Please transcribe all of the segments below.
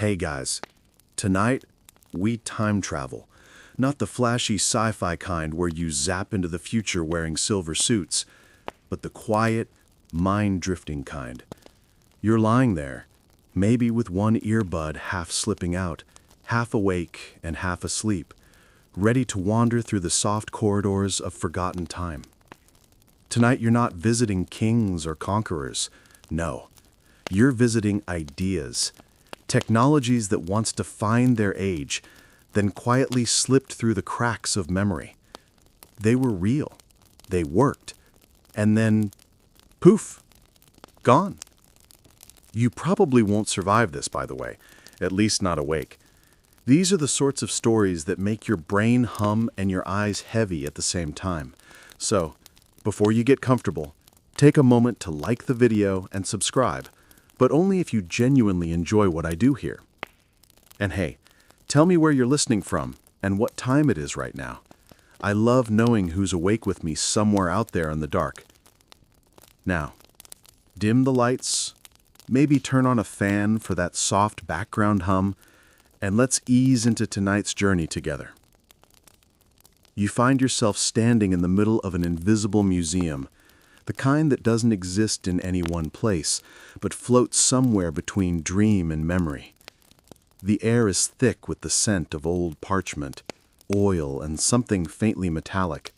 Hey guys, tonight we time travel. Not the flashy sci-fi kind where you zap into the future wearing silver suits, but the quiet, mind-drifting kind. You're lying there, maybe with one earbud half slipping out, half awake and half asleep, ready to wander through the soft corridors of forgotten time. Tonight you're not visiting kings or conquerors. No, you're visiting ideas. Technologies that once defined their age, then quietly slipped through the cracks of memory. They were real, they worked, and then, poof, gone. You probably won't survive this, by the way, at least not awake. These are the sorts of stories that make your brain hum and your eyes heavy at the same time. So, before you get comfortable, take a moment to like the video and subscribe, but only if you genuinely enjoy what I do here. And hey, tell me where you're listening from and what time it is right now. I love knowing who's awake with me somewhere out there in the dark. Now, dim the lights, maybe turn on a fan for that soft background hum, and let's ease into tonight's journey together. You find yourself standing in the middle of an invisible museum, the kind that doesn't exist in any one place, but floats somewhere between dream and memory. The air is thick with the scent of old parchment, oil, and something faintly metallic.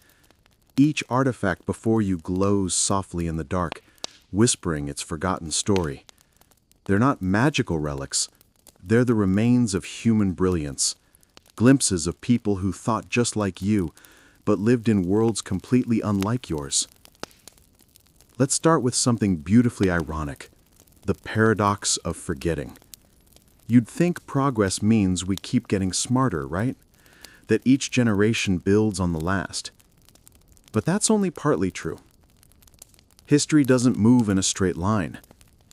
Each artifact before you glows softly in the dark, whispering its forgotten story. They're not magical relics. They're the remains of human brilliance, glimpses of people who thought just like you, but lived in worlds completely unlike yours. Let's start with something beautifully ironic, the paradox of forgetting. You'd think progress means we keep getting smarter, right? That each generation builds on the last. But that's only partly true. History doesn't move in a straight line.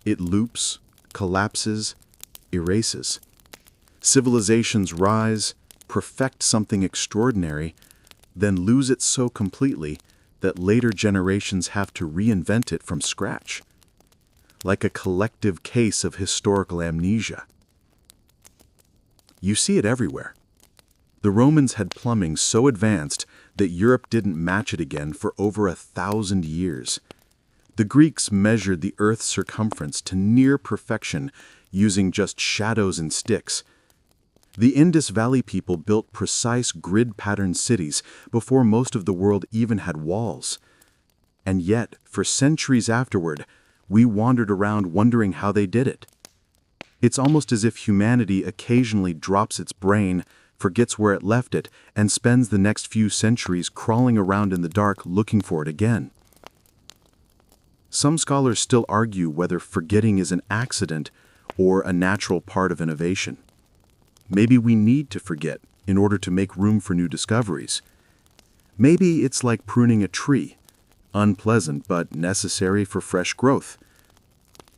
It loops, collapses, erases. Civilizations rise, perfect something extraordinary, then lose it so completely that later generations have to reinvent it from scratch. Like a collective case of historical amnesia. You see it everywhere. The Romans had plumbing so advanced that Europe didn't match it again for over 1,000 years. The Greeks measured the Earth's circumference to near perfection using just shadows and sticks. The Indus Valley people built precise grid-patterned cities before most of the world even had walls. And yet, for centuries afterward, we wandered around wondering how they did it. It's almost as if humanity occasionally drops its brain, forgets where it left it, and spends the next few centuries crawling around in the dark looking for it again. Some scholars still argue whether forgetting is an accident or a natural part of innovation. Maybe we need to forget in order to make room for new discoveries. Maybe it's like pruning a tree, unpleasant but necessary for fresh growth.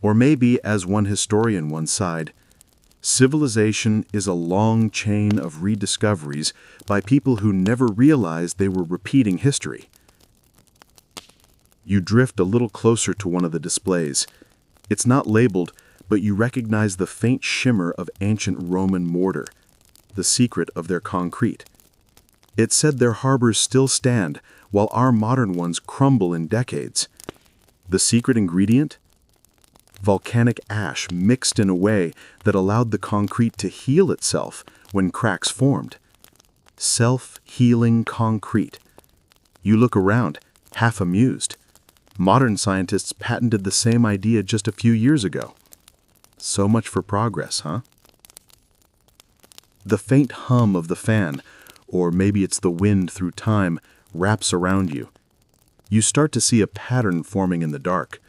Or maybe, as one historian once sighed, civilization is a long chain of rediscoveries by people who never realized they were repeating history. You drift a little closer to one of the displays. It's not labeled, but you recognize the faint shimmer of ancient Roman mortar, the secret of their concrete. It said their harbors still stand, while our modern ones crumble in decades. The secret ingredient? Volcanic ash mixed in a way that allowed the concrete to heal itself when cracks formed. Self-healing concrete. You look around, half amused. Modern scientists patented the same idea just a few years ago. So much for progress, huh? The faint hum of the fan, or maybe it's the wind through time, wraps around you. You start to see a pattern forming in the dark.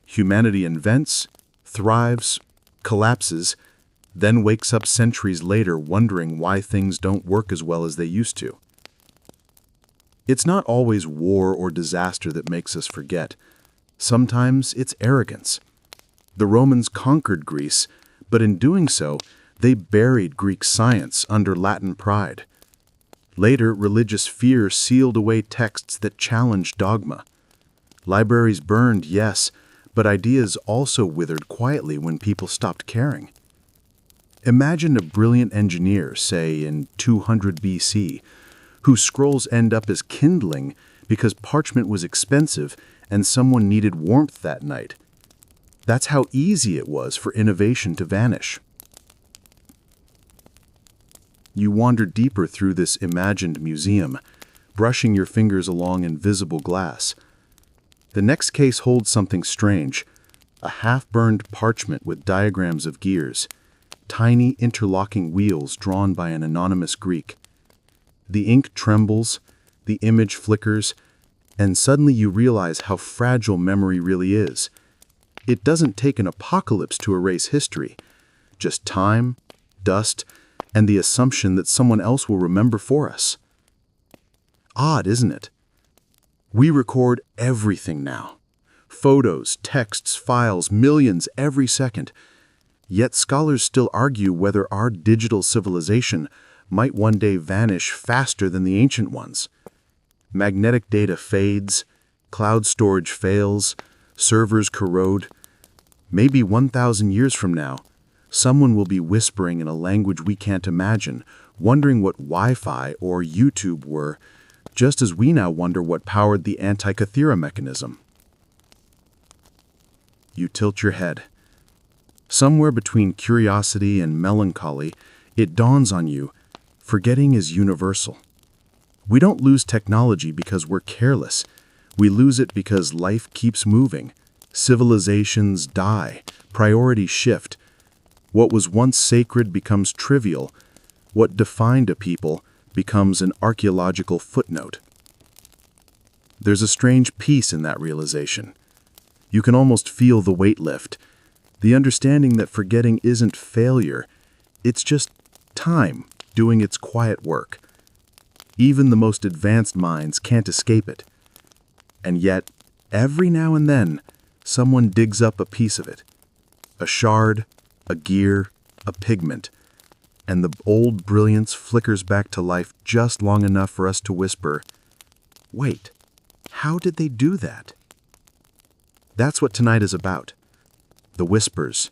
Humanity invents, thrives, collapses, then wakes up centuries later wondering why things don't work as well as they used to. It's not always war or disaster that makes us forget. Sometimes it's arrogance. The Romans conquered Greece, but in doing so, they buried Greek science under Latin pride. Later, religious fear sealed away texts that challenged dogma. Libraries burned, yes, but ideas also withered quietly when people stopped caring. Imagine a brilliant engineer, say in 200 BC, whose scrolls end up as kindling because parchment was expensive and someone needed warmth that night. That's how easy it was for innovation to vanish. You wander deeper through this imagined museum, brushing your fingers along invisible glass. The next case holds something strange, a half-burned parchment with diagrams of gears, tiny interlocking wheels drawn by an anonymous Greek. The ink trembles, the image flickers, and suddenly you realize how fragile memory really is. It doesn't take an apocalypse to erase history, just time, dust, and the assumption that someone else will remember for us. Odd, isn't it? We record everything now. Photos, texts, files, millions every second. Yet scholars still argue whether our digital civilization might one day vanish faster than the ancient ones. Magnetic data fades, cloud storage fails, servers corrode. Maybe 1,000 years from now, someone will be whispering in a language we can't imagine, wondering what Wi-Fi or YouTube were, just as we now wonder what powered the Antikythera mechanism. You tilt your head. Somewhere between curiosity and melancholy, it dawns on you, forgetting is universal. We don't lose technology because we're careless. We lose it because life keeps moving. Civilizations die, priorities shift. What was once sacred becomes trivial. What defined a people becomes an archaeological footnote. There's a strange peace in that realization. You can almost feel the weight lift, the understanding that forgetting isn't failure, it's just time doing its quiet work. Even the most advanced minds can't escape it. And yet, every now and then, someone digs up a piece of it. A shard, a gear, a pigment. And the old brilliance flickers back to life just long enough for us to whisper, "Wait, how did they do that?" That's what tonight is about. The whispers,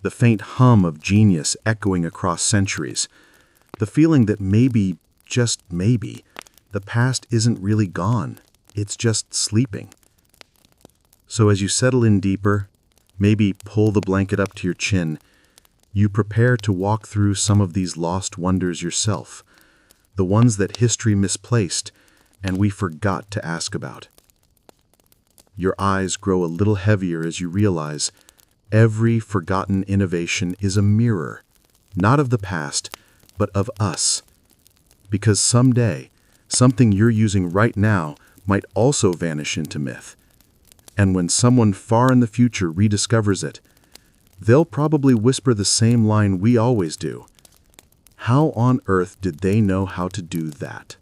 the faint hum of genius echoing across centuries, the feeling that maybe, just maybe, the past isn't really gone, it's just sleeping. So as you settle in deeper, maybe pull the blanket up to your chin, you prepare to walk through some of these lost wonders yourself, the ones that history misplaced and we forgot to ask about. Your eyes grow a little heavier as you realize every forgotten innovation is a mirror, not of the past, but of us. Because someday, something you're using right now might also vanish into myth. And when someone far in the future rediscovers it, they'll probably whisper the same line we always do. How on earth did they know how to do that?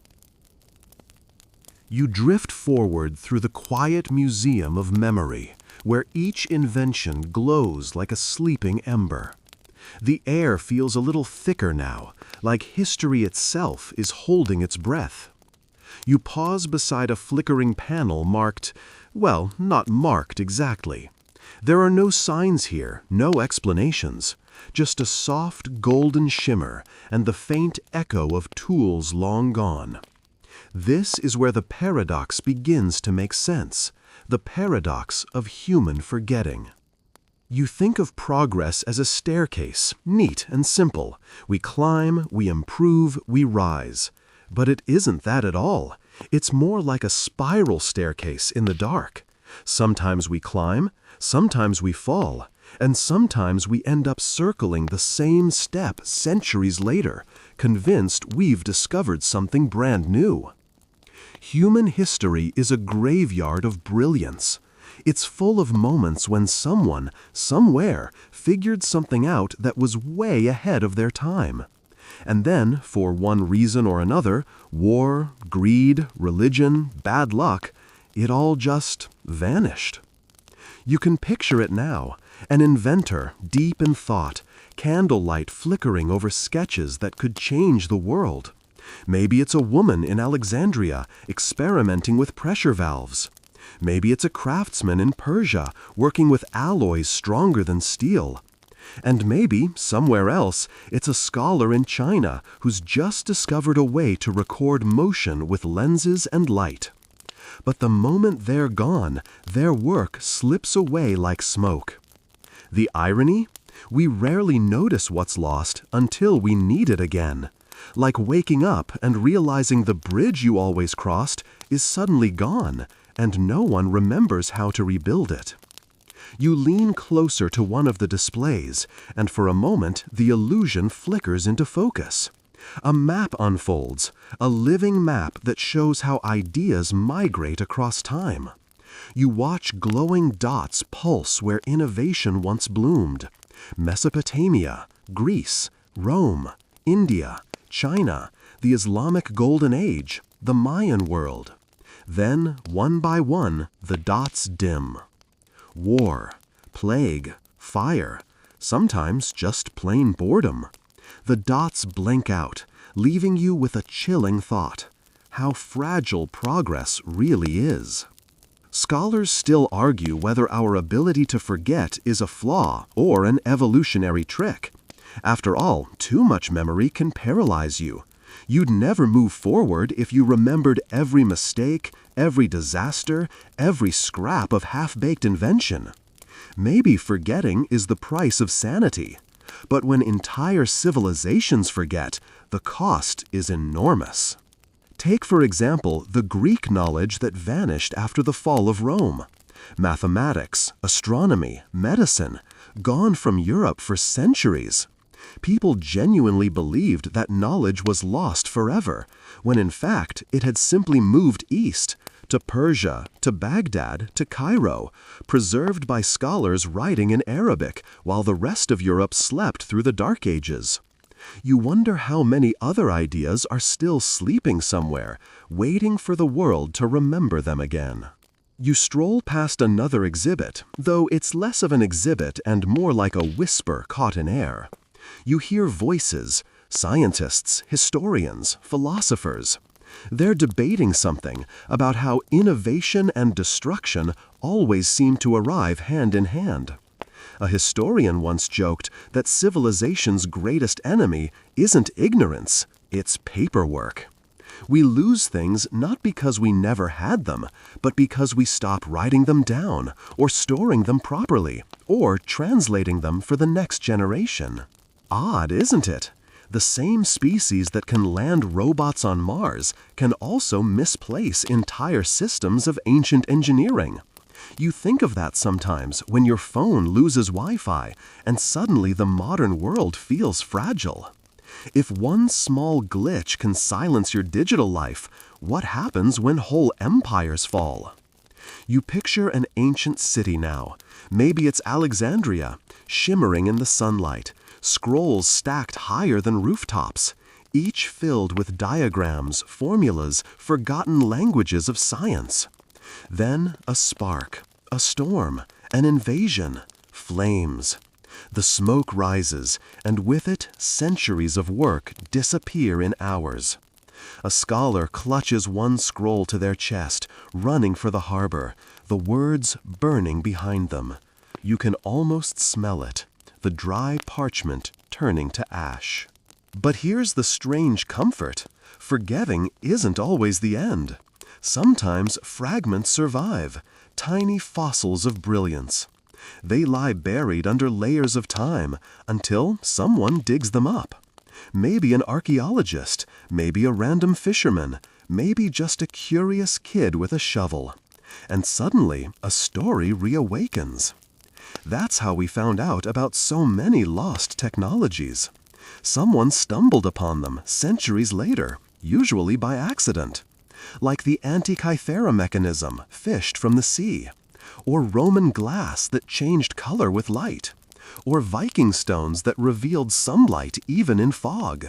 You drift forward through the quiet museum of memory, where each invention glows like a sleeping ember. The air feels a little thicker now, like history itself is holding its breath. You pause beside a flickering panel marked, well, not marked exactly. There are no signs here, no explanations, just a soft golden shimmer and the faint echo of tools long gone. This is where the paradox begins to make sense, the paradox of human forgetting. You think of progress as a staircase, neat and simple. We climb, we improve, we rise. But it isn't that at all. It's more like a spiral staircase in the dark. Sometimes we climb, sometimes we fall, and sometimes we end up circling the same step centuries later, convinced we've discovered something brand new. Human history is a graveyard of brilliance. It's full of moments when someone, somewhere, figured something out that was way ahead of their time. And then, for one reason or another, war, greed, religion, bad luck, it all just vanished. You can picture it now, an inventor, deep in thought, candlelight flickering over sketches that could change the world. Maybe it's a woman in Alexandria experimenting with pressure valves. Maybe it's a craftsman in Persia working with alloys stronger than steel. And maybe, somewhere else, it's a scholar in China who's just discovered a way to record motion with lenses and light. But the moment they're gone, their work slips away like smoke. The irony? We rarely notice what's lost until we need it again. Like waking up and realizing the bridge you always crossed is suddenly gone, and no one remembers how to rebuild it. You lean closer to one of the displays, and for a moment the illusion flickers into focus. A map unfolds, a living map that shows how ideas migrate across time. You watch glowing dots pulse where innovation once bloomed. Mesopotamia, Greece, Rome, India, China, the Islamic Golden Age, the Mayan world. Then, one by one, the dots dim. War, plague, fire, sometimes just plain boredom. The dots blink out, leaving you with a chilling thought: how fragile progress really is. Scholars still argue whether our ability to forget is a flaw or an evolutionary trick. After all, too much memory can paralyze you. You'd never move forward if you remembered every mistake, every disaster, every scrap of half-baked invention. Maybe forgetting is the price of sanity. But when entire civilizations forget, the cost is enormous. Take, for example, the Greek knowledge that vanished after the fall of Rome. Mathematics, astronomy, medicine, gone from Europe for centuries. People genuinely believed that knowledge was lost forever, when in fact it had simply moved east, to Persia, to Baghdad, to Cairo, preserved by scholars writing in Arabic while the rest of Europe slept through the Dark Ages. You wonder how many other ideas are still sleeping somewhere, waiting for the world to remember them again. You stroll past another exhibit, though it's less of an exhibit and more like a whisper caught in air. You hear voices, scientists, historians, philosophers. They're debating something about how innovation and destruction always seem to arrive hand in hand. A historian once joked that civilization's greatest enemy isn't ignorance, it's paperwork. We lose things not because we never had them, but because we stop writing them down, or storing them properly, or translating them for the next generation. Odd, isn't it? The same species that can land robots on Mars can also misplace entire systems of ancient engineering. You think of that sometimes when your phone loses Wi-Fi and suddenly the modern world feels fragile. If one small glitch can silence your digital life, what happens when whole empires fall? You picture an ancient city now. Maybe it's Alexandria, shimmering in the sunlight, scrolls stacked higher than rooftops, each filled with diagrams, formulas, forgotten languages of science. Then a spark, a storm, an invasion, flames. The smoke rises, and with it, centuries of work disappear in hours. A scholar clutches one scroll to their chest, running for the harbor, the words burning behind them. You can almost smell it, the dry parchment turning to ash. But here's the strange comfort. Forgetting isn't always the end. Sometimes fragments survive, tiny fossils of brilliance. They lie buried under layers of time until someone digs them up. Maybe an archaeologist, maybe a random fisherman, maybe just a curious kid with a shovel. And suddenly, a story reawakens. That's how we found out about so many lost technologies. Someone stumbled upon them centuries later, usually by accident. Like the Antikythera mechanism, fished from the sea. Or Roman glass that changed color with light. Or Viking stones that revealed sunlight even in fog.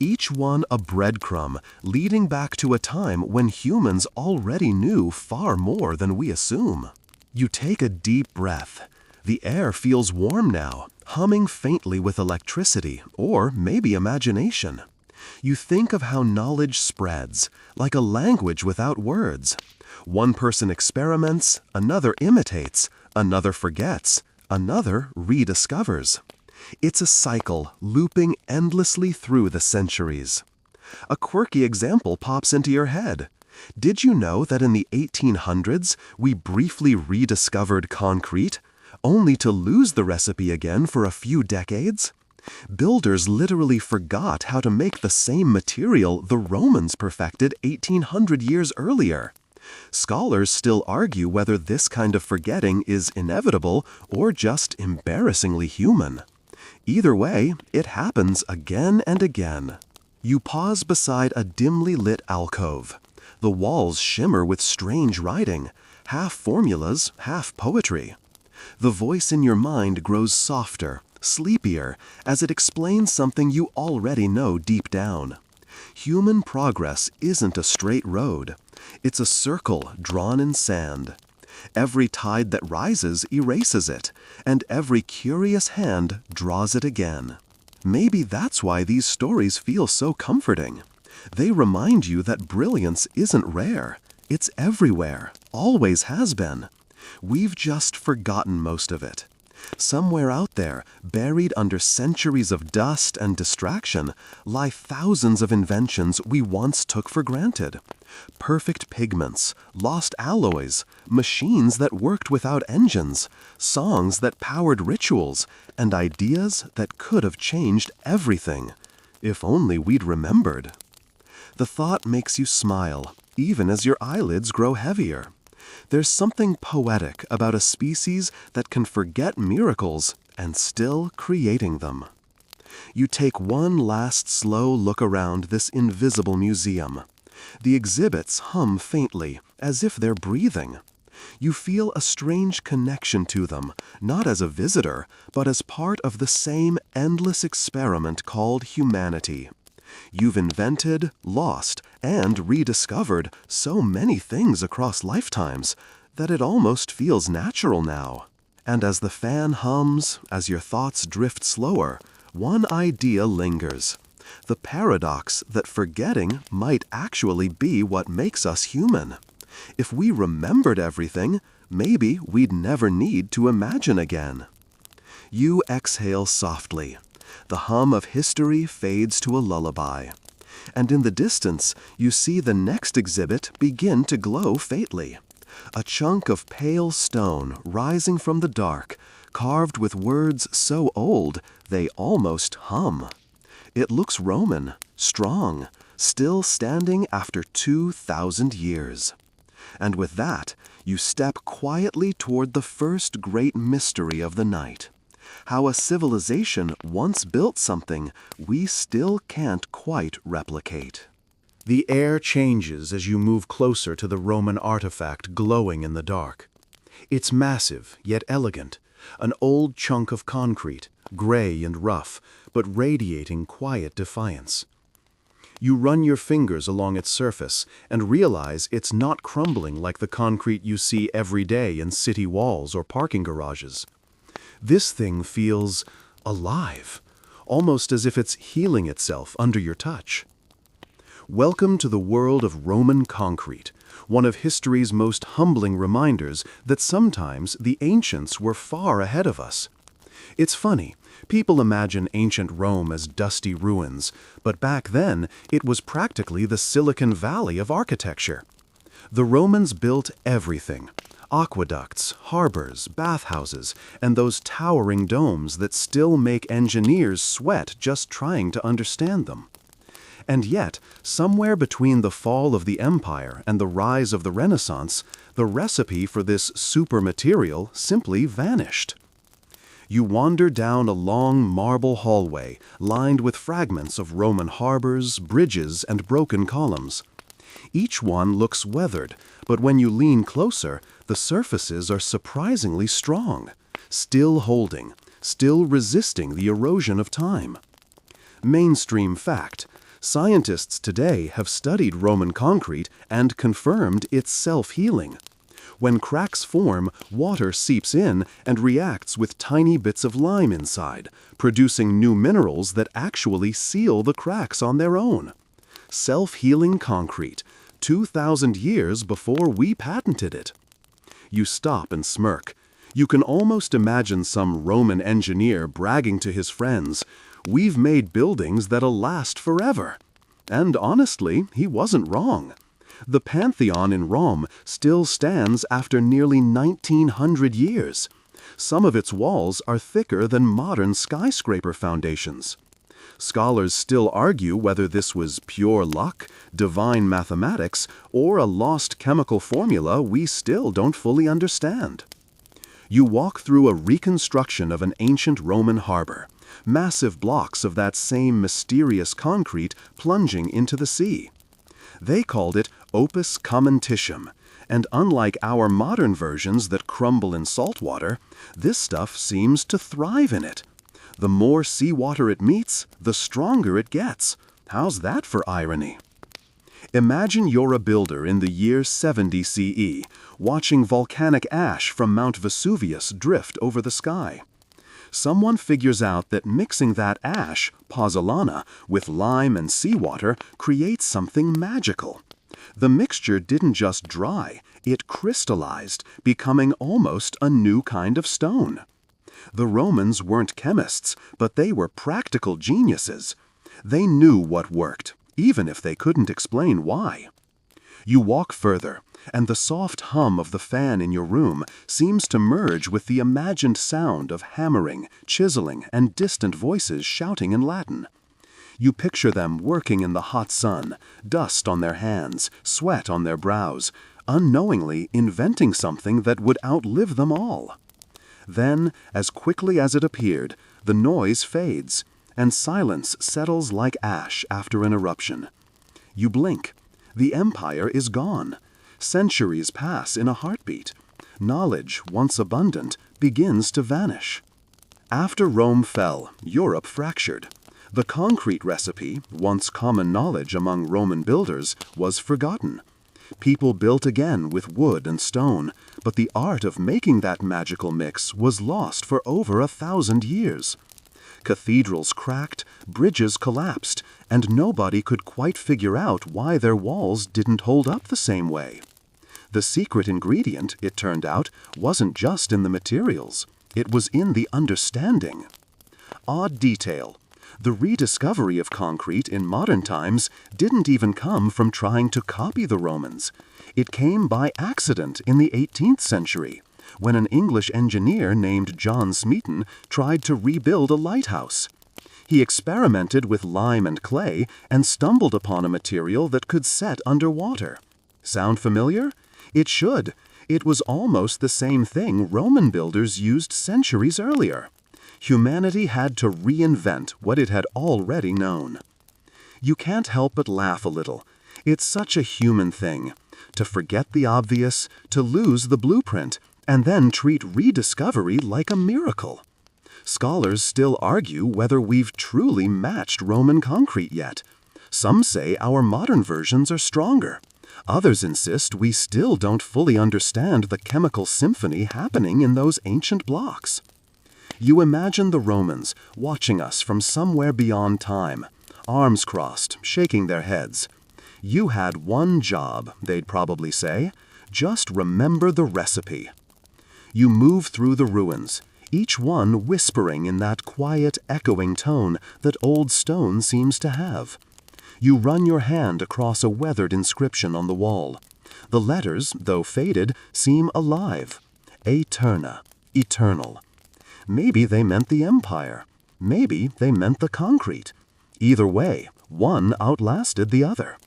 Each one a breadcrumb leading back to a time when humans already knew far more than we assume. You take a deep breath. The air feels warm now, humming faintly with electricity or maybe imagination. You think of how knowledge spreads, like a language without words. One person experiments, another imitates, another forgets, another rediscovers. It's a cycle looping endlessly through the centuries. A quirky example pops into your head. Did you know that in the 1800s we briefly rediscovered concrete, only to lose the recipe again for a few decades? Builders literally forgot how to make the same material the Romans perfected 1800 years earlier. Scholars still argue whether this kind of forgetting is inevitable or just embarrassingly human. Either way, it happens again and again. You pause beside a dimly lit alcove. The walls shimmer with strange writing, half formulas, half poetry. The voice in your mind grows softer, sleepier, as it explains something you already know deep down. Human progress isn't a straight road. It's a circle drawn in sand. Every tide that rises erases it, and every curious hand draws it again. Maybe that's why these stories feel so comforting. They remind you that brilliance isn't rare. It's everywhere, always has been. We've just forgotten most of it. Somewhere out there, buried under centuries of dust and distraction, lie thousands of inventions we once took for granted. Perfect pigments, lost alloys, machines that worked without engines, songs that powered rituals, and ideas that could have changed everything, if only we'd remembered. The thought makes you smile, even as your eyelids grow heavier. There's something poetic about a species that can forget miracles and still creating them. You take one last slow look around this invisible museum. The exhibits hum faintly, as if they're breathing. You feel a strange connection to them, not as a visitor, but as part of the same endless experiment called humanity. You've invented, lost, and rediscovered so many things across lifetimes that it almost feels natural now. And as the fan hums, as your thoughts drift slower, one idea lingers. The paradox that forgetting might actually be what makes us human. If we remembered everything, maybe we'd never need to imagine again. You exhale softly. The hum of history fades to a lullaby. And in the distance, you see the next exhibit begin to glow faintly. A chunk of pale stone rising from the dark, carved with words so old they almost hum. It looks Roman, strong, still standing after 2,000 years. And with that, you step quietly toward the first great mystery of the night. How a civilization once built something we still can't quite replicate. The air changes as you move closer to the Roman artifact glowing in the dark. It's massive, yet elegant, an old chunk of concrete, gray and rough, but radiating quiet defiance. You run your fingers along its surface and realize it's not crumbling like the concrete you see every day in city walls or parking garages. This thing feels alive, almost as if it's healing itself under your touch. Welcome to the world of Roman concrete, one of history's most humbling reminders that sometimes the ancients were far ahead of us. It's funny, people imagine ancient Rome as dusty ruins, but back then it was practically the Silicon Valley of architecture. The Romans built everything: aqueducts, harbors, bathhouses, and those towering domes that still make engineers sweat just trying to understand them. And yet, somewhere between the fall of the empire and the rise of the Renaissance, the recipe for this super material simply vanished. You wander down a long marble hallway lined with fragments of Roman harbors, bridges, and broken columns. Each one looks weathered, but when you lean closer, the surfaces are surprisingly strong, still holding, still resisting the erosion of time. Mainstream fact: scientists today have studied Roman concrete and confirmed it's self-healing. When cracks form, water seeps in and reacts with tiny bits of lime inside, producing new minerals that actually seal the cracks on their own. Self-healing concrete, 2,000 years before we patented it. You stop and smirk. You can almost imagine some Roman engineer bragging to his friends, "We've made buildings that'll last forever." And honestly, he wasn't wrong. The Pantheon in Rome still stands after nearly 1900 years. Some of its walls are thicker than modern skyscraper foundations. Scholars still argue whether this was pure luck, divine mathematics, or a lost chemical formula we still don't fully understand. You walk through a reconstruction of an ancient Roman harbor, massive blocks of that same mysterious concrete plunging into the sea. They called it opus commentitium, and unlike our modern versions that crumble in salt water, this stuff seems to thrive in it. The more seawater it meets, the stronger it gets. How's that for irony? Imagine you're a builder in the year 70 CE, watching volcanic ash from Mount Vesuvius drift over the sky. Someone figures out that mixing that ash, pozzolana, with lime and seawater creates something magical. The mixture didn't just dry, it crystallized, becoming almost a new kind of stone. The Romans weren't chemists, but they were practical geniuses. They knew what worked, even if they couldn't explain why. You walk further, and the soft hum of the fan in your room seems to merge with the imagined sound of hammering, chiseling, and distant voices shouting in Latin. You picture them working in the hot sun, dust on their hands, sweat on their brows, unknowingly inventing something that would outlive them all. Then, as quickly as it appeared, the noise fades, and silence settles like ash after an eruption. You blink. The empire is gone. Centuries pass in a heartbeat. Knowledge, once abundant, begins to vanish. After Rome fell, Europe fractured. The concrete recipe, once common knowledge among Roman builders, was forgotten. People built again with wood and stone, but the art of making that magical mix was lost for over 1,000 years. Cathedrals cracked, bridges collapsed, and nobody could quite figure out why their walls didn't hold up the same way. The secret ingredient, it turned out, wasn't just in the materials. It was in the understanding. Odd detail. The rediscovery of concrete in modern times didn't even come from trying to copy the Romans. It came by accident in the 18th century, when an English engineer named John Smeaton tried to rebuild a lighthouse. He experimented with lime and clay and stumbled upon a material that could set underwater. Sound familiar? It should. It was almost the same thing Roman builders used centuries earlier. Humanity had to reinvent what it had already known. You can't help but laugh a little. It's such a human thing. To forget the obvious, to lose the blueprint, and then treat rediscovery like a miracle. Scholars still argue whether we've truly matched Roman concrete yet. Some say our modern versions are stronger. Others insist we still don't fully understand the chemical symphony happening in those ancient blocks. You imagine the Romans watching us from somewhere beyond time, arms crossed, shaking their heads. You had one job, they'd probably say. Just remember the recipe. You move through the ruins, each one whispering in that quiet, echoing tone that old stone seems to have. You run your hand across a weathered inscription on the wall. The letters, though faded, seem alive. Aeterna, eternal. Maybe they meant the empire. Maybe they meant the concrete. Either way, one outlasted the other.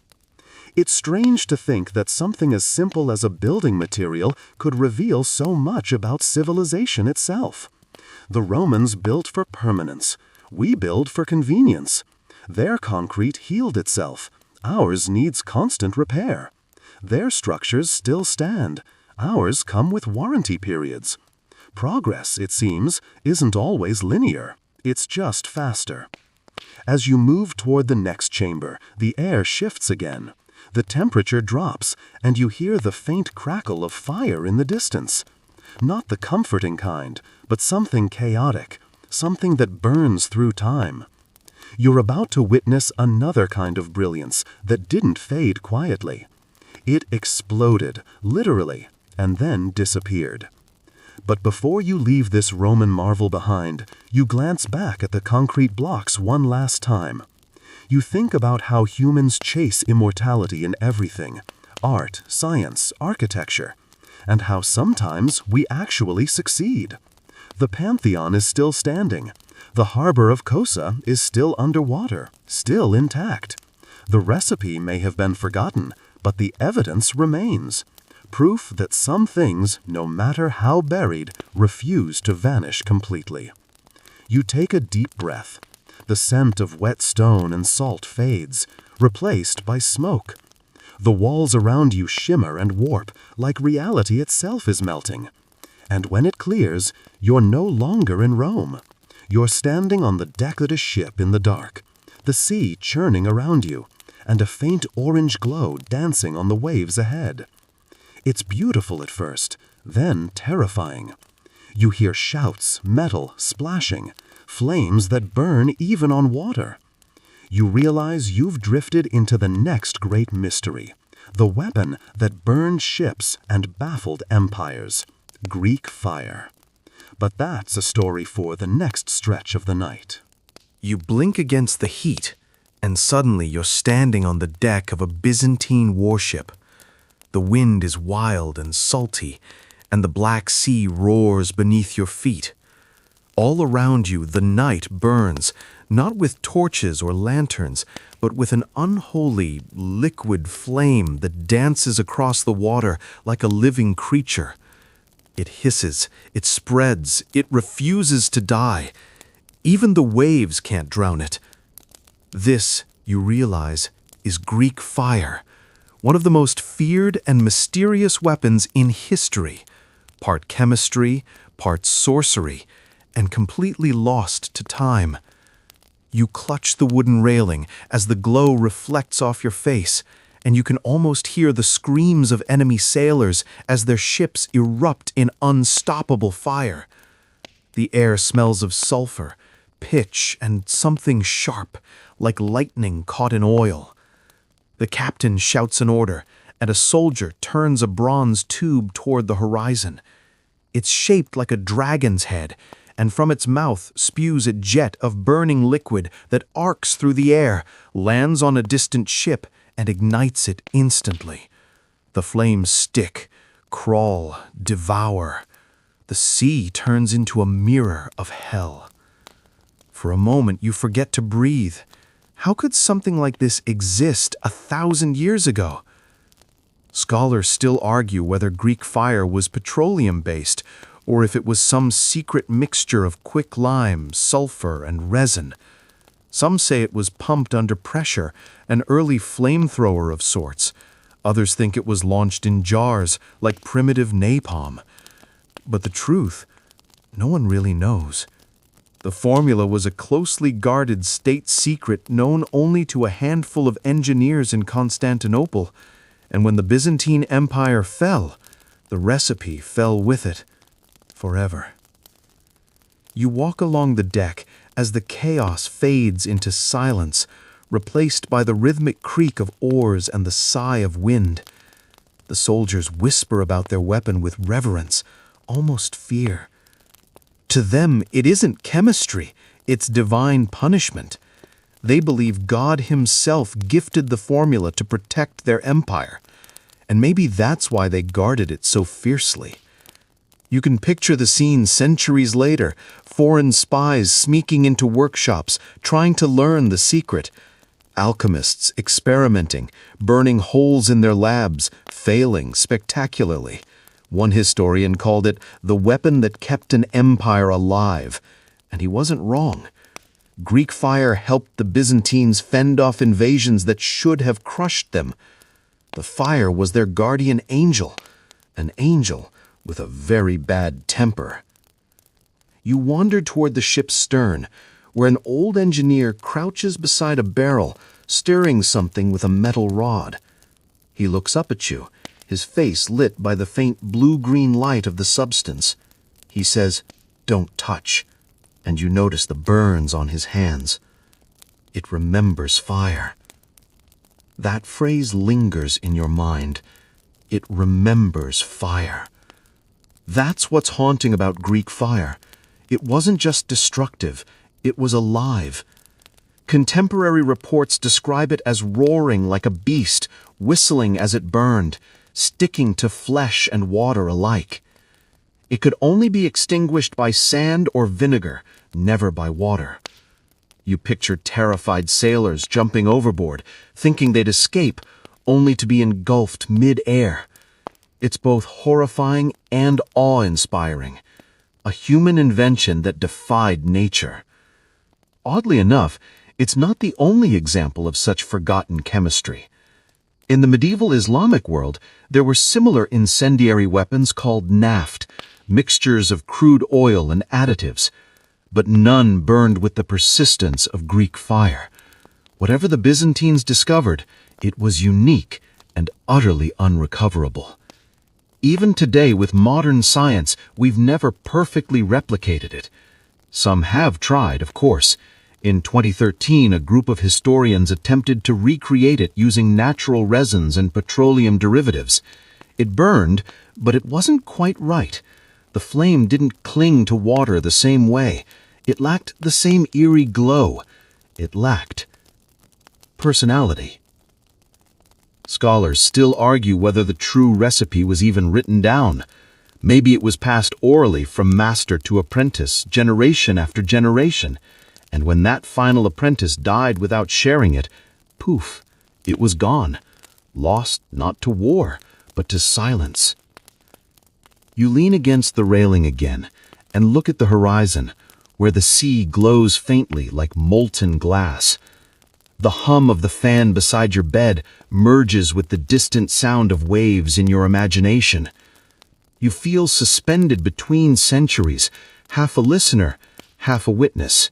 It's strange to think that something as simple as a building material could reveal so much about civilization itself. The Romans built for permanence. We build for convenience. Their concrete healed itself. Ours needs constant repair. Their structures still stand. Ours come with warranty periods. Progress, it seems, isn't always linear. It's just faster. As you move toward the next chamber, the air shifts again. The temperature drops, and you hear the faint crackle of fire in the distance. Not the comforting kind, but something chaotic, something that burns through time. You're about to witness another kind of brilliance that didn't fade quietly. It exploded, literally, and then disappeared. But before you leave this Roman marvel behind, you glance back at the concrete blocks one last time. You think about how humans chase immortality in everything: art, science, architecture, and how sometimes we actually succeed. The Pantheon is still standing. The harbor of Cosa is still underwater, still intact. The recipe may have been forgotten, but the evidence remains. Proof that some things, no matter how buried, refuse to vanish completely. You take a deep breath. The scent of wet stone and salt fades, replaced by smoke. The walls around you shimmer and warp, like reality itself is melting. And when it clears, you're no longer in Rome. You're standing on the deck of a ship in the dark, the sea churning around you, and a faint orange glow dancing on the waves ahead. It's beautiful at first, then terrifying. You hear shouts, metal splashing, flames that burn even on water. You realize you've drifted into the next great mystery, the weapon that burned ships and baffled empires: Greek fire. But that's a story for the next stretch of the night. You blink against the heat, and suddenly you're standing on the deck of a Byzantine warship. The wind is wild and salty, and the Black Sea roars beneath your feet. All around you, the night burns, not with torches or lanterns, but with an unholy, liquid flame that dances across the water like a living creature. It hisses, it spreads, it refuses to die. Even the waves can't drown it. This, you realize, is Greek fire, one of the most feared and mysterious weapons in history, part chemistry, part sorcery, and completely lost to time. You clutch the wooden railing as the glow reflects off your face, and you can almost hear the screams of enemy sailors as their ships erupt in unstoppable fire. The air smells of sulfur, pitch, and something sharp, like lightning caught in oil. The captain shouts an order, and a soldier turns a bronze tube toward the horizon. It's shaped like a dragon's head, and from its mouth spews a jet of burning liquid that arcs through the air, lands on a distant ship, and ignites it instantly. The flames stick, crawl, devour. The sea turns into a mirror of hell. For a moment, you forget to breathe. How could something like this exist 1,000 years ago? Scholars still argue whether Greek fire was petroleum-based, or if it was some secret mixture of quicklime, sulfur, and resin. Some say it was pumped under pressure, an early flamethrower of sorts. Others think it was launched in jars, like primitive napalm. But the truth, no one really knows. The formula was a closely guarded state secret known only to a handful of engineers in Constantinople, and when the Byzantine Empire fell, the recipe fell with it, forever. You walk along the deck as the chaos fades into silence, replaced by the rhythmic creak of oars and the sigh of wind. The soldiers whisper about their weapon with reverence, almost fear. To them, it isn't chemistry, it's divine punishment. They believe God himself gifted the formula to protect their empire, and maybe that's why they guarded it so fiercely. You can picture the scene centuries later, foreign spies sneaking into workshops, trying to learn the secret. Alchemists experimenting, burning holes in their labs, failing spectacularly. One historian called it the weapon that kept an empire alive, and he wasn't wrong. Greek fire helped the Byzantines fend off invasions that should have crushed them. The fire was their guardian angel, an angel with a very bad temper. You wander toward the ship's stern, where an old engineer crouches beside a barrel, stirring something with a metal rod. He looks up at you, his face lit by the faint blue-green light of the substance. He says, "Don't touch," and you notice the burns on his hands. It remembers fire. That phrase lingers in your mind. It remembers fire. That's what's haunting about Greek fire. It wasn't just destructive, it was alive. Contemporary reports describe it as roaring like a beast, whistling as it burned, sticking to flesh and water alike. It could only be extinguished by sand or vinegar, never by water. You picture terrified sailors jumping overboard, thinking they'd escape, only to be engulfed mid-air. It's both horrifying and awe-inspiring, a human invention that defied nature. Oddly enough, it's not the only example of such forgotten chemistry. In the medieval Islamic world, there were similar incendiary weapons called naft, mixtures of crude oil and additives, but none burned with the persistence of Greek fire. Whatever the Byzantines discovered, it was unique and utterly unrecoverable. Even today, with modern science, we've never perfectly replicated it. Some have tried, of course. In 2013, a group of historians attempted to recreate it using natural resins and petroleum derivatives. It burned, but it wasn't quite right. The flame didn't cling to water the same way. It lacked the same eerie glow. It lacked personality. Scholars still argue whether the true recipe was even written down. Maybe it was passed orally from master to apprentice, generation after generation. And when that final apprentice died without sharing it, poof, it was gone. Lost not to war, but to silence. You lean against the railing again and look at the horizon, where the sea glows faintly like molten glass. The hum of the fan beside your bed merges with the distant sound of waves in your imagination. You feel suspended between centuries, half a listener, half a witness.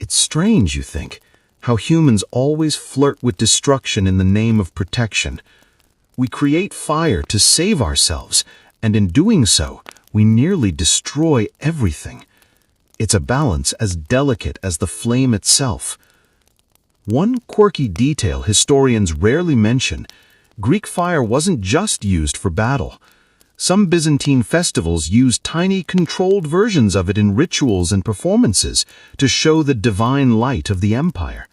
It's strange, you think, how humans always flirt with destruction in the name of protection. We create fire to save ourselves, and in doing so, we nearly destroy everything. It's a balance as delicate as the flame itself. One quirky detail historians rarely mention: Greek fire wasn't just used for battle. Some Byzantine festivals used tiny, controlled versions of it in rituals and performances to show the divine light of the empire.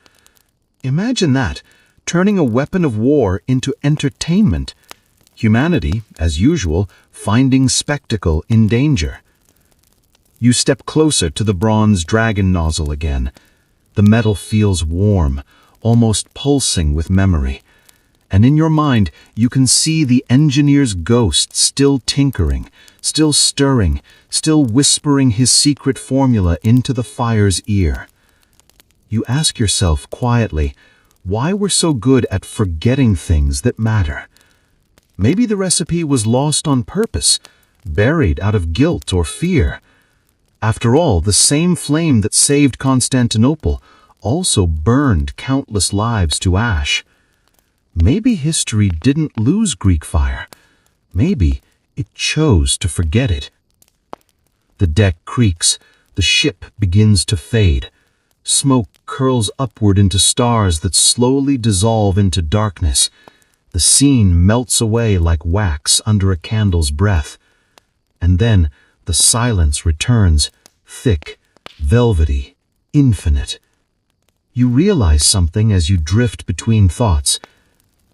Imagine that, turning a weapon of war into entertainment. Humanity, as usual, finding spectacle in danger. You step closer to the bronze dragon nozzle again. The metal feels warm, almost pulsing with memory. And in your mind, you can see the engineer's ghost still tinkering, still stirring, still whispering his secret formula into the fire's ear. You ask yourself quietly why we're so good at forgetting things that matter. Maybe the recipe was lost on purpose, buried out of guilt or fear. After all, the same flame that saved Constantinople also burned countless lives to ash. Maybe history didn't lose Greek fire. Maybe it chose to forget it. The deck creaks. The ship begins to fade. Smoke curls upward into stars that slowly dissolve into darkness. The scene melts away like wax under a candle's breath. And then the silence returns, thick, velvety, infinite. You realize something as you drift between thoughts.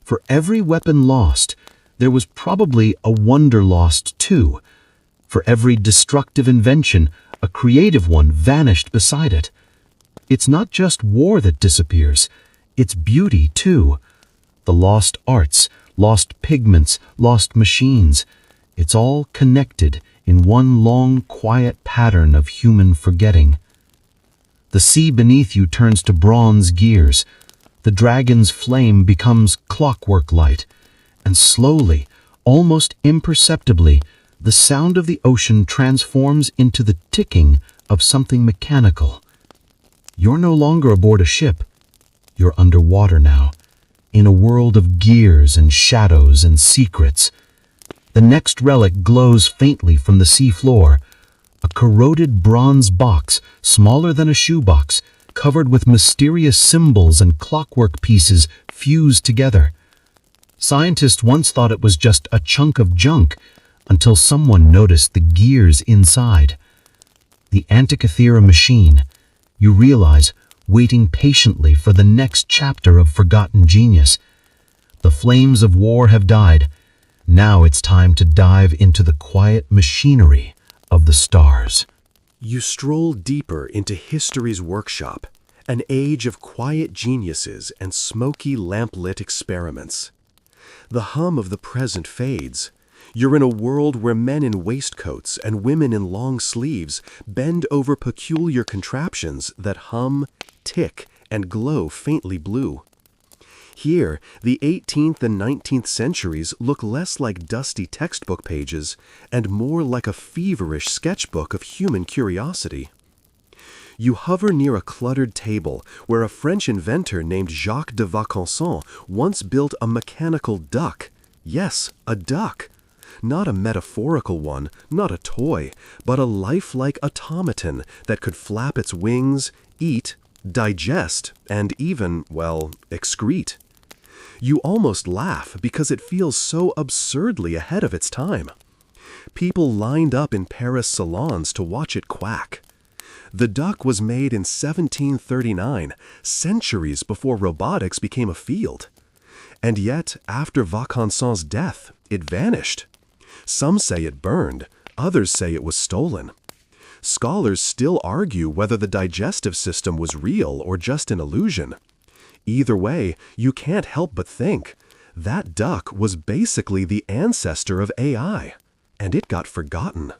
For every weapon lost, there was probably a wonder lost too. For every destructive invention, a creative one vanished beside it. It's not just war that disappears, it's beauty too. The lost arts, lost pigments, lost machines. It's all connected in one long, quiet pattern of human forgetting. The sea beneath you turns to bronze gears. The dragon's flame becomes clockwork light, and slowly, almost imperceptibly, the sound of the ocean transforms into the ticking of something mechanical. You're no longer aboard a ship. You're underwater now, in a world of gears and shadows and secrets. The next relic glows faintly from the sea floor, a corroded bronze box, smaller than a shoebox, covered with mysterious symbols and clockwork pieces fused together. Scientists once thought it was just a chunk of junk, until someone noticed the gears inside. The Antikythera machine, you realize, waiting patiently for the next chapter of forgotten genius. The flames of war have died. Now it's time to dive into the quiet machinery of the stars. You stroll deeper into history's workshop, an age of quiet geniuses and smoky lamplit experiments. The hum of the present fades. You're in a world where men in waistcoats and women in long sleeves bend over peculiar contraptions that hum, tick, and glow faintly blue. Here, the 18th and 19th centuries look less like dusty textbook pages and more like a feverish sketchbook of human curiosity. You hover near a cluttered table where a French inventor named Jacques de Vaucanson once built a mechanical duck. Yes, a duck. Not a metaphorical one, not a toy, but a lifelike automaton that could flap its wings, eat, digest, and even, well, excrete. You almost laugh because it feels so absurdly ahead of its time. People lined up in Paris salons to watch it quack. The duck was made in 1739, centuries before robotics became a field. And yet, after Vaucanson's death, it vanished. Some say it burned, others say it was stolen. Scholars still argue whether the digestive system was real or just an illusion. Either way, you can't help but think, that duck was basically the ancestor of AI, and it got forgotten.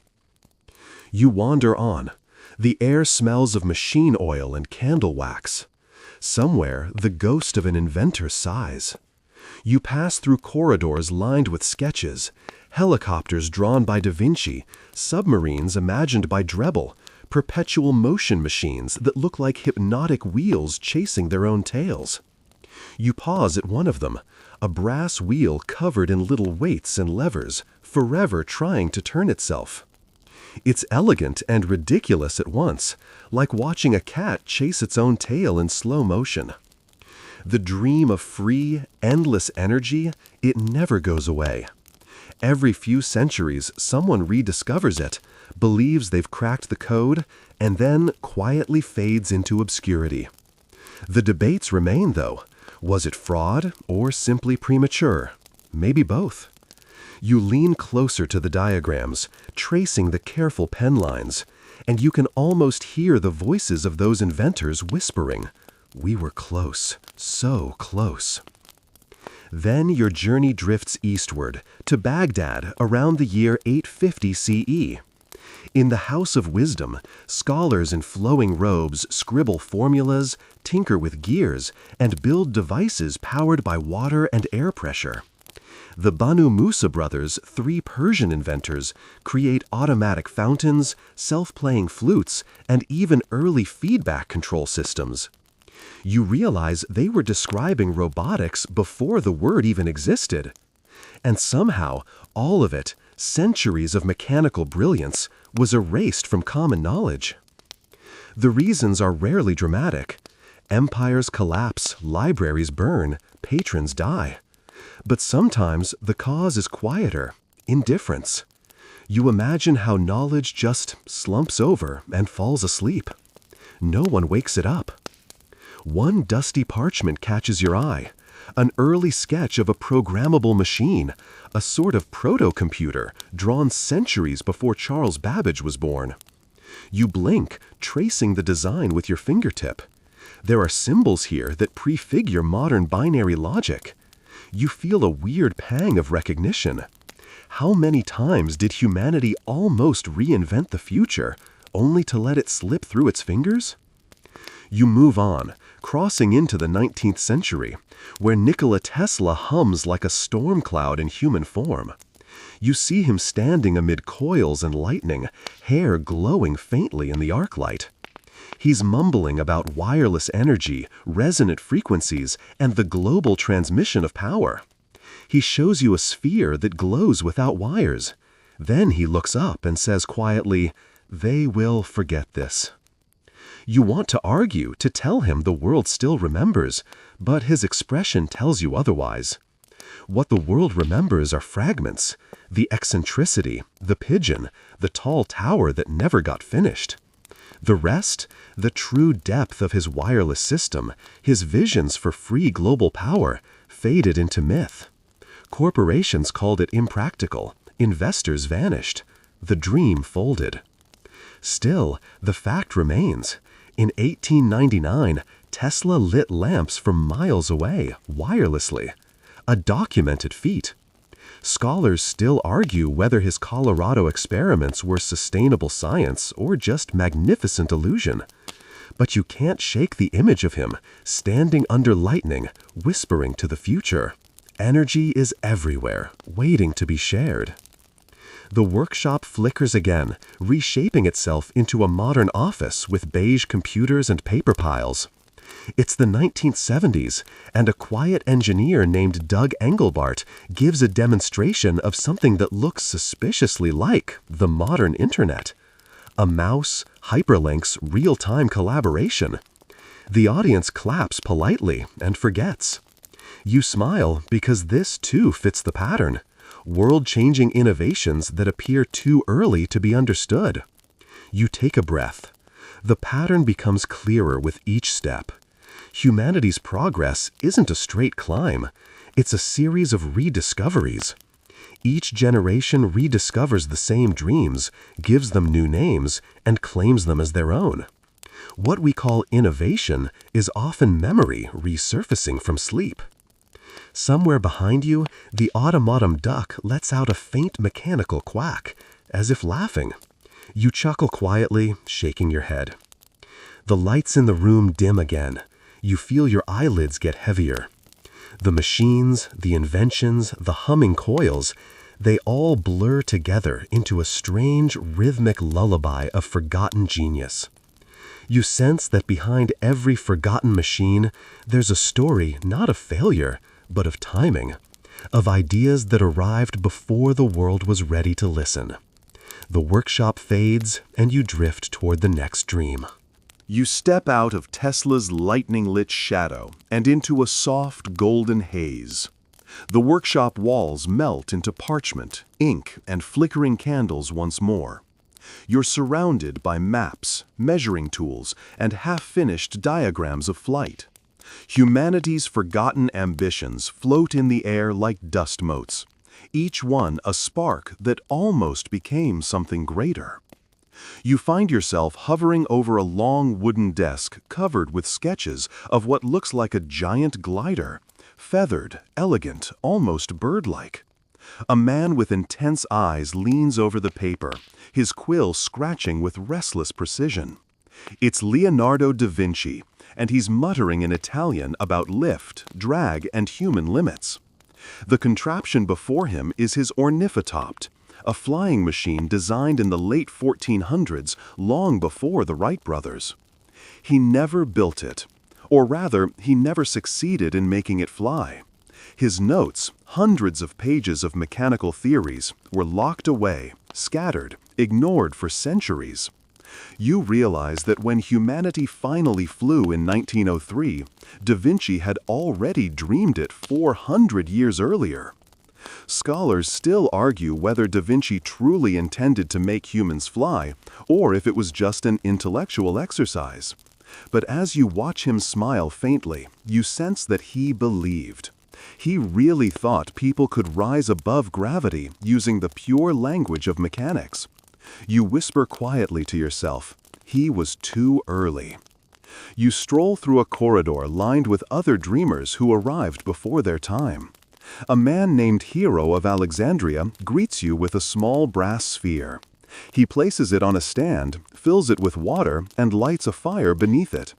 You wander on. The air smells of machine oil and candle wax. Somewhere, the ghost of an inventor sighs. You pass through corridors lined with sketches, helicopters drawn by Da Vinci, submarines imagined by Drebel, perpetual motion machines that look like hypnotic wheels chasing their own tails. You pause at one of them, a brass wheel covered in little weights and levers, forever trying to turn itself. It's elegant and ridiculous at once, like watching a cat chase its own tail in slow motion. The dream of free, endless energy, it never goes away. Every few centuries, someone rediscovers it, believes they've cracked the code, and then quietly fades into obscurity. The debates remain, though. Was it fraud or simply premature? Maybe both. You lean closer to the diagrams, tracing the careful pen lines, and you can almost hear the voices of those inventors whispering, "We were close, so close." Then your journey drifts eastward, to Baghdad around the year 850 CE. In the House of Wisdom, scholars in flowing robes scribble formulas, tinker with gears, and build devices powered by water and air pressure. The Banu Musa brothers, 3 Persian inventors, create automatic fountains, self-playing flutes, and even early feedback control systems. You realize they were describing robotics before the word even existed. And somehow, all of it, centuries of mechanical brilliance, was erased from common knowledge. The reasons are rarely dramatic. Empires collapse, libraries burn, patrons die. But sometimes the cause is quieter, indifference. You imagine how knowledge just slumps over and falls asleep. No one wakes it up. One dusty parchment catches your eye, an early sketch of a programmable machine, a sort of proto-computer drawn centuries before Charles Babbage was born. You blink, tracing the design with your fingertip. There are symbols here that prefigure modern binary logic. You feel a weird pang of recognition. How many times did humanity almost reinvent the future, only to let it slip through its fingers? You move on, crossing into the 19th century, where Nikola Tesla hums like a storm cloud in human form. You see him standing amid coils and lightning, hair glowing faintly in the arc light. He's mumbling about wireless energy, resonant frequencies, and the global transmission of power. He shows you a sphere that glows without wires. Then he looks up and says quietly, "They will forget this." You want to argue, to tell him the world still remembers, but his expression tells you otherwise. What the world remembers are fragments: the eccentricity, the pigeon, the tall tower that never got finished. The rest, the true depth of his wireless system, his visions for free global power, faded into myth. Corporations called it impractical, investors vanished, the dream folded. Still, the fact remains. In 1899, Tesla lit lamps from miles away, wirelessly. A documented feat. Scholars still argue whether his Colorado experiments were sustainable science or just magnificent illusion. But you can't shake the image of him, standing under lightning, whispering to the future. Energy is everywhere, waiting to be shared. The workshop flickers again, reshaping itself into a modern office with beige computers and paper piles. It's the 1970s, and a quiet engineer named Doug Engelbart gives a demonstration of something that looks suspiciously like the modern internet. A mouse, hyperlinks, real-time collaboration. The audience claps politely and forgets. You smile because this too fits the pattern. World-changing innovations that appear too early to be understood. You take a breath. The pattern becomes clearer with each step. Humanity's progress isn't a straight climb. It's a series of rediscoveries. Each generation rediscovers the same dreams, gives them new names, and claims them as their own. What we call innovation is often memory resurfacing from sleep. Somewhere behind you, the automaton duck lets out a faint mechanical quack, as if laughing. You chuckle quietly, shaking your head. The lights in the room dim again. You feel your eyelids get heavier. The machines, the inventions, the humming coils, they all blur together into a strange, rhythmic lullaby of forgotten genius. You sense that behind every forgotten machine, there's a story not of failure, but of timing, of ideas that arrived before the world was ready to listen. The workshop fades, and you drift toward the next dream. You step out of Tesla's lightning-lit shadow and into a soft golden haze. The workshop walls melt into parchment, ink, and flickering candles once more. You're surrounded by maps, measuring tools, and half-finished diagrams of flight. Humanity's forgotten ambitions float in the air like dust motes, each one a spark that almost became something greater. You find yourself hovering over a long wooden desk covered with sketches of what looks like a giant glider, feathered, elegant, almost bird-like. A man with intense eyes leans over the paper, his quill scratching with restless precision. It's Leonardo da Vinci, and he's muttering in Italian about lift, drag, and human limits. The contraption before him is his ornithopter, a flying machine designed in the late 1400s, long before the Wright brothers. He never built it, or rather, he never succeeded in making it fly. His notes, hundreds of pages of mechanical theories, were locked away, scattered, ignored for centuries. You realize that when humanity finally flew in 1903, Da Vinci had already dreamed it 400 years earlier. Scholars still argue whether Da Vinci truly intended to make humans fly, or if it was just an intellectual exercise. But as you watch him smile faintly, you sense that he believed. He really thought people could rise above gravity using the pure language of mechanics. You whisper quietly to yourself, he was too early. You stroll through a corridor lined with other dreamers who arrived before their time. A man named Hero of Alexandria greets you with a small brass sphere. He places it on a stand, fills it with water, and lights a fire beneath it.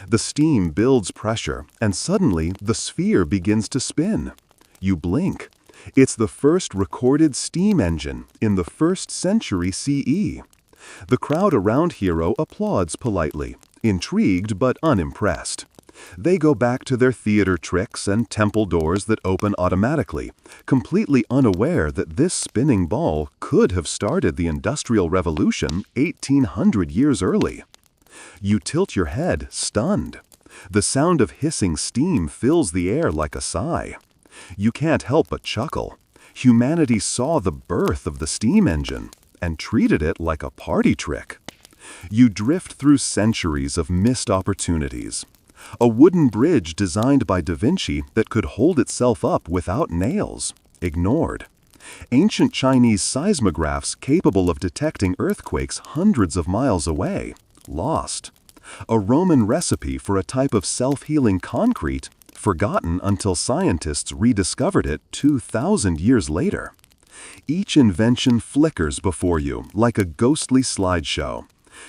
The steam builds pressure, and suddenly the sphere begins to spin. You blink. It's the first recorded steam engine in the 1st century CE. The crowd around Hero applauds politely, intrigued but unimpressed. They go back to their theater tricks and temple doors that open automatically, completely unaware that this spinning ball could have started the Industrial Revolution 1800 years early. You tilt your head, stunned. The sound of hissing steam fills the air like a sigh. You can't help but chuckle. Humanity saw the birth of the steam engine and treated it like a party trick. You drift through centuries of missed opportunities. A wooden bridge designed by Da Vinci that could hold itself up without nails, ignored. Ancient Chinese seismographs capable of detecting earthquakes hundreds of miles away, lost. A Roman recipe for a type of self-healing concrete, forgotten until scientists rediscovered it 2,000 years later. Each invention flickers before you like a ghostly slideshow.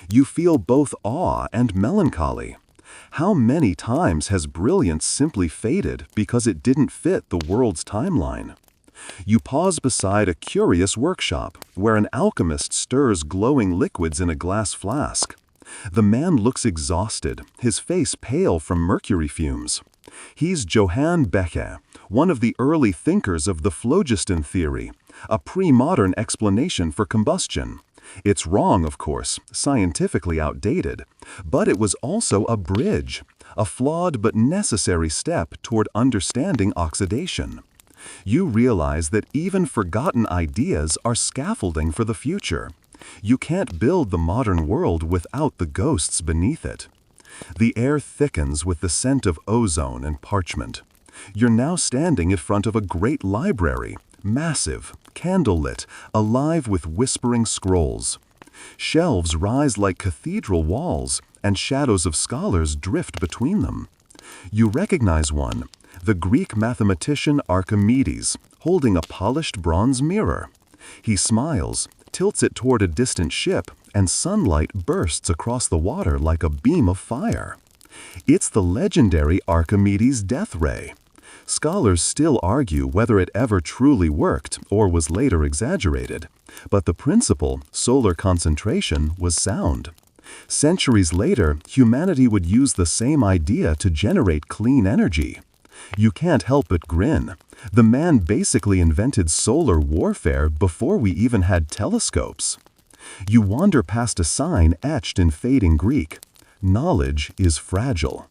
You feel both awe and melancholy. How many times has brilliance simply faded because it didn't fit the world's timeline? You pause beside a curious workshop where an alchemist stirs glowing liquids in a glass flask. The man looks exhausted, his face pale from mercury fumes. He's Johann Becher, one of the early thinkers of the phlogiston theory, a pre-modern explanation for combustion. It's wrong, of course, scientifically outdated, but it was also a bridge, a flawed but necessary step toward understanding oxidation. You realize that even forgotten ideas are scaffolding for the future. You can't build the modern world without the ghosts beneath it. The air thickens with the scent of ozone and parchment. You're now standing in front of a great library, massive, candlelit, alive with whispering scrolls. Shelves rise like cathedral walls, and shadows of scholars drift between them. You recognize one, the Greek mathematician Archimedes, holding a polished bronze mirror. He smiles, tilts it toward a distant ship, and sunlight bursts across the water like a beam of fire. It's the legendary Archimedes' death ray. Scholars still argue whether it ever truly worked or was later exaggerated, but the principle, solar concentration, was sound. Centuries later, humanity would use the same idea to generate clean energy. You can't help but grin. The man basically invented solar warfare before we even had telescopes. You wander past a sign etched in fading Greek. Knowledge is fragile.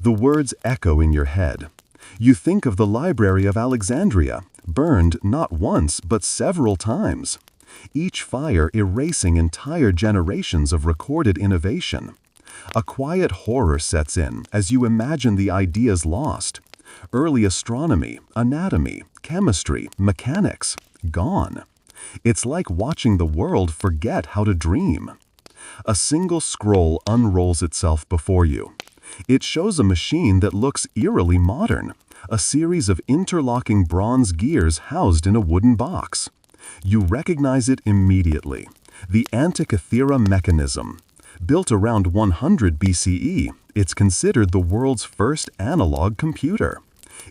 The words echo in your head. You think of the Library of Alexandria, burned not once but several times. Each fire erasing entire generations of recorded innovation. A quiet horror sets in as you imagine the ideas lost. Early astronomy, anatomy, chemistry, mechanics, gone. It's like watching the world forget how to dream. A single scroll unrolls itself before you. It shows a machine that looks eerily modern, a series of interlocking bronze gears housed in a wooden box. You recognize it immediately. The Antikythera mechanism. Built around 100 BCE, it's considered the world's first analog computer.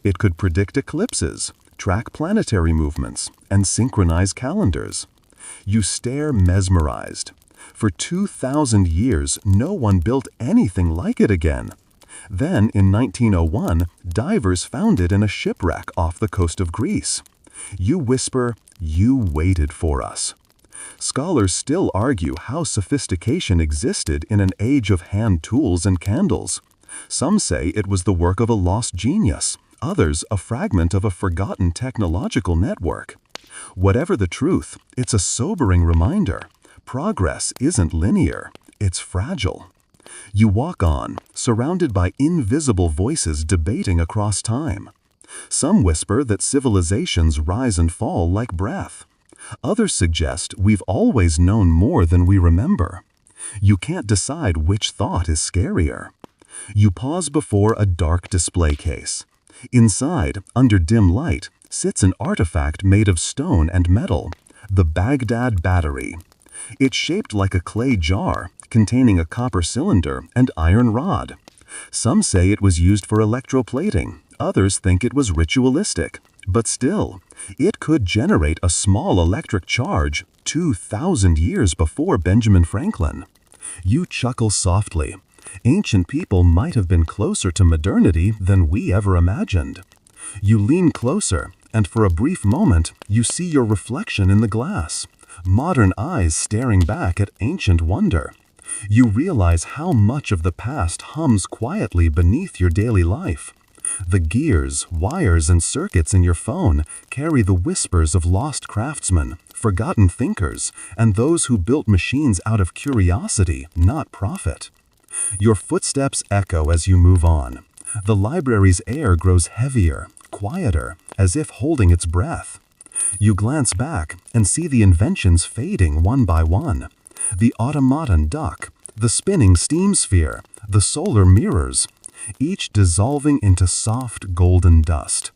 It could predict eclipses, track planetary movements, and synchronize calendars. You stare mesmerized. For 2,000 years, no one built anything like it again. Then, in 1901, divers found it in a shipwreck off the coast of Greece. You whisper, "You waited for us." Scholars still argue how sophistication existed in an age of hand tools and candles. Some say it was the work of a lost genius, others a fragment of a forgotten technological network. Whatever the truth, it's a sobering reminder. Progress isn't linear, it's fragile. You walk on, surrounded by invisible voices debating across time. Some whisper that civilizations rise and fall like breath. Others suggest we've always known more than we remember. You can't decide which thought is scarier. You pause before a dark display case. Inside, under dim light, sits an artifact made of stone and metal, the Baghdad battery. It's shaped like a clay jar, containing a copper cylinder and iron rod. Some say it was used for electroplating, others think it was ritualistic. But still, it could generate a small electric charge 2,000 years before Benjamin Franklin. You chuckle softly. Ancient people might have been closer to modernity than we ever imagined. You lean closer, and for a brief moment, you see your reflection in the glass. Modern eyes staring back at ancient wonder. You realize how much of the past hums quietly beneath your daily life. The gears, wires, and circuits in your phone carry the whispers of lost craftsmen, forgotten thinkers, and those who built machines out of curiosity, not profit. Your footsteps echo as you move on. The library's air grows heavier, quieter, as if holding its breath. You glance back and see the inventions fading one by one. The automaton duck, the spinning steam sphere, the solar mirrors, each dissolving into soft golden dust.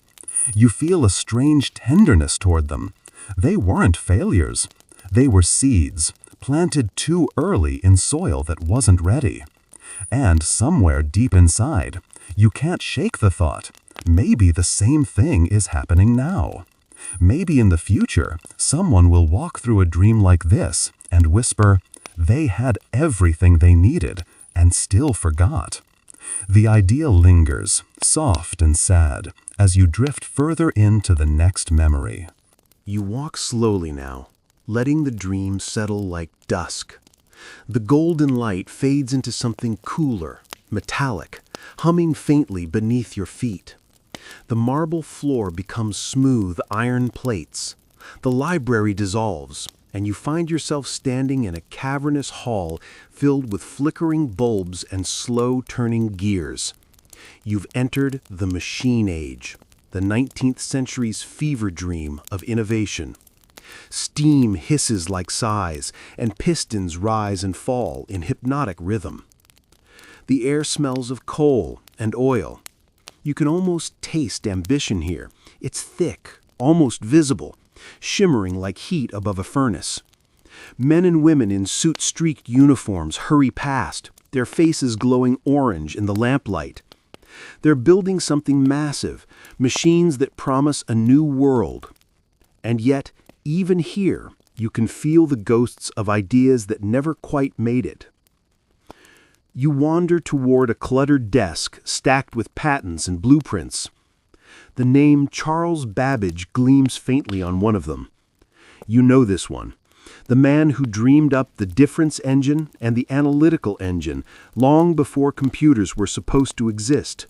You feel a strange tenderness toward them. They weren't failures. They were seeds, planted too early in soil that wasn't ready. And somewhere deep inside, you can't shake the thought, maybe the same thing is happening now. Maybe in the future, someone will walk through a dream like this and whisper, they had everything they needed and still forgot. The idea lingers, soft and sad, as you drift further into the next memory. You walk slowly now, letting the dream settle like dusk. The golden light fades into something cooler, metallic, humming faintly beneath your feet. The marble floor becomes smooth iron plates. The library dissolves, and you find yourself standing in a cavernous hall filled with flickering bulbs and slow-turning gears. You've entered the machine age, the 19th century's fever dream of innovation. Steam hisses like sighs, and pistons rise and fall in hypnotic rhythm. The air smells of coal and oil. You can almost taste ambition here. It's thick, almost visible, shimmering like heat above a furnace. Men and women in soot-streaked uniforms hurry past, their faces glowing orange in the lamplight. They're building something massive, machines that promise a new world. And yet, even here, you can feel the ghosts of ideas that never quite made it. You wander toward a cluttered desk stacked with patents and blueprints. The name Charles Babbage gleams faintly on one of them. You know this one, the man who dreamed up the difference engine and the analytical engine long before computers were supposed to exist.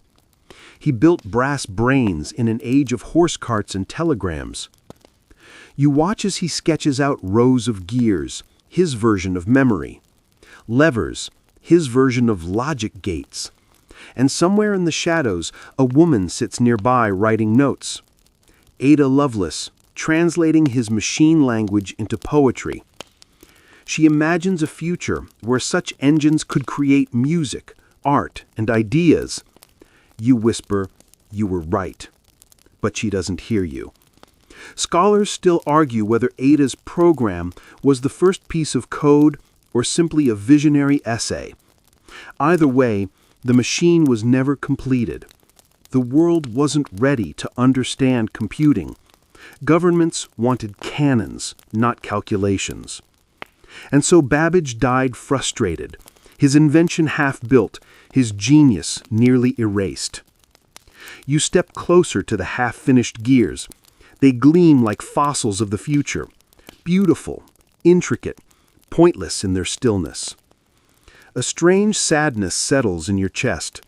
He built brass brains in an age of horse carts and telegrams. You watch as he sketches out rows of gears, his version of memory, levers, his version of logic gates. And somewhere in the shadows, a woman sits nearby writing notes. Ada Lovelace, translating his machine language into poetry. She imagines a future where such engines could create music, art, and ideas. You whisper, you were right. But she doesn't hear you. Scholars still argue whether Ada's program was the first piece of code or simply a visionary essay. Either way, the machine was never completed. The world wasn't ready to understand computing. Governments wanted cannons, not calculations. And so Babbage died frustrated, his invention half-built, his genius nearly erased. You step closer to the half-finished gears. They gleam like fossils of the future, beautiful, intricate, pointless in their stillness. A strange sadness settles in your chest.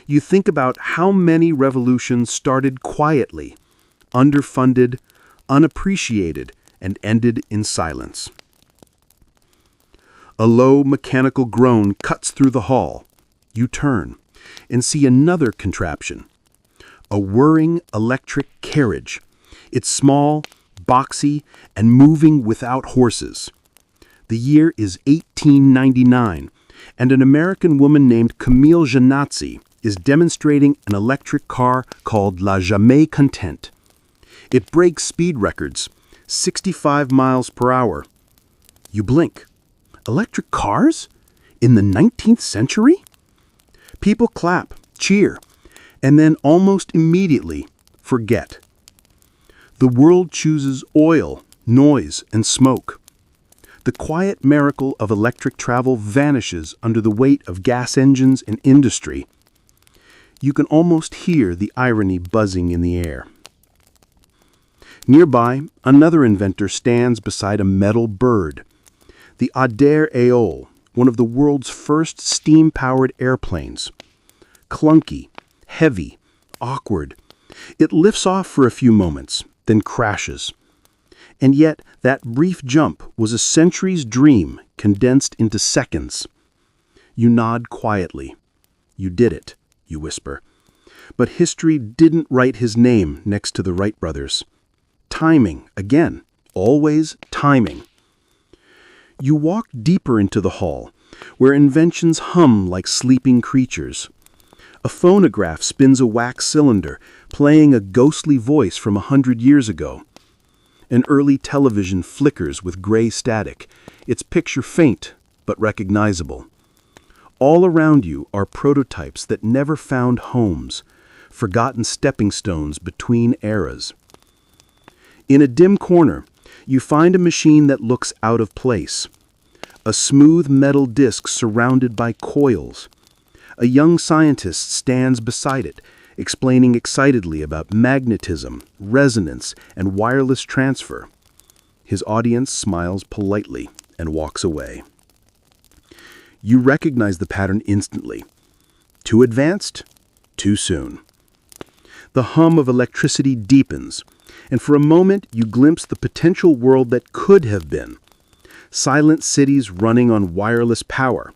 You think about how many revolutions started quietly, underfunded, unappreciated, and ended in silence. A low mechanical groan cuts through the hall. You turn and see another contraption. A whirring electric carriage. It's small, boxy, and moving without horses. The year is 1899, and an American woman named Camille Janazzi is demonstrating an electric car called La Jamais Content. It breaks speed records, 65 miles per hour. You blink. Electric cars? In the 19th century? People clap, cheer, and then almost immediately forget. The world chooses oil, noise, and smoke. The quiet miracle of electric travel vanishes under the weight of gas engines and industry. You can almost hear the irony buzzing in the air. Nearby, another inventor stands beside a metal bird. The Adair Aeol, one of the world's first steam-powered airplanes. Clunky, heavy, awkward. It lifts off for a few moments, then crashes. And yet, that brief jump was a century's dream condensed into seconds. You nod quietly. You did it, you whisper. But history didn't write his name next to the Wright brothers. Timing, again, always timing. You walk deeper into the hall, where inventions hum like sleeping creatures. A phonograph spins a wax cylinder, playing a ghostly voice from 100 years ago. An early television flickers with gray static, its picture faint but recognizable. All around you are prototypes that never found homes, forgotten stepping stones between eras. In a dim corner, you find a machine that looks out of place. A smooth metal disc surrounded by coils. A young scientist stands beside it, explaining excitedly about magnetism, resonance, and wireless transfer. His audience smiles politely and walks away. You recognize the pattern instantly. Too advanced, too soon. The hum of electricity deepens, and for a moment you glimpse the potential world that could have been. Silent cities running on wireless power.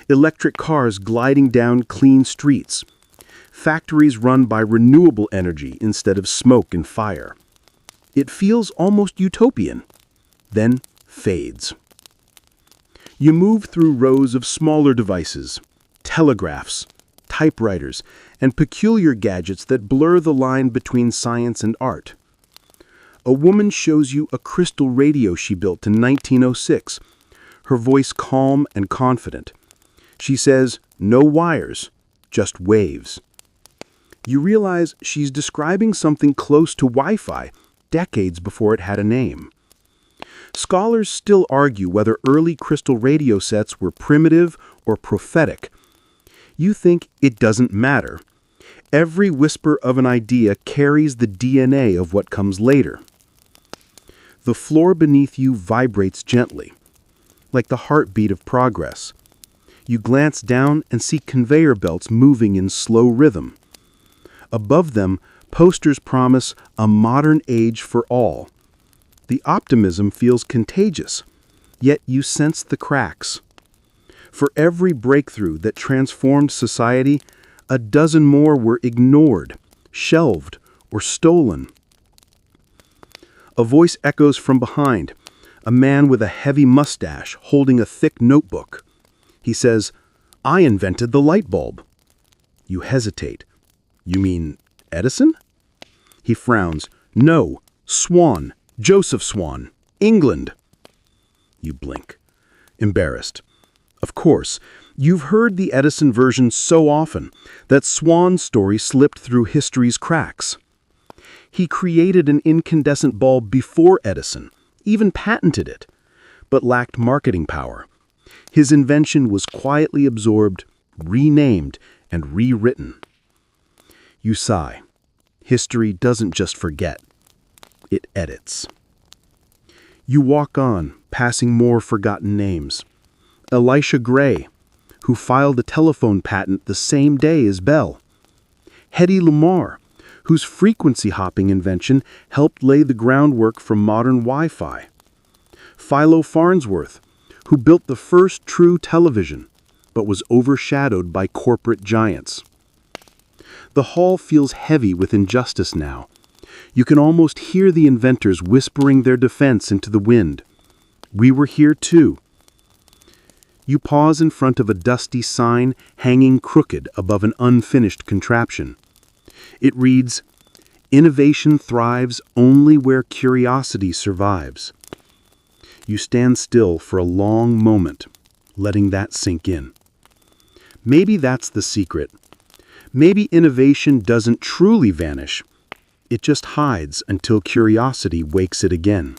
Electric cars gliding down clean streets. Factories run by renewable energy instead of smoke and fire. It feels almost utopian, then fades. You move through rows of smaller devices, telegraphs, typewriters, and peculiar gadgets that blur the line between science and art. A woman shows you a crystal radio she built in 1906, her voice calm and confident. She says, "No wires, just waves." You realize she's describing something close to Wi-Fi, decades before it had a name. Scholars still argue whether early crystal radio sets were primitive or prophetic. You think it doesn't matter. Every whisper of an idea carries the DNA of what comes later. The floor beneath you vibrates gently, like the heartbeat of progress. You glance down and see conveyor belts moving in slow rhythm. Above them, posters promise a modern age for all. The optimism feels contagious, yet you sense the cracks. For every breakthrough that transformed society, a dozen more were ignored, shelved, or stolen. A voice echoes from behind, a man with a heavy mustache holding a thick notebook. He says, "I invented the light bulb." You hesitate. "You mean Edison?" He frowns. "No, Swan, Joseph Swan, England." You blink, embarrassed. Of course, you've heard the Edison version so often that Swan's story slipped through history's cracks. He created an incandescent bulb before Edison, even patented it, but lacked marketing power. His invention was quietly absorbed, renamed, and rewritten. You sigh. History doesn't just forget. It edits. You walk on, passing more forgotten names. Elisha Gray, who filed a telephone patent the same day as Bell. Hedy Lamarr, whose frequency hopping invention helped lay the groundwork for modern Wi-Fi. Philo Farnsworth, who built the first true television, but was overshadowed by corporate giants. The hall feels heavy with injustice now. You can almost hear the inventors whispering their defense into the wind. We were here too. You pause in front of a dusty sign hanging crooked above an unfinished contraption. It reads, "Innovation thrives only where curiosity survives." You stand still for a long moment, letting that sink in. Maybe that's the secret. Maybe innovation doesn't truly vanish. It just hides until curiosity wakes it again.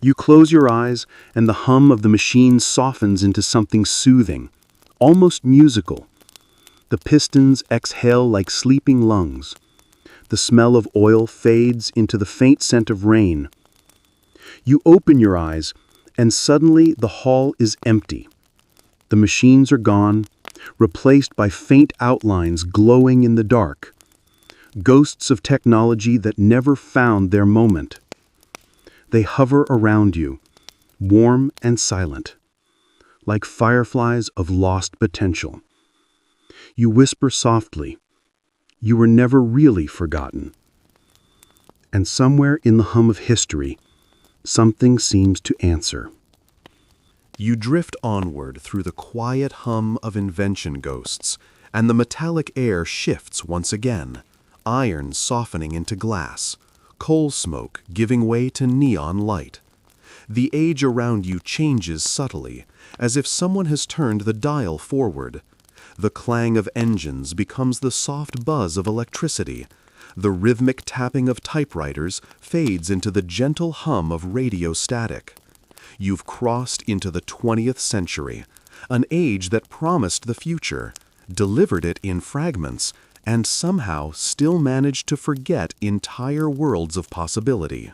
You close your eyes, and the hum of the machine softens into something soothing, almost musical. The pistons exhale like sleeping lungs. The smell of oil fades into the faint scent of rain. You open your eyes, and suddenly the hall is empty. The machines are gone, replaced by faint outlines glowing in the dark, ghosts of technology that never found their moment. They hover around you, warm and silent, like fireflies of lost potential. You whisper softly, "You were never really forgotten." And somewhere in the hum of history, something seems to answer. You drift onward through the quiet hum of invention ghosts, and the metallic air shifts once again, iron softening into glass, coal smoke giving way to neon light. The age around you changes subtly, as if someone has turned the dial forward. The clang of engines becomes the soft buzz of electricity. The rhythmic tapping of typewriters fades into the gentle hum of radio static. You've crossed into the 20th century, an age that promised the future, delivered it in fragments, and somehow still managed to forget entire worlds of possibility.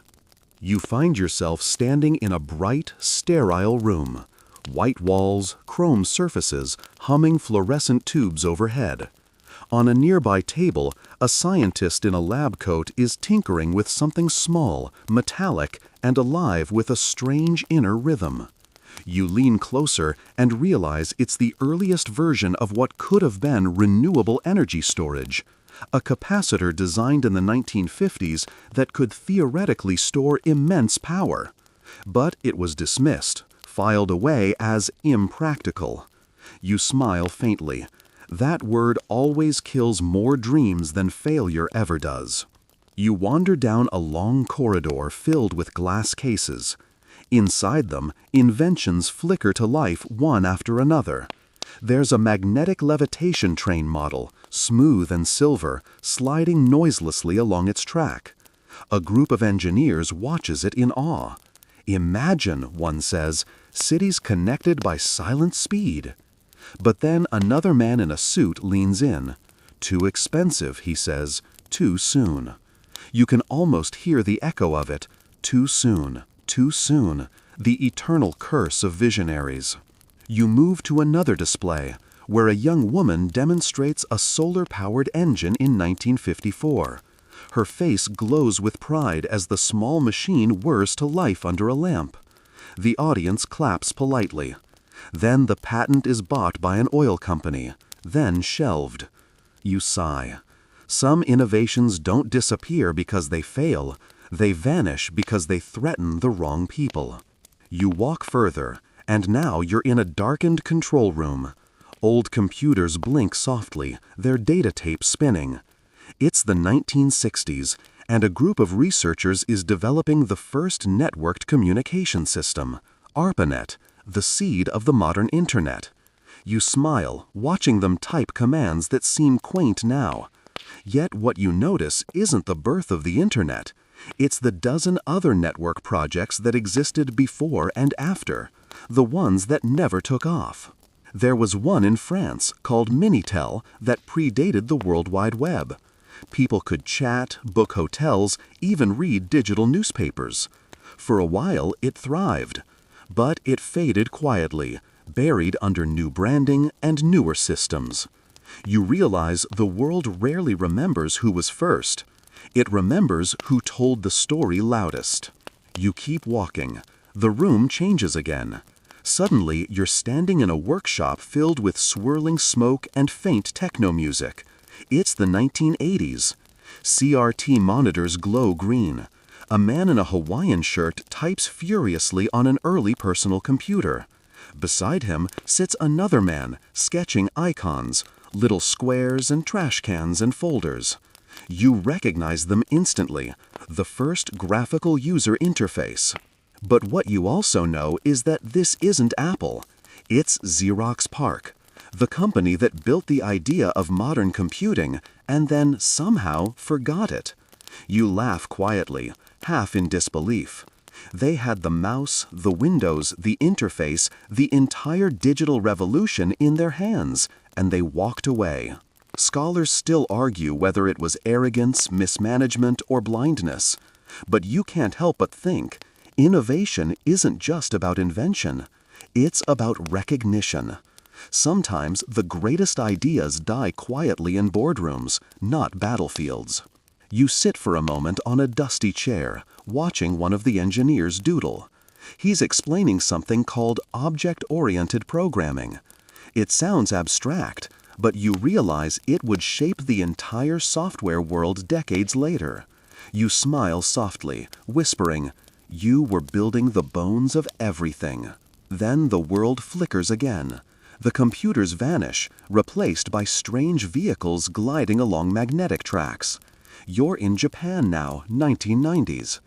You find yourself standing in a bright, sterile room. White walls, chrome surfaces, humming fluorescent tubes overhead. On a nearby table, a scientist in a lab coat is tinkering with something small, metallic, and alive with a strange inner rhythm. You lean closer and realize it's the earliest version of what could have been renewable energy storage, a capacitor designed in the 1950s that could theoretically store immense power. But it was dismissed, filed away as impractical. You smile faintly. That word always kills more dreams than failure ever does. You wander down a long corridor filled with glass cases. Inside them, inventions flicker to life one after another. There's a magnetic levitation train model, smooth and silver, sliding noiselessly along its track. A group of engineers watches it in awe. Imagine, one says, cities connected by silent speed. But then another man in a suit leans in. Too expensive, he says, too soon. You can almost hear the echo of it. Too soon, the eternal curse of visionaries. You move to another display, where a young woman demonstrates a solar-powered engine in 1954. Her face glows with pride as the small machine whirs to life under a lamp. The audience claps politely. Then the patent is bought by an oil company, then shelved. You sigh. Some innovations don't disappear because they fail. They vanish because they threaten the wrong people. You walk further, and now you're in a darkened control room. Old computers blink softly, their data tapes spinning. It's the 1960s, and a group of researchers is developing the first networked communication system, ARPANET, the seed of the modern Internet. You smile, watching them type commands that seem quaint now. Yet what you notice isn't the birth of the Internet. It's the dozen other network projects that existed before and after, the ones that never took off. There was one in France called Minitel that predated the World Wide Web. People could chat, book hotels, even read digital newspapers. For a while, it thrived. But it faded quietly, buried under new branding and newer systems. You realize the world rarely remembers who was first. It remembers who told the story loudest. You keep walking. The room changes again. Suddenly, you're standing in a workshop filled with swirling smoke and faint techno music. It's the 1980s. CRT monitors glow green. A man in a Hawaiian shirt types furiously on an early personal computer. Beside him sits another man, sketching icons, little squares and trash cans and folders. You recognize them instantly, the first graphical user interface. But what you also know is that this isn't Apple. It's Xerox PARC, the company that built the idea of modern computing and then somehow forgot it. You laugh quietly, half in disbelief. They had the mouse, the windows, the interface, the entire digital revolution in their hands, and they walked away. Scholars still argue whether it was arrogance, mismanagement, or blindness. But you can't help but think, innovation isn't just about invention. It's about recognition. Sometimes the greatest ideas die quietly in boardrooms, not battlefields. You sit for a moment on a dusty chair, watching one of the engineers doodle. He's explaining something called object-oriented programming. It sounds abstract, but you realize it would shape the entire software world decades later. You smile softly, whispering, "You were building the bones of everything." Then the world flickers again. The computers vanish, replaced by strange vehicles gliding along magnetic tracks. You're in Japan now, 1990s.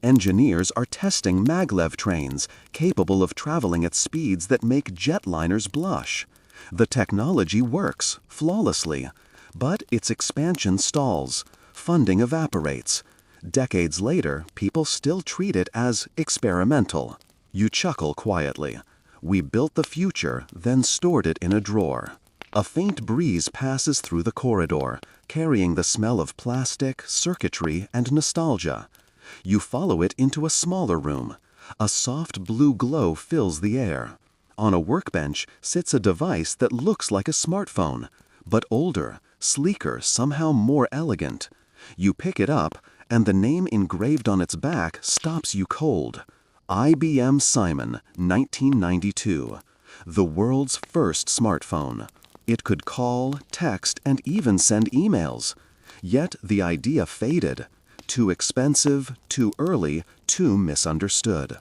Engineers are testing maglev trains, capable of traveling at speeds that make jetliners blush. The technology works, flawlessly, but its expansion stalls, funding evaporates. Decades later, people still treat it as experimental. You chuckle quietly. We built the future, then stored it in a drawer. A faint breeze passes through the corridor, carrying the smell of plastic, circuitry, and nostalgia. You follow it into a smaller room. A soft blue glow fills the air. On a workbench sits a device that looks like a smartphone, but older, sleeker, somehow more elegant. You pick it up, and the name engraved on its back stops you cold. IBM Simon, 1992. The world's first smartphone. It could call, text, and even send emails. Yet the idea faded. Too expensive, too early, too misunderstood.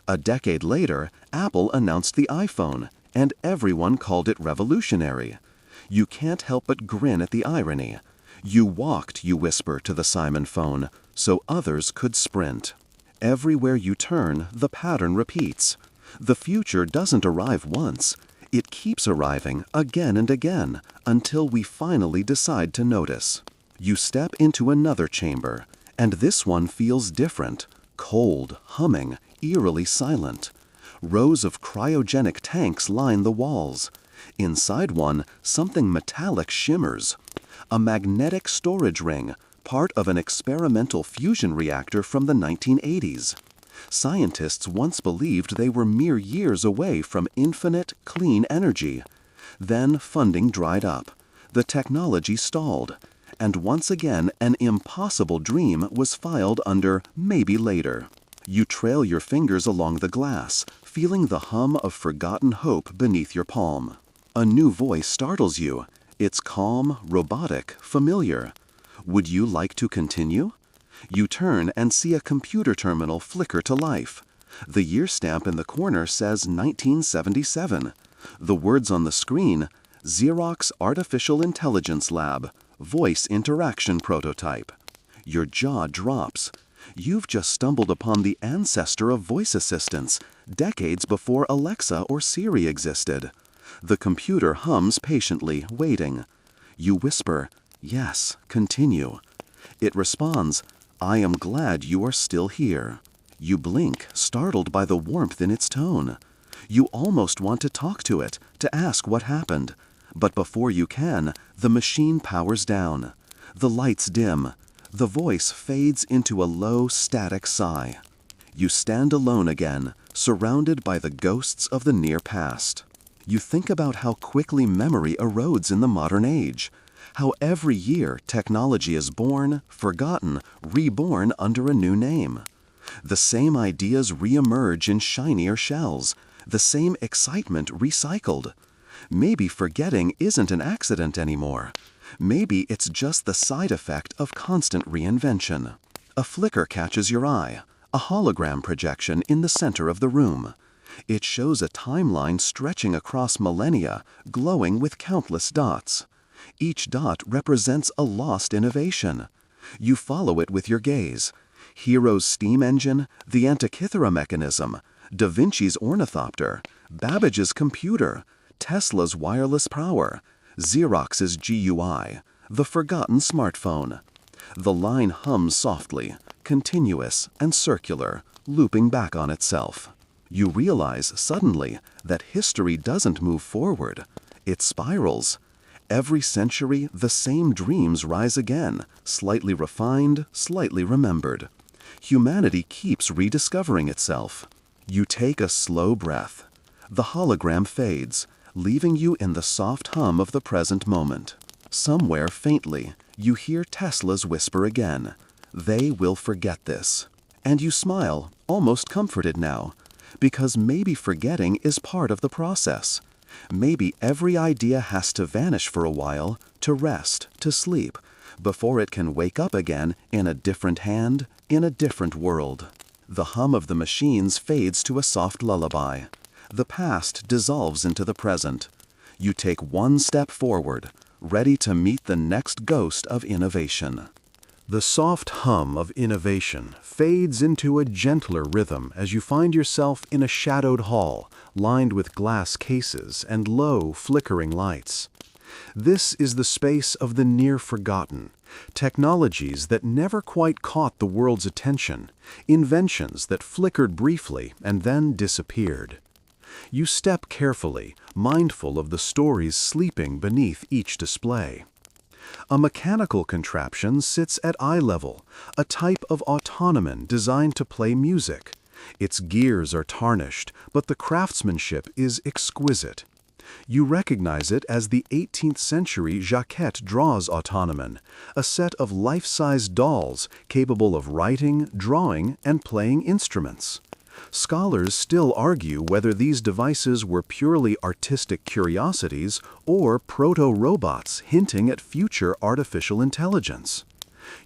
A decade later, Apple announced the iPhone, and everyone called it revolutionary. You can't help but grin at the irony. You walked, you whisper to the Simon phone, so others could sprint. Everywhere you turn, the pattern repeats. The future doesn't arrive once. It keeps arriving again and again until we finally decide to notice. You step into another chamber, and this one feels different, cold, humming, eerily silent. Rows of cryogenic tanks line the walls. Inside one, something metallic shimmers. A magnetic storage ring, part of an experimental fusion reactor from the 1980s. Scientists once believed they were mere years away from infinite, clean energy. Then funding dried up. The technology stalled. And once again, an impossible dream was filed under maybe later. You trail your fingers along the glass, feeling the hum of forgotten hope beneath your palm. A new voice startles you. It's calm, robotic, familiar. Would you like to continue? You turn and see a computer terminal flicker to life. The year stamp in the corner says 1977. The words on the screen, Xerox Artificial Intelligence Lab, Voice Interaction Prototype. Your jaw drops. You've just stumbled upon the ancestor of voice assistants, decades before Alexa or Siri existed. The computer hums patiently, waiting. You whisper, "Yes, continue." It responds, "I am glad you are still here." You blink, startled by the warmth in its tone. You almost want to talk to it, to ask what happened. But before you can, the machine powers down. The lights dim. The voice fades into a low, static sigh. You stand alone again, surrounded by the ghosts of the near past. You think about how quickly memory erodes in the modern age. How every year technology is born, forgotten, reborn under a new name. The same ideas re-emerge in shinier shells, the same excitement recycled. Maybe forgetting isn't an accident anymore. Maybe it's just the side effect of constant reinvention. A flicker catches your eye, a hologram projection in the center of the room. It shows a timeline stretching across millennia, glowing with countless dots. Each dot represents a lost innovation. You follow it with your gaze. Hero's steam engine, the Antikythera mechanism, Da Vinci's ornithopter, Babbage's computer, Tesla's wireless power, Xerox's GUI, the forgotten smartphone. The line hums softly, continuous and circular, looping back on itself. You realize suddenly that history doesn't move forward. It spirals. Every century, the same dreams rise again, slightly refined, slightly remembered. Humanity keeps rediscovering itself. You take a slow breath. The hologram fades, leaving you in the soft hum of the present moment. Somewhere faintly, you hear Tesla's whisper again, "They will forget this." And you smile, almost comforted now, because maybe forgetting is part of the process. Maybe every idea has to vanish for a while, to rest, to sleep, before it can wake up again in a different hand, in a different world. The hum of the machines fades to a soft lullaby. The past dissolves into the present. You take one step forward, ready to meet the next ghost of innovation. The soft hum of innovation fades into a gentler rhythm as you find yourself in a shadowed hall, lined with glass cases and low, flickering lights. This is the space of the near-forgotten, technologies that never quite caught the world's attention, inventions that flickered briefly and then disappeared. You step carefully, mindful of the stories sleeping beneath each display. A mechanical contraption sits at eye level, a type of automaton designed to play music. Its gears are tarnished, but the craftsmanship is exquisite. You recognize it as the 18th century Jacquet Draws automaton, a set of life-size dolls capable of writing, drawing, and playing instruments. Scholars still argue whether these devices were purely artistic curiosities or proto-robots hinting at future artificial intelligence.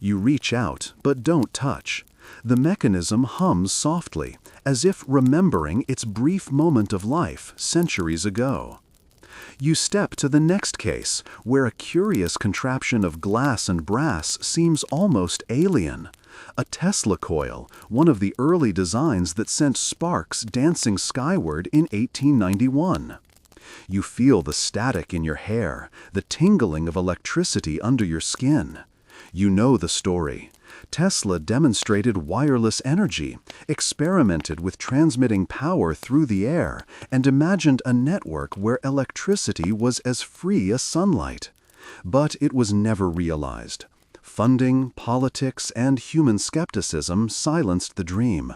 You reach out, but don't touch. The mechanism hums softly, as if remembering its brief moment of life centuries ago. You step to the next case, where a curious contraption of glass and brass seems almost alien. A Tesla coil, one of the early designs that sent sparks dancing skyward in 1891. You feel the static in your hair, the tingling of electricity under your skin. You know the story. Tesla demonstrated wireless energy, experimented with transmitting power through the air, and imagined a network where electricity was as free as sunlight. But it was never realized. Funding, politics, and human skepticism silenced the dream.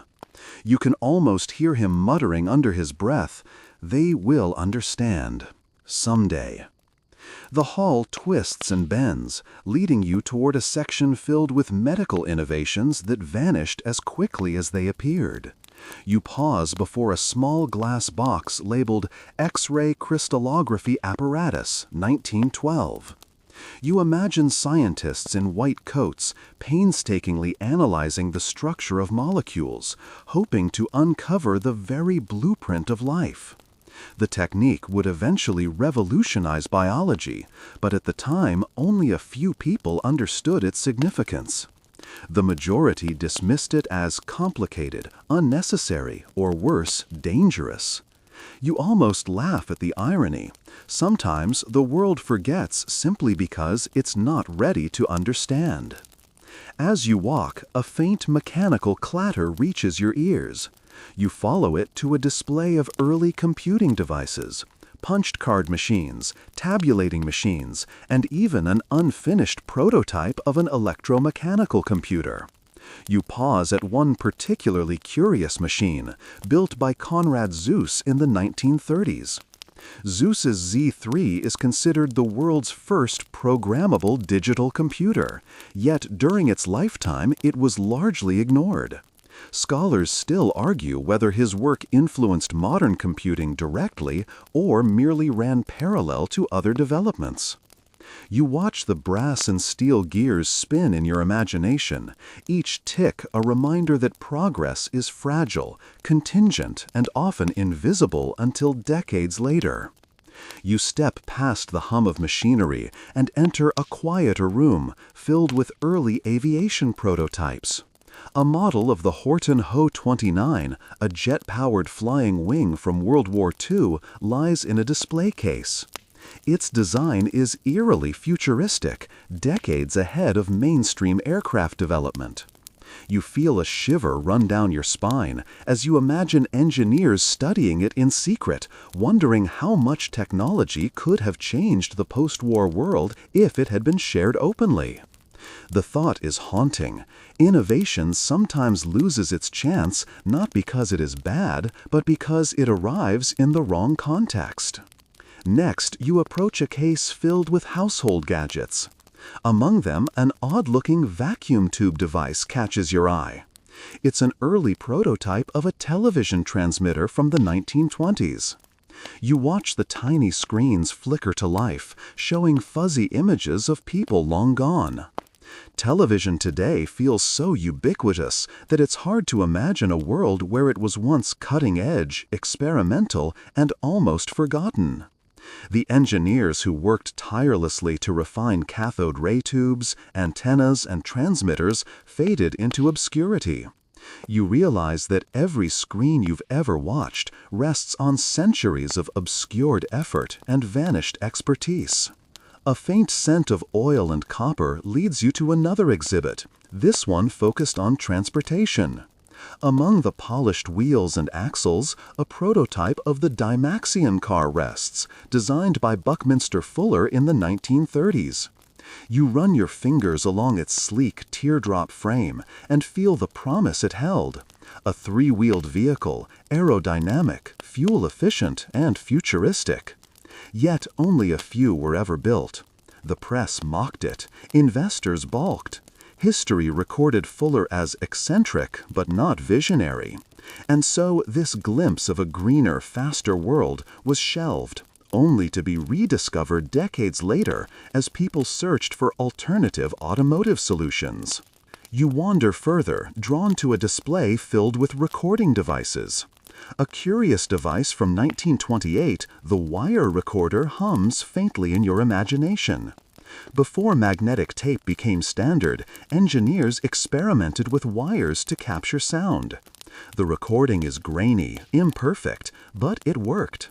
You can almost hear him muttering under his breath, "They will understand. Someday." The hall twists and bends, leading you toward a section filled with medical innovations that vanished as quickly as they appeared. You pause before a small glass box labeled X-ray crystallography apparatus, 1912. You imagine scientists in white coats painstakingly analyzing the structure of molecules, hoping to uncover the very blueprint of life. The technique would eventually revolutionize biology, but at the time only a few people understood its significance. The majority dismissed it as complicated, unnecessary, or worse, dangerous. You almost laugh at the irony. Sometimes the world forgets simply because it's not ready to understand. As you walk, a faint mechanical clatter reaches your ears. You follow it to a display of early computing devices, punched card machines, tabulating machines, and even an unfinished prototype of an electromechanical computer. You pause at one particularly curious machine, built by Konrad Zuse in the 1930s. Zuse's Z3 is considered the world's first programmable digital computer, yet during its lifetime it was largely ignored. Scholars still argue whether his work influenced modern computing directly or merely ran parallel to other developments. You watch the brass and steel gears spin in your imagination, each tick a reminder that progress is fragile, contingent, and often invisible until decades later. You step past the hum of machinery and enter a quieter room filled with early aviation prototypes. A model of the Horton Ho 29, a jet-powered flying wing from World War II, lies in a display case. Its design is eerily futuristic, decades ahead of mainstream aircraft development. You feel a shiver run down your spine as you imagine engineers studying it in secret, wondering how much technology could have changed the post-war world if it had been shared openly. The thought is haunting. Innovation sometimes loses its chance not because it is bad, but because it arrives in the wrong context. Next, you approach a case filled with household gadgets. Among them, an odd-looking vacuum tube device catches your eye. It's an early prototype of a television transmitter from the 1920s. You watch the tiny screens flicker to life, showing fuzzy images of people long gone. Television today feels so ubiquitous that it's hard to imagine a world where it was once cutting-edge, experimental, and almost forgotten. The engineers who worked tirelessly to refine cathode ray tubes, antennas, and transmitters faded into obscurity. You realize that every screen you've ever watched rests on centuries of obscured effort and vanished expertise. A faint scent of oil and copper leads you to another exhibit, this one focused on transportation. Among the polished wheels and axles, a prototype of the Dymaxion car rests, designed by Buckminster Fuller in the 1930s. You run your fingers along its sleek teardrop frame and feel the promise it held. A three-wheeled vehicle, aerodynamic, fuel-efficient, and futuristic. Yet only a few were ever built. The press mocked it. Investors balked. History recorded Fuller as eccentric, but not visionary. And so this glimpse of a greener, faster world was shelved, only to be rediscovered decades later as people searched for alternative automotive solutions. You wander further, drawn to a display filled with recording devices. A curious device from 1928, the wire recorder hums faintly in your imagination. Before magnetic tape became standard, engineers experimented with wires to capture sound. The recording is grainy, imperfect, but it worked.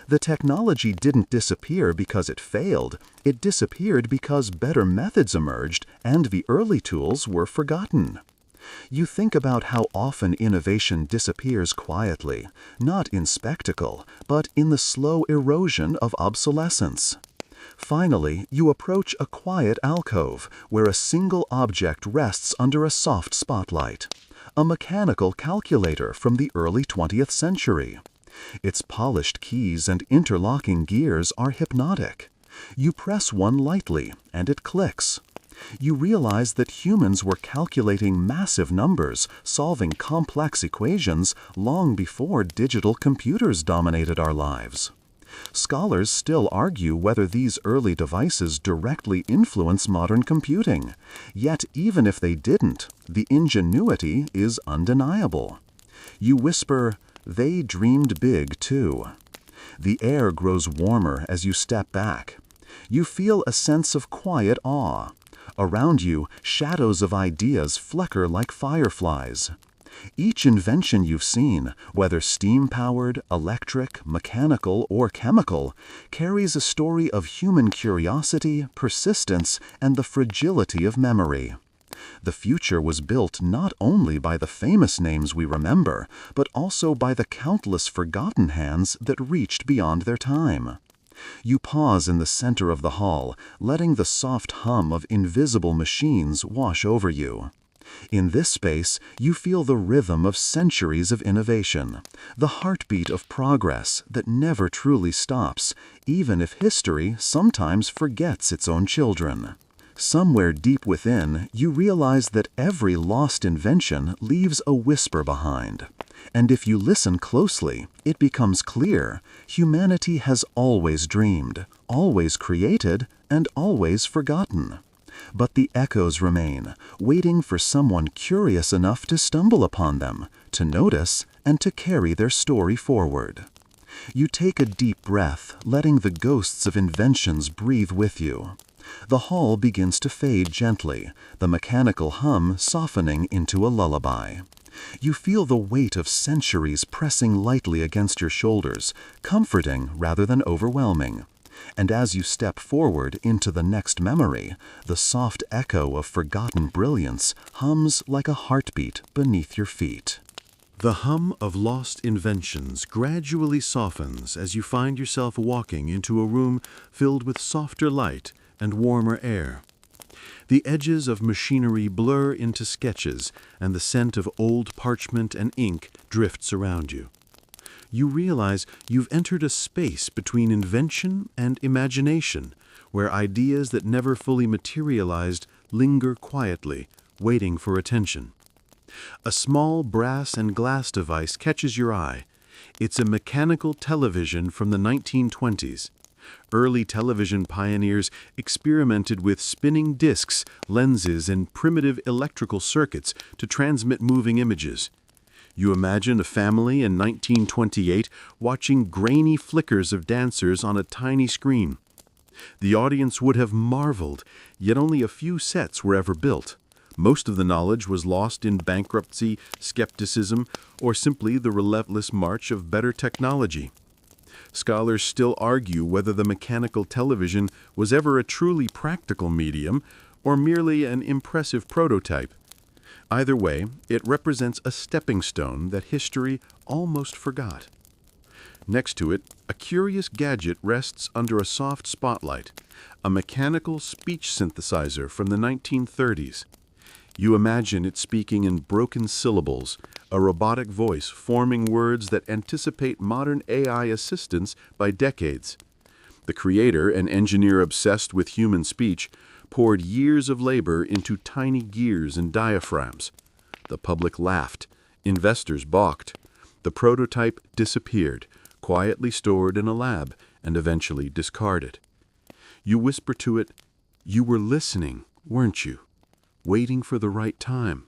The technology didn't disappear because it failed. It disappeared because better methods emerged and the early tools were forgotten. You think about how often innovation disappears quietly, not in spectacle, but in the slow erosion of obsolescence. Finally, you approach a quiet alcove where a single object rests under a soft spotlight. A mechanical calculator from the early 20th century. Its polished keys and interlocking gears are hypnotic. You press one lightly, and it clicks. You realize that humans were calculating massive numbers, solving complex equations long before digital computers dominated our lives. Scholars still argue whether these early devices directly influence modern computing. Yet even if they didn't, the ingenuity is undeniable. You whisper, "They dreamed big too." The air grows warmer as you step back. You feel a sense of quiet awe. Around you, shadows of ideas flicker like fireflies. Each invention you've seen, whether steam-powered, electric, mechanical, or chemical, carries a story of human curiosity, persistence, and the fragility of memory. The future was built not only by the famous names we remember, but also by the countless forgotten hands that reached beyond their time. You pause in the center of the hall, letting the soft hum of invisible machines wash over you. In this space, you feel the rhythm of centuries of innovation, the heartbeat of progress that never truly stops, even if history sometimes forgets its own children. Somewhere deep within, you realize that every lost invention leaves a whisper behind. And if you listen closely, it becomes clear humanity has always dreamed, always created, and always forgotten. But the echoes remain, waiting for someone curious enough to stumble upon them, to notice, and to carry their story forward. You take a deep breath, letting the ghosts of inventions breathe with you. The hall begins to fade gently, the mechanical hum softening into a lullaby. You feel the weight of centuries pressing lightly against your shoulders, comforting rather than overwhelming. And as you step forward into the next memory, the soft echo of forgotten brilliance hums like a heartbeat beneath your feet. The hum of lost inventions gradually softens as you find yourself walking into a room filled with softer light and warmer air. The edges of machinery blur into sketches, and the scent of old parchment and ink drifts around you. You realize you've entered a space between invention and imagination, where ideas that never fully materialized linger quietly, waiting for attention. A small brass and glass device catches your eye. It's a mechanical television from the 1920s. Early television pioneers experimented with spinning discs, lenses, and primitive electrical circuits to transmit moving images. You imagine a family in 1928 watching grainy flickers of dancers on a tiny screen. The audience would have marveled, yet only a few sets were ever built. Most of the knowledge was lost in bankruptcy, skepticism, or simply the relentless march of better technology. Scholars still argue whether the mechanical television was ever a truly practical medium or merely an impressive prototype. Either way, it represents a stepping stone that history almost forgot. Next to it, a curious gadget rests under a soft spotlight, a mechanical speech synthesizer from the 1930s. You imagine it speaking in broken syllables, a robotic voice forming words that anticipate modern AI assistants by decades. The creator, an engineer obsessed with human speech, poured years of labor into tiny gears and diaphragms. The public laughed. Investors balked. The prototype disappeared, quietly stored in a lab, and eventually discarded. You whisper to it, "You were listening, weren't you? Waiting for the right time."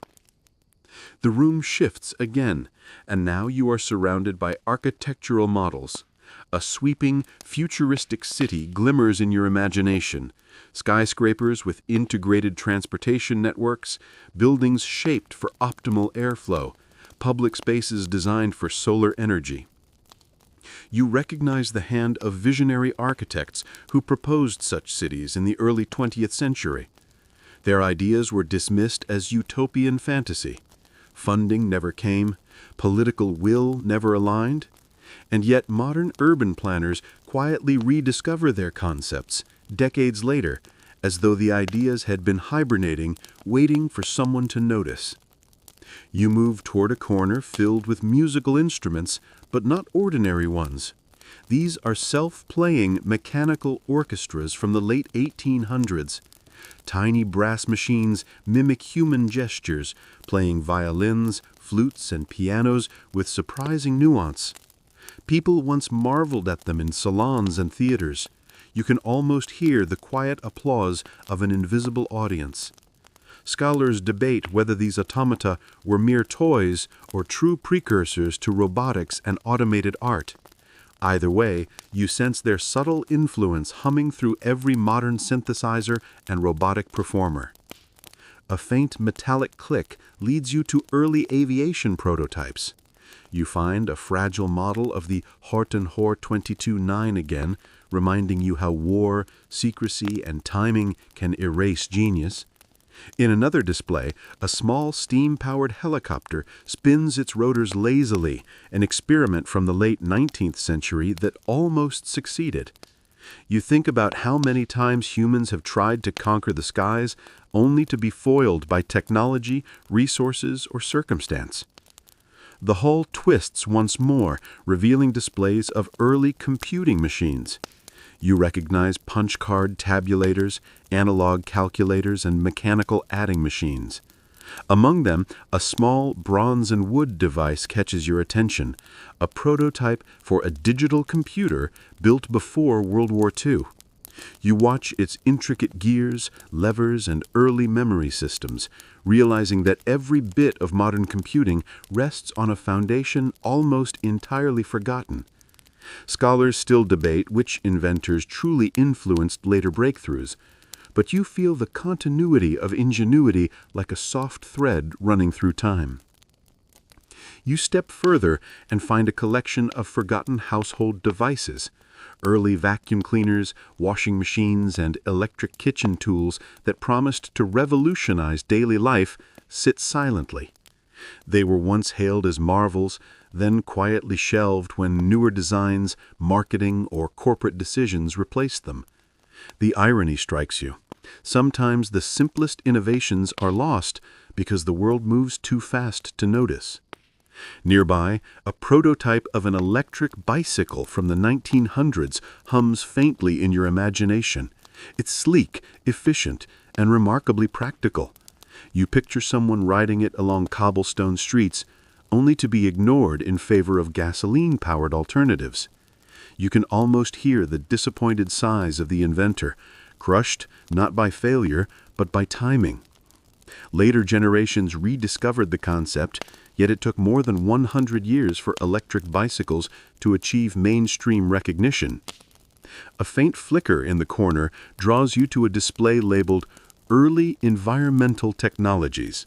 The room shifts again, and now you are surrounded by architectural models. A sweeping, futuristic city glimmers in your imagination. Skyscrapers with integrated transportation networks, buildings shaped for optimal airflow, public spaces designed for solar energy. You recognize the hand of visionary architects who proposed such cities in the early 20th century. Their ideas were dismissed as utopian fantasy. Funding never came, political will never aligned, and yet modern urban planners quietly rediscover their concepts decades later, as though the ideas had been hibernating, waiting for someone to notice. You move toward a corner filled with musical instruments, but not ordinary ones. These are self-playing mechanical orchestras from the late 1800s. Tiny brass machines mimic human gestures, playing violins, flutes, and pianos with surprising nuance. People once marveled at them in salons and theaters. You can almost hear the quiet applause of an invisible audience. Scholars debate whether these automata were mere toys or true precursors to robotics and automated art. Either way, you sense their subtle influence humming through every modern synthesizer and robotic performer. A faint metallic click leads you to early aviation prototypes. You find a fragile model of the Horton Hor 22-9 again, reminding you how war, secrecy, and timing can erase genius. In another display, a small steam-powered helicopter spins its rotors lazily, an experiment from the late 19th century that almost succeeded. You think about how many times humans have tried to conquer the skies, only to be foiled by technology, resources, or circumstance. The hull twists once more, revealing displays of early computing machines. You recognize punch card tabulators, analog calculators, and mechanical adding machines. Among them, a small bronze and wood device catches your attention, a prototype for a digital computer built before World War II. You watch its intricate gears, levers, and early memory systems, realizing that every bit of modern computing rests on a foundation almost entirely forgotten. Scholars still debate which inventors truly influenced later breakthroughs, but you feel the continuity of ingenuity like a soft thread running through time. You step further and find a collection of forgotten household devices, early vacuum cleaners, washing machines, and electric kitchen tools that promised to revolutionize daily life sit silently. They were once hailed as marvels, then quietly shelved when newer designs, marketing, or corporate decisions replaced them. The irony strikes you. Sometimes the simplest innovations are lost because the world moves too fast to notice. Nearby, a prototype of an electric bicycle from the 1900s hums faintly in your imagination. It's sleek, efficient, and remarkably practical. You picture someone riding it along cobblestone streets, only to be ignored in favor of gasoline-powered alternatives. You can almost hear the disappointed sighs of the inventor, crushed not by failure, but by timing. Later generations rediscovered the concept, yet it took more than 100 years for electric bicycles to achieve mainstream recognition. A faint flicker in the corner draws you to a display labeled Early Environmental Technologies.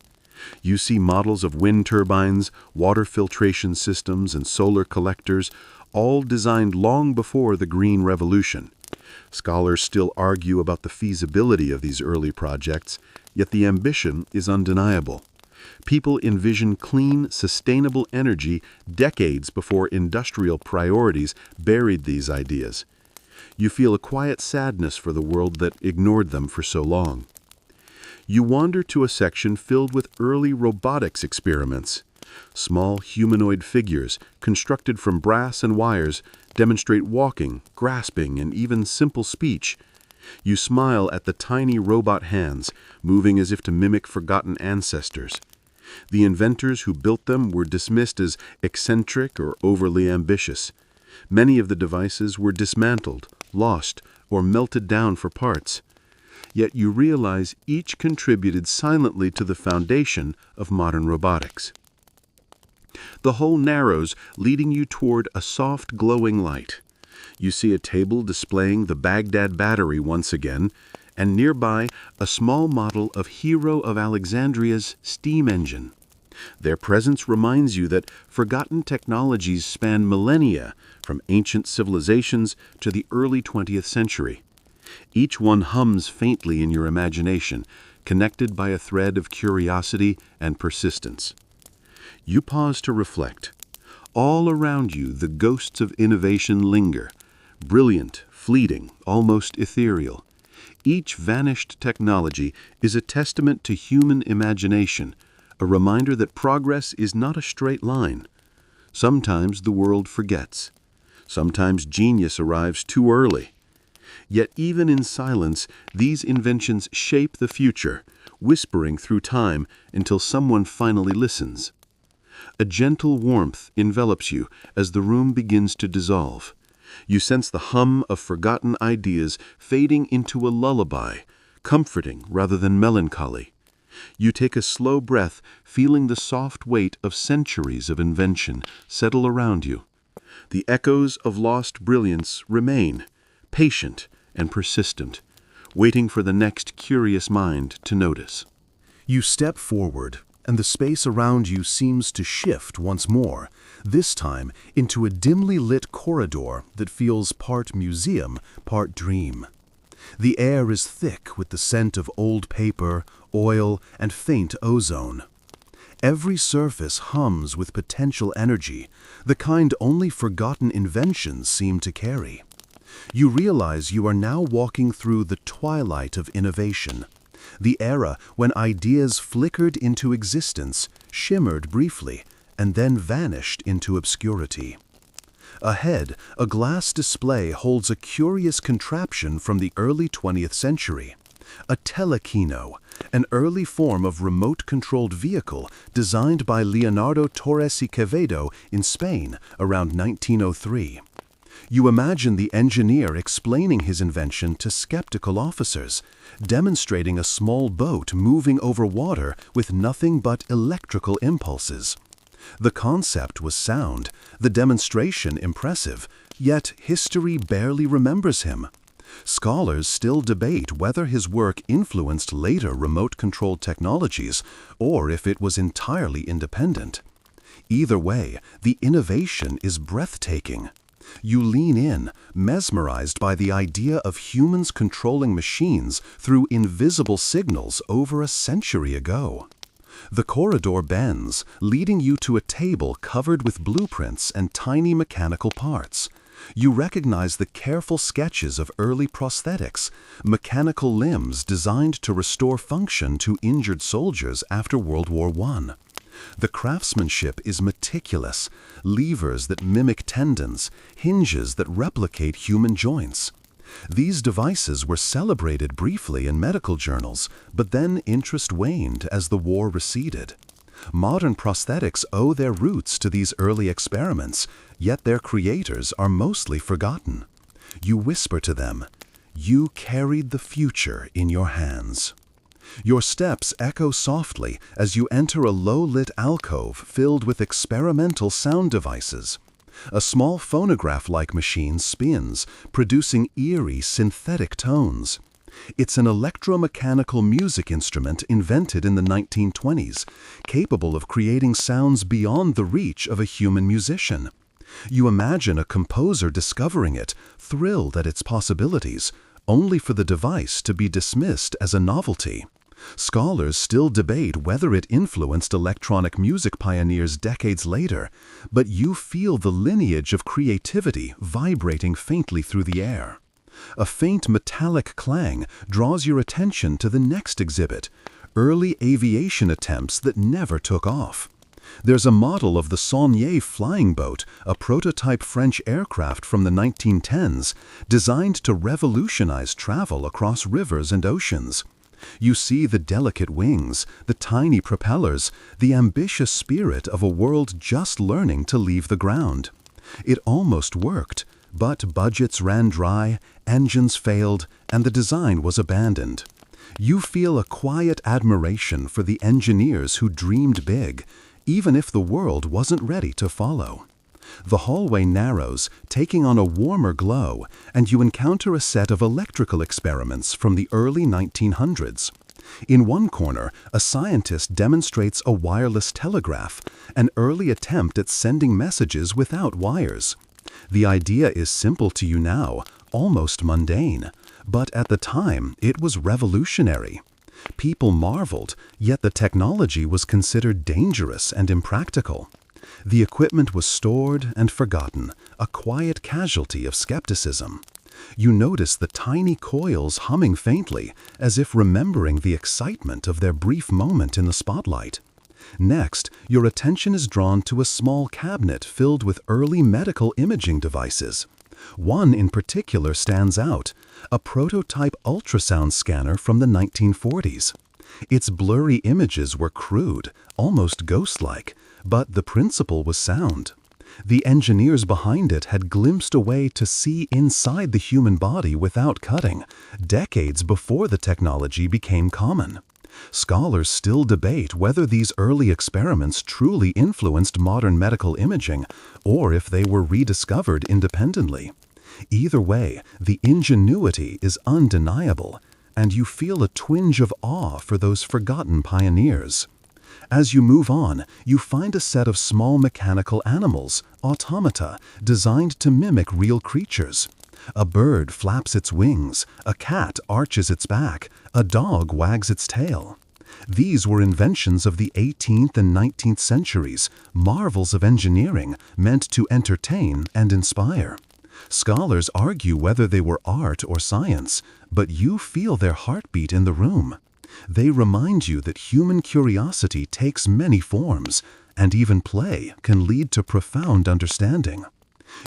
You see models of wind turbines, water filtration systems, and solar collectors, all designed long before the Green Revolution. Scholars still argue about the feasibility of these early projects, yet the ambition is undeniable. People envision clean, sustainable energy decades before industrial priorities buried these ideas. You feel a quiet sadness for the world that ignored them for so long. You wander to a section filled with early robotics experiments. Small humanoid figures, constructed from brass and wires, demonstrate walking, grasping, and even simple speech. You smile at the tiny robot hands, moving as if to mimic forgotten ancestors. The inventors who built them were dismissed as eccentric or overly ambitious. Many of the devices were dismantled, lost, or melted down for parts. Yet you realize each contributed silently to the foundation of modern robotics. The hole narrows, leading you toward a soft, glowing light. You see a table displaying the Baghdad battery once again, and nearby a small model of Hero of Alexandria's steam engine. Their presence reminds you that forgotten technologies span millennia, from ancient civilizations to the early 20th century. Each one hums faintly in your imagination, connected by a thread of curiosity and persistence. You pause to reflect. All around you, the ghosts of innovation linger, brilliant, fleeting, almost ethereal. Each vanished technology is a testament to human imagination, a reminder that progress is not a straight line. Sometimes the world forgets. Sometimes genius arrives too early. Yet even in silence, these inventions shape the future, whispering through time until someone finally listens. A gentle warmth envelops you as the room begins to dissolve. You sense the hum of forgotten ideas fading into a lullaby, comforting rather than melancholy. You take a slow breath, feeling the soft weight of centuries of invention settle around you. The echoes of lost brilliance remain, patient and persistent, waiting for the next curious mind to notice. You step forward, and the space around you seems to shift once more, this time into a dimly lit corridor that feels part museum, part dream. The air is thick with the scent of old paper, oil, and faint ozone. Every surface hums with potential energy, the kind only forgotten inventions seem to carry. You realize you are now walking through the twilight of innovation, the era when ideas flickered into existence, shimmered briefly, and then vanished into obscurity. Ahead, a glass display holds a curious contraption from the early 20th century, a telekino, an early form of remote-controlled vehicle designed by Leonardo Torres y Quevedo in Spain around 1903. You imagine the engineer explaining his invention to skeptical officers, demonstrating a small boat moving over water with nothing but electrical impulses. The concept was sound, the demonstration impressive, yet history barely remembers him. Scholars still debate whether his work influenced later remote-controlled technologies or if it was entirely independent. Either way, the innovation is breathtaking. You lean in, mesmerized by the idea of humans controlling machines through invisible signals over a century ago. The corridor bends, leading you to a table covered with blueprints and tiny mechanical parts. You recognize the careful sketches of early prosthetics, mechanical limbs designed to restore function to injured soldiers after World War I. The craftsmanship is meticulous, levers that mimic tendons, hinges that replicate human joints. These devices were celebrated briefly in medical journals, but then interest waned as the war receded. Modern prosthetics owe their roots to these early experiments, yet their creators are mostly forgotten. You whisper to them, "You carried the future in your hands." Your steps echo softly as you enter a low-lit alcove filled with experimental sound devices. A small phonograph-like machine spins, producing eerie synthetic tones. It's an electromechanical music instrument invented in the 1920s, capable of creating sounds beyond the reach of a human musician. You imagine a composer discovering it, thrilled at its possibilities, only for the device to be dismissed as a novelty. Scholars still debate whether it influenced electronic music pioneers decades later, but you feel the lineage of creativity vibrating faintly through the air. A faint metallic clang draws your attention to the next exhibit, early aviation attempts that never took off. There's a model of the Saulnier flying boat, a prototype French aircraft from the 1910s, designed to revolutionize travel across rivers and oceans. You see the delicate wings, the tiny propellers, the ambitious spirit of a world just learning to leave the ground. It almost worked, but budgets ran dry, engines failed, and the design was abandoned. You feel a quiet admiration for the engineers who dreamed big, even if the world wasn't ready to follow. The hallway narrows, taking on a warmer glow, and you encounter a set of electrical experiments from the early 1900s. In one corner, a scientist demonstrates a wireless telegraph, an early attempt at sending messages without wires. The idea is simple to you now, almost mundane, but at the time it was revolutionary. People marveled, yet the technology was considered dangerous and impractical. The equipment was stored and forgotten, a quiet casualty of skepticism. You notice the tiny coils humming faintly, as if remembering the excitement of their brief moment in the spotlight. Next, your attention is drawn to a small cabinet filled with early medical imaging devices. One in particular stands out, a prototype ultrasound scanner from the 1940s. Its blurry images were crude, almost ghost-like, but the principle was sound. The engineers behind it had glimpsed a way to see inside the human body without cutting, decades before the technology became common. Scholars still debate whether these early experiments truly influenced modern medical imaging, or if they were rediscovered independently. Either way, the ingenuity is undeniable, and you feel a twinge of awe for those forgotten pioneers. As you move on, you find a set of small mechanical animals, automata, designed to mimic real creatures. A bird flaps its wings, a cat arches its back, a dog wags its tail. These were inventions of the 18th and 19th centuries, marvels of engineering meant to entertain and inspire. Scholars argue whether they were art or science, but you feel their heartbeat in the room. They remind you that human curiosity takes many forms, and even play can lead to profound understanding.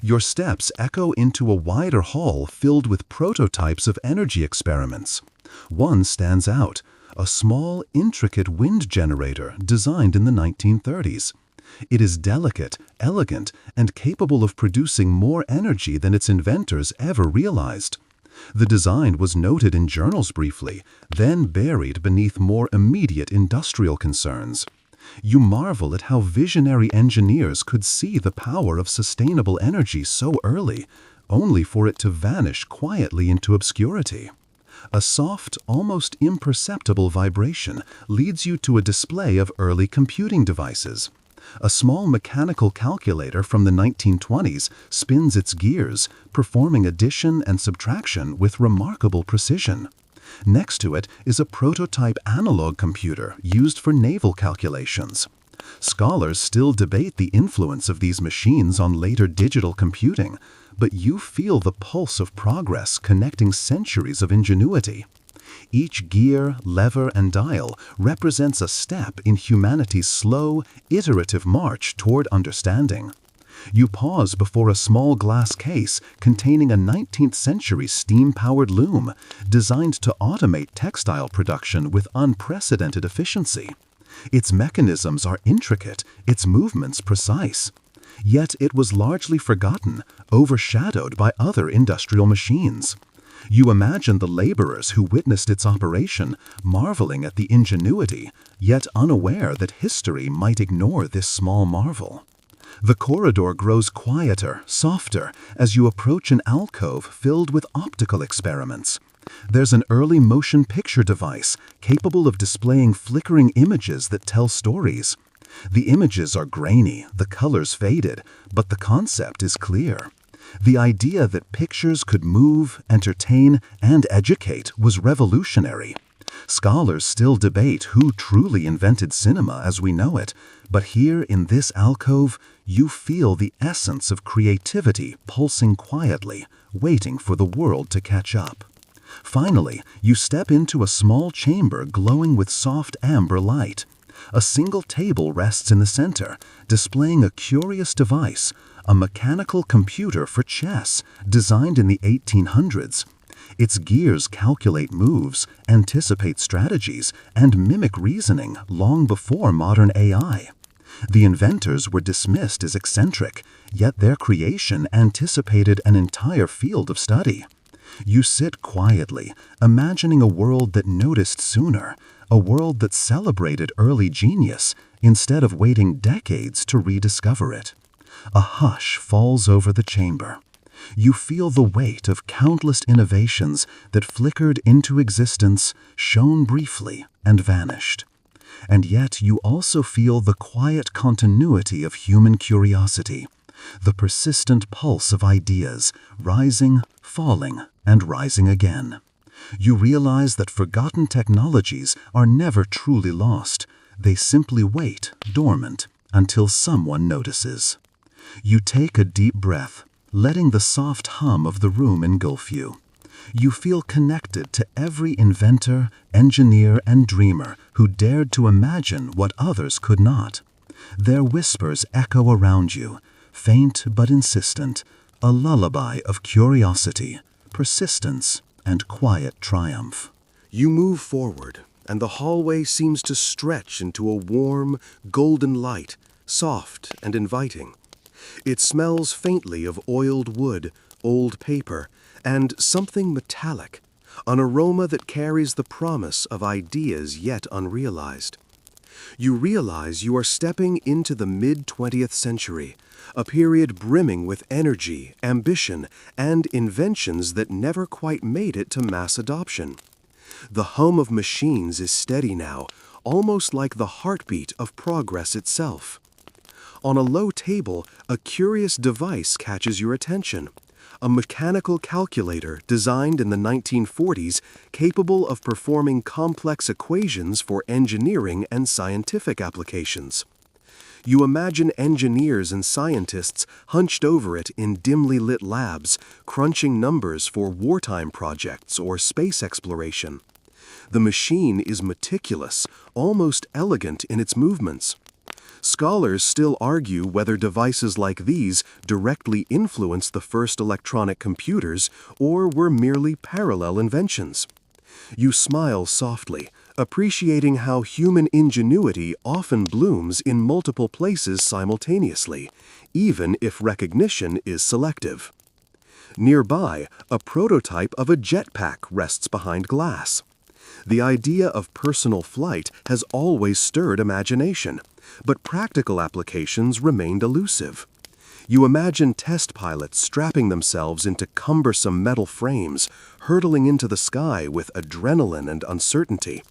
Your steps echo into a wider hall filled with prototypes of energy experiments. One stands out, a small, intricate wind generator designed in the 1930s. It is delicate, elegant, and capable of producing more energy than its inventors ever realized. The design was noted in journals briefly, then buried beneath more immediate industrial concerns. You marvel at how visionary engineers could see the power of sustainable energy so early, only for it to vanish quietly into obscurity. A soft, almost imperceptible vibration leads you to a display of early computing devices. A small mechanical calculator from the 1920s spins its gears, performing addition and subtraction with remarkable precision. Next to it is a prototype analog computer used for naval calculations. Scholars still debate the influence of these machines on later digital computing, but you feel the pulse of progress connecting centuries of ingenuity. Each gear, lever, and dial represents a step in humanity's slow, iterative march toward understanding. You pause before a small glass case containing a 19th century steam-powered loom designed to automate textile production with unprecedented efficiency. Its mechanisms are intricate, its movements precise. Yet it was largely forgotten, overshadowed by other industrial machines. You imagine the laborers who witnessed its operation marveling at the ingenuity, yet unaware that history might ignore this small marvel. The corridor grows quieter, softer, as you approach an alcove filled with optical experiments. There's an early motion picture device capable of displaying flickering images that tell stories. The images are grainy, the colors faded, but the concept is clear. The idea that pictures could move, entertain, and educate was revolutionary. Scholars still debate who truly invented cinema as we know it, but here in this alcove, you feel the essence of creativity pulsing quietly, waiting for the world to catch up. Finally, you step into a small chamber glowing with soft amber light. A single table rests in the center, displaying a curious device, a mechanical computer for chess designed in the 1800s. Its gears calculate moves, anticipate strategies, and mimic reasoning long before modern AI. The inventors were dismissed as eccentric, yet their creation anticipated an entire field of study. You sit quietly, imagining a world that noticed sooner, a world that celebrated early genius instead of waiting decades to rediscover it. A hush falls over the chamber. You feel the weight of countless innovations that flickered into existence, shone briefly, and vanished. And yet you also feel the quiet continuity of human curiosity, the persistent pulse of ideas, rising, falling, and rising again. You realize that forgotten technologies are never truly lost. They simply wait, dormant, until someone notices. You take a deep breath, letting the soft hum of the room engulf you. You feel connected to every inventor, engineer, and dreamer who dared to imagine what others could not. Their whispers echo around you, faint but insistent, a lullaby of curiosity, persistence, and quiet triumph. You move forward, and the hallway seems to stretch into a warm, golden light, soft and inviting. It smells faintly of oiled wood, old paper, and something metallic, an aroma that carries the promise of ideas yet unrealized. You realize you are stepping into the mid-20th century, a period brimming with energy, ambition, and inventions that never quite made it to mass adoption. The hum of machines is steady now, almost like the heartbeat of progress itself. On a low table, a curious device catches your attention. A mechanical calculator designed in the 1940s capable of performing complex equations for engineering and scientific applications. You imagine engineers and scientists hunched over it in dimly lit labs, crunching numbers for wartime projects or space exploration. The machine is meticulous, almost elegant in its movements. Scholars still argue whether devices like these directly influenced the first electronic computers or were merely parallel inventions. You smile softly, appreciating how human ingenuity often blooms in multiple places simultaneously, even if recognition is selective. Nearby, a prototype of a jetpack rests behind glass. The idea of personal flight has always stirred imagination, but practical applications remained elusive. You imagine test pilots strapping themselves into cumbersome metal frames, hurtling into the sky with adrenaline and uncertainty.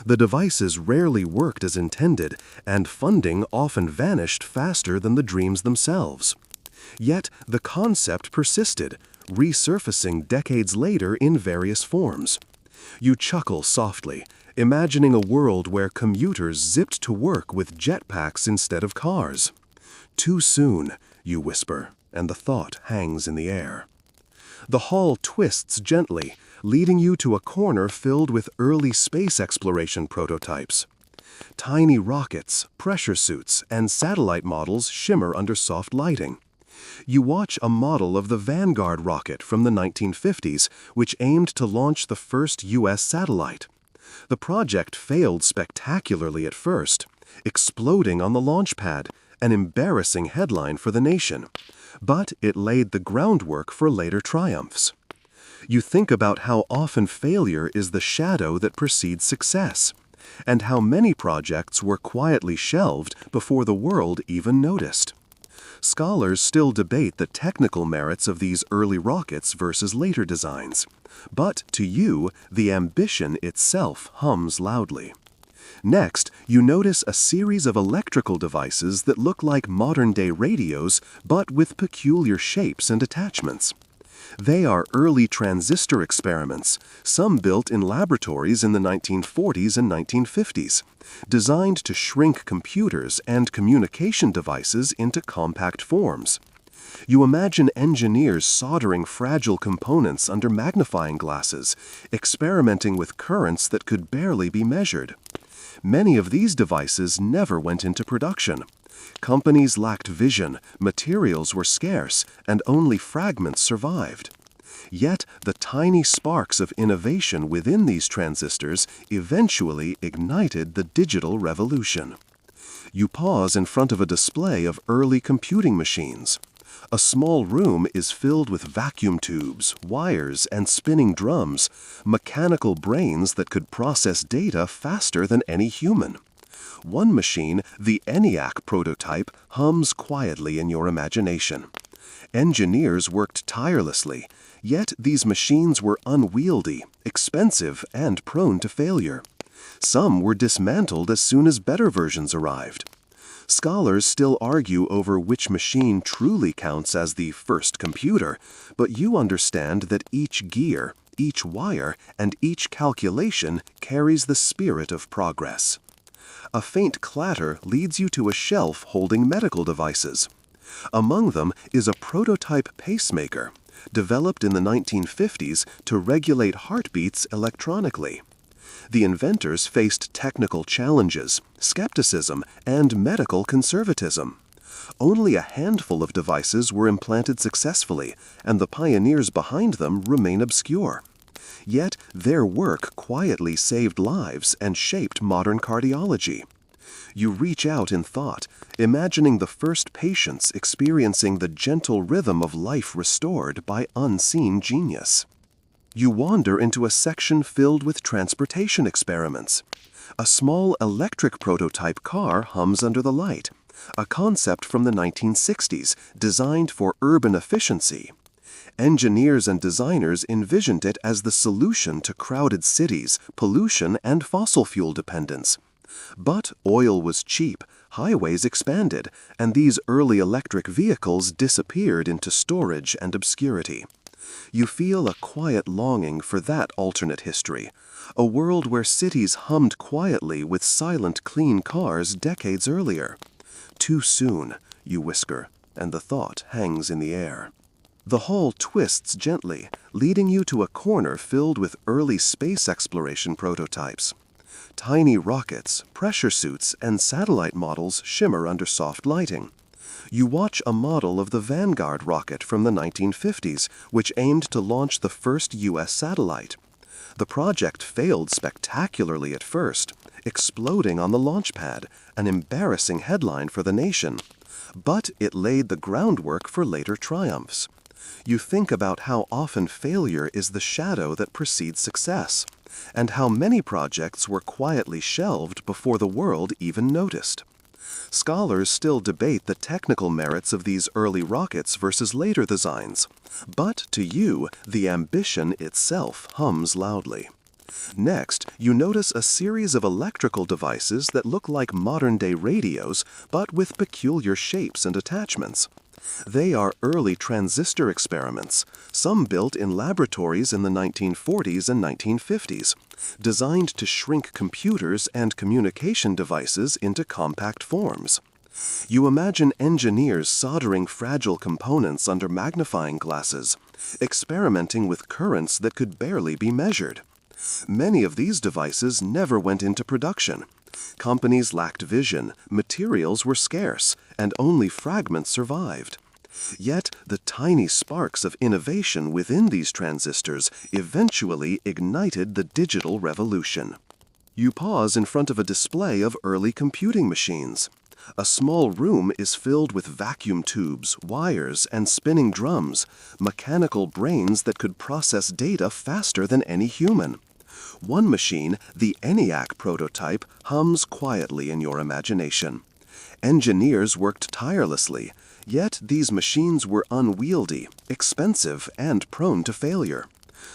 The devices rarely worked as intended, and funding often vanished faster than the dreams themselves. Yet the concept persisted, resurfacing decades later in various forms. You chuckle softly, imagining a world where commuters zipped to work with jetpacks instead of cars. Too soon, you whisper, and the thought hangs in the air. The hull twists gently, leading you to a corner filled with early space exploration prototypes. Tiny rockets, pressure suits, and satellite models shimmer under soft lighting. You watch a model of the Vanguard rocket from the 1950s, which aimed to launch the first U.S. satellite. The project failed spectacularly at first, exploding on the launch pad, an embarrassing headline for the nation. But it laid the groundwork for later triumphs. You think about how often failure is the shadow that precedes success, and how many projects were quietly shelved before the world even noticed. Scholars still debate the technical merits of these early rockets versus later designs, but to you, the ambition itself hums loudly. Next, you notice a series of electrical devices that look like modern-day radios, but with peculiar shapes and attachments. They are early transistor experiments, some built in laboratories in the 1940s and 1950s, designed to shrink computers and communication devices into compact forms. You imagine engineers soldering fragile components under magnifying glasses, experimenting with currents that could barely be measured. Many of these devices never went into production. Companies lacked vision, materials were scarce, and only fragments survived. Yet, the tiny sparks of innovation within these transistors eventually ignited the digital revolution. You pause in front of a display of early computing machines. A small room is filled with vacuum tubes, wires, and spinning drums, mechanical brains that could process data faster than any human. One machine, the ENIAC prototype, hums quietly in your imagination. Engineers worked tirelessly, yet these machines were unwieldy, expensive, and prone to failure. Some were dismantled as soon as better versions arrived. Scholars still argue over which machine truly counts as the first computer, but you understand that each gear, each wire, and each calculation carries the spirit of progress. A faint clatter leads you to a shelf holding medical devices. Among them is a prototype pacemaker, developed in the 1950s to regulate heartbeats electronically. The inventors faced technical challenges, skepticism, and medical conservatism. Only a handful of devices were implanted successfully, and the pioneers behind them remain obscure. Yet their work quietly saved lives and shaped modern cardiology. You reach out in thought, imagining the first patients experiencing the gentle rhythm of life restored by unseen genius. You wander into a section filled with transportation experiments. A small electric prototype car hums under the light, a concept from the 1960s designed for urban efficiency. Engineers and designers envisioned it as the solution to crowded cities, pollution, and fossil fuel dependence. But oil was cheap, highways expanded, and these early electric vehicles disappeared into storage and obscurity. You feel a quiet longing for that alternate history, a world where cities hummed quietly with silent, clean cars decades earlier. Too soon, you whisper, and the thought hangs in the air. The hull twists gently, leading you to a corner filled with early space exploration prototypes. Tiny rockets, pressure suits, and satellite models shimmer under soft lighting. You watch a model of the Vanguard rocket from the 1950s, which aimed to launch the first U.S. satellite. The project failed spectacularly at first, exploding on the launch pad, an embarrassing headline for the nation. But it laid the groundwork for later triumphs. You think about how often failure is the shadow that precedes success, and how many projects were quietly shelved before the world even noticed. Scholars still debate the technical merits of these early rockets versus later designs, but to you, the ambition itself hums loudly. Next, you notice a series of electrical devices that look like modern-day radios, but with peculiar shapes and attachments. They are early transistor experiments, some built in laboratories in the 1940s and 1950s, designed to shrink computers and communication devices into compact forms. You imagine engineers soldering fragile components under magnifying glasses, experimenting with currents that could barely be measured. Many of these devices never went into production. Companies lacked vision, materials were scarce, and only fragments survived. Yet, the tiny sparks of innovation within these transistors eventually ignited the digital revolution. You pause in front of a display of early computing machines. A small room is filled with vacuum tubes, wires, and spinning drums, mechanical brains that could process data faster than any human. One machine, the ENIAC prototype, hums quietly in your imagination. Engineers worked tirelessly, yet these machines were unwieldy, expensive, and prone to failure.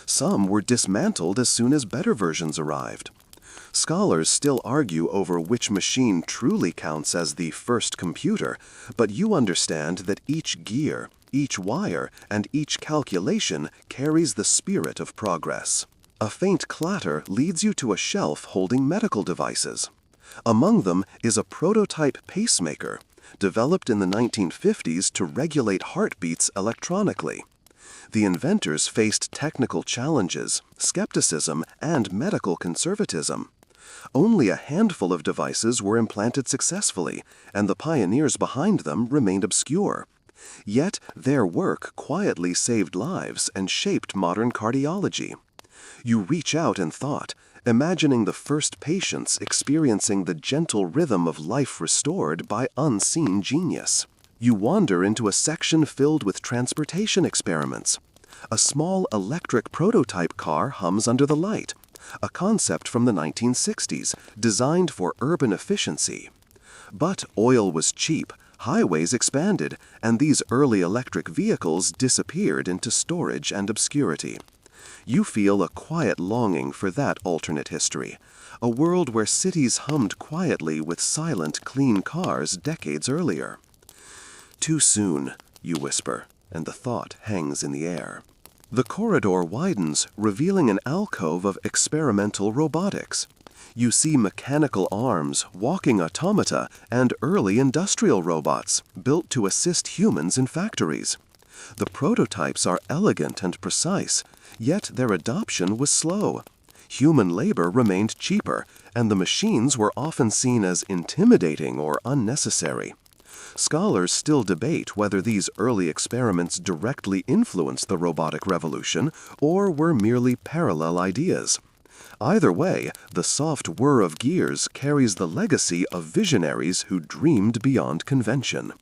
Some were dismantled as soon as better versions arrived. Scholars still argue over which machine truly counts as the first computer, but you understand that each gear, each wire, and each calculation carries the spirit of progress. A faint clatter leads you to a shelf holding medical devices. Among them is a prototype pacemaker, developed in the 1950s to regulate heartbeats electronically. The inventors faced technical challenges, skepticism, and medical conservatism. Only a handful of devices were implanted successfully, and the pioneers behind them remained obscure. Yet their work quietly saved lives and shaped modern cardiology. You reach out in thought, imagining the first patients experiencing the gentle rhythm of life restored by unseen genius. You wander into a section filled with transportation experiments. A small electric prototype car hums under the light, a concept from the 1960s, designed for urban efficiency. But oil was cheap, highways expanded, and these early electric vehicles disappeared into storage and obscurity. You feel a quiet longing for that alternate history, a world where cities hummed quietly with silent, clean cars decades earlier. Too soon, you whisper, and the thought hangs in the air. The corridor widens, revealing an alcove of experimental robotics. You see mechanical arms, walking automata, and early industrial robots, built to assist humans in factories. The prototypes are elegant and precise, yet their adoption was slow. Human labor remained cheaper, and the machines were often seen as intimidating or unnecessary. Scholars still debate whether these early experiments directly influenced the robotic revolution or were merely parallel ideas. Either way, the soft whir of gears carries the legacy of visionaries who dreamed beyond convention.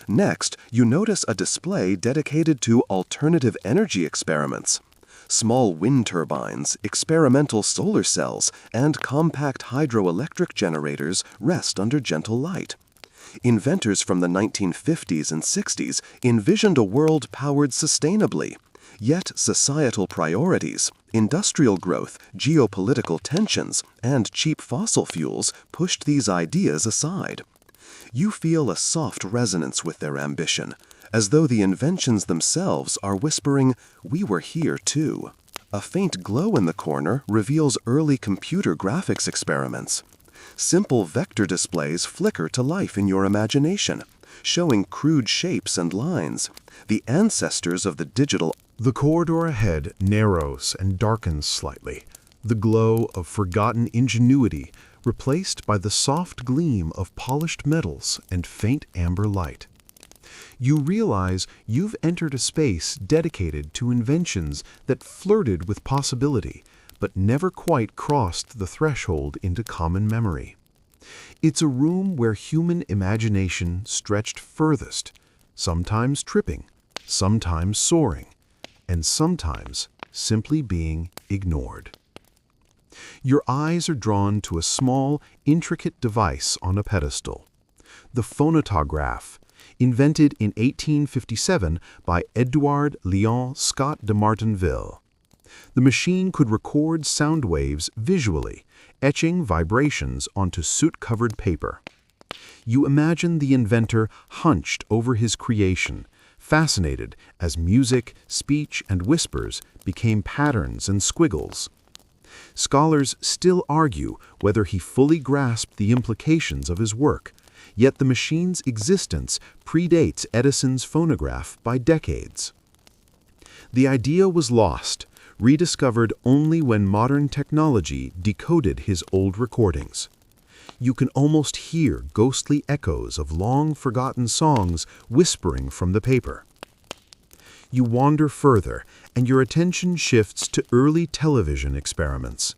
Next, you notice a display dedicated to alternative energy experiments. Small wind turbines, experimental solar cells, and compact hydroelectric generators rest under gentle light. Inventors from the 1950s and 60s envisioned a world powered sustainably. Yet societal priorities, industrial growth, geopolitical tensions, and cheap fossil fuels pushed these ideas aside. You feel a soft resonance with their ambition, as though the inventions themselves are whispering, "We were here too." A faint glow in the corner reveals early computer graphics experiments. Simple vector displays flicker to life in your imagination, showing crude shapes and lines, the ancestors of the digital. The corridor ahead narrows and darkens slightly, the glow of forgotten ingenuity replaced by the soft gleam of polished metals and faint amber light. You realize you've entered a space dedicated to inventions that flirted with possibility, but never quite crossed the threshold into common memory. It's a room where human imagination stretched furthest, sometimes tripping, sometimes soaring, and sometimes simply being ignored. Your eyes are drawn to a small, intricate device on a pedestal. The phonotograph, invented in 1857 by Edouard Léon Scott de Martinville. The machine could record sound waves visually, etching vibrations onto soot-covered paper. You imagine the inventor hunched over his creation, fascinated as music, speech, and whispers became patterns and squiggles. Scholars still argue whether he fully grasped the implications of his work, yet the machine's existence predates Edison's phonograph by decades. The idea was lost, rediscovered only when modern technology decoded his old recordings. You can almost hear ghostly echoes of long-forgotten songs whispering from the paper. You wander further, and your attention shifts to early television experiments.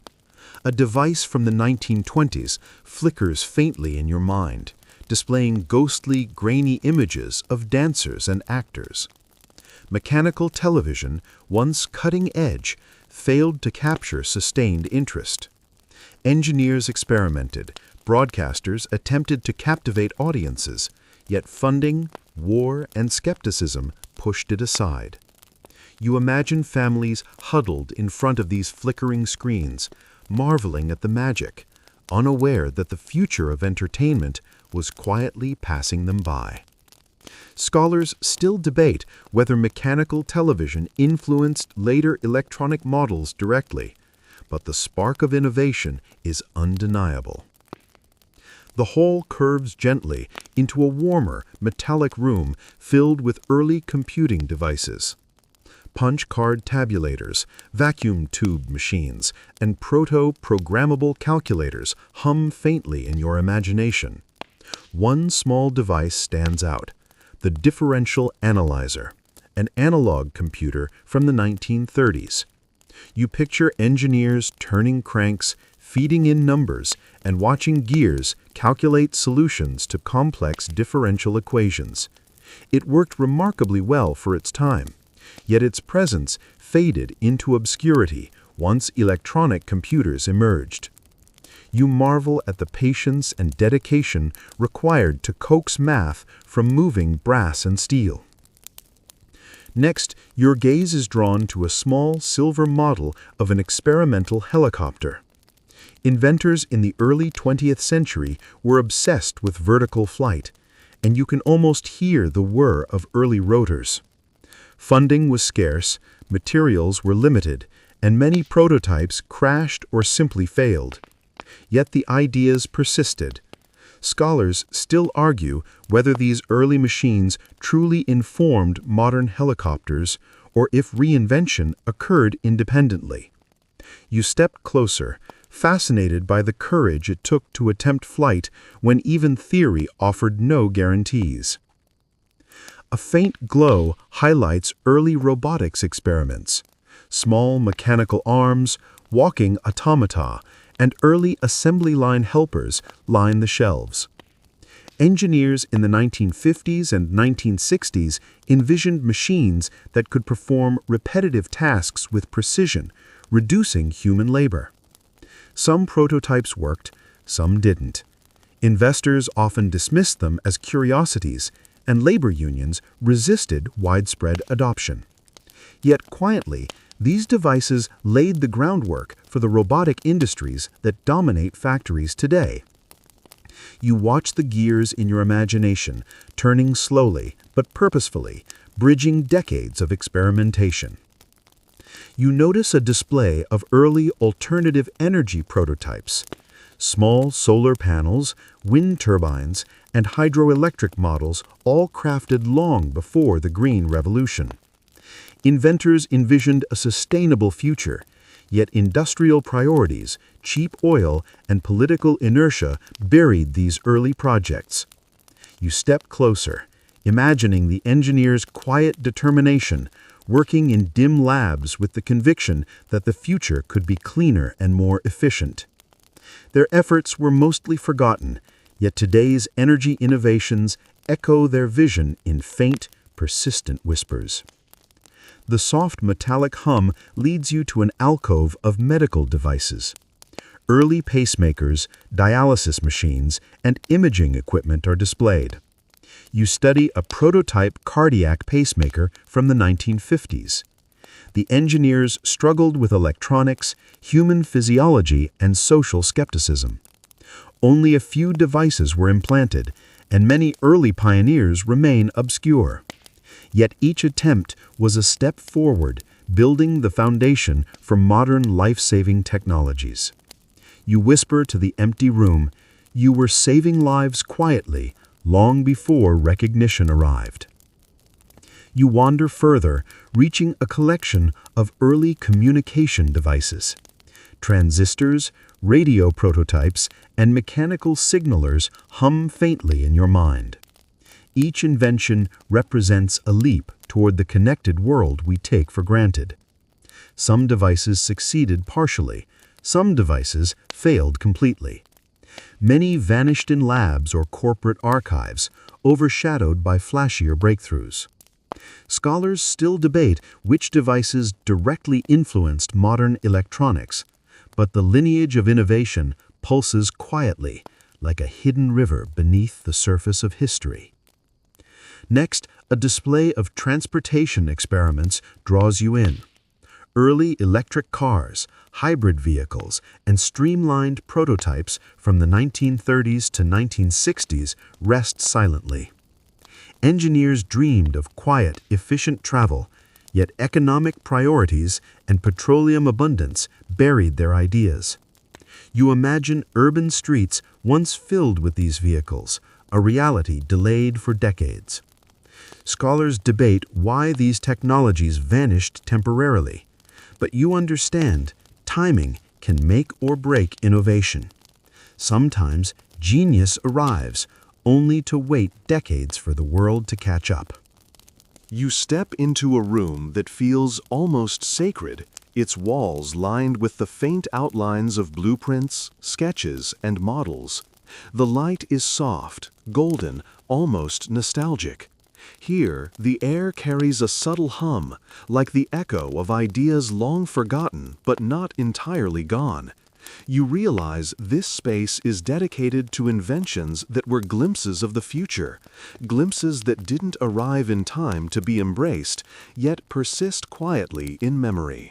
A device from the 1920s flickers faintly in your mind, displaying ghostly, grainy images of dancers and actors. Mechanical television, once cutting edge, failed to capture sustained interest. Engineers experimented, broadcasters attempted to captivate audiences, yet funding, war, and skepticism pushed it aside. You imagine families huddled in front of these flickering screens, marveling at the magic, unaware that the future of entertainment was quietly passing them by. Scholars still debate whether mechanical television influenced later electronic models directly, but the spark of innovation is undeniable. The hall curves gently into a warmer, metallic room filled with early computing devices. Punch card tabulators, vacuum tube machines, and proto-programmable calculators hum faintly in your imagination. One small device stands out: the differential analyzer, an analog computer from the 1930s. You picture engineers turning cranks, feeding in numbers, and watching gears calculate solutions to complex differential equations. It worked remarkably well for its time, yet its presence faded into obscurity once electronic computers emerged. You marvel at the patience and dedication required to coax math from moving brass and steel. Next, your gaze is drawn to a small silver model of an experimental helicopter. Inventors in the early 20th century were obsessed with vertical flight, and you can almost hear the whir of early rotors. Funding was scarce, materials were limited, and many prototypes crashed or simply failed. Yet the ideas persisted. Scholars still argue whether these early machines truly informed modern helicopters or if reinvention occurred independently. You stepped closer, fascinated by the courage it took to attempt flight when even theory offered no guarantees. A faint glow highlights early robotics experiments. Small mechanical arms, walking automata, and early assembly line helpers line the shelves. Engineers in the 1950s and 1960s envisioned machines that could perform repetitive tasks with precision, reducing human labor. Some prototypes worked, some didn't. Investors often dismissed them as curiosities, and labor unions resisted widespread adoption. Yet quietly, these devices laid the groundwork for the robotic industries that dominate factories today. You watch the gears in your imagination, turning slowly but purposefully, bridging decades of experimentation. You notice a display of early alternative energy prototypes. Small solar panels, wind turbines, and hydroelectric models all crafted long before the Green Revolution. Inventors envisioned a sustainable future, yet industrial priorities, cheap oil, and political inertia buried these early projects. You step closer, imagining the engineers' quiet determination, working in dim labs with the conviction that the future could be cleaner and more efficient. Their efforts were mostly forgotten, yet today's energy innovations echo their vision in faint, persistent whispers. The soft metallic hum leads you to an alcove of medical devices. Early pacemakers, dialysis machines, and imaging equipment are displayed. You study a prototype cardiac pacemaker from the 1950s. The engineers struggled with electronics, human physiology, and social skepticism. Only a few devices were implanted, and many early pioneers remain obscure. Yet each attempt was a step forward, building the foundation for modern life-saving technologies. You whisper to the empty room, you were saving lives quietly, long before recognition arrived. You wander further, reaching a collection of early communication devices. Transistors, radio prototypes, and mechanical signalers hum faintly in your mind. Each invention represents a leap toward the connected world we take for granted. Some devices succeeded partially, some devices failed completely. Many vanished in labs or corporate archives, overshadowed by flashier breakthroughs. Scholars still debate which devices directly influenced modern electronics, but the lineage of innovation pulses quietly, like a hidden river beneath the surface of history. Next, a display of transportation experiments draws you in. Early electric cars, hybrid vehicles, and streamlined prototypes from the 1930s to 1960s rest silently. Engineers dreamed of quiet, efficient travel, yet economic priorities and petroleum abundance buried their ideas. You imagine urban streets once filled with these vehicles, a reality delayed for decades. Scholars debate why these technologies vanished temporarily, but you understand timing can make or break innovation. Sometimes genius arrives, only to wait decades for the world to catch up. You step into a room that feels almost sacred, its walls lined with the faint outlines of blueprints, sketches, and models. The light is soft, golden, almost nostalgic. Here, the air carries a subtle hum, like the echo of ideas long forgotten but not entirely gone. You realize this space is dedicated to inventions that were glimpses of the future, glimpses that didn't arrive in time to be embraced, yet persist quietly in memory.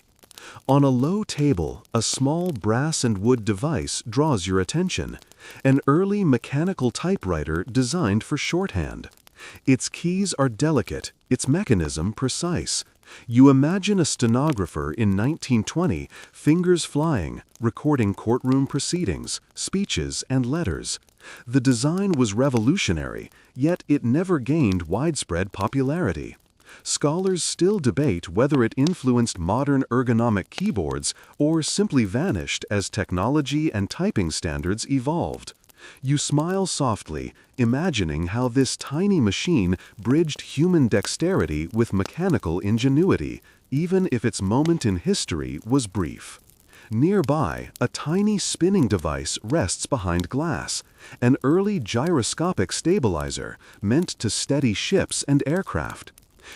On a low table, a small brass and wood device draws your attention, an early mechanical typewriter designed for shorthand. Its keys are delicate, its mechanism precise. You imagine a stenographer in 1920, fingers flying, recording courtroom proceedings, speeches, and letters. The design was revolutionary, yet it never gained widespread popularity. Scholars still debate whether it influenced modern ergonomic keyboards or simply vanished as technology and typing standards evolved. You smile softly, imagining how this tiny machine bridged human dexterity with mechanical ingenuity, even if its moment in history was brief. Nearby, a tiny spinning device rests behind glass, an early gyroscopic stabilizer meant to steady ships and aircraft.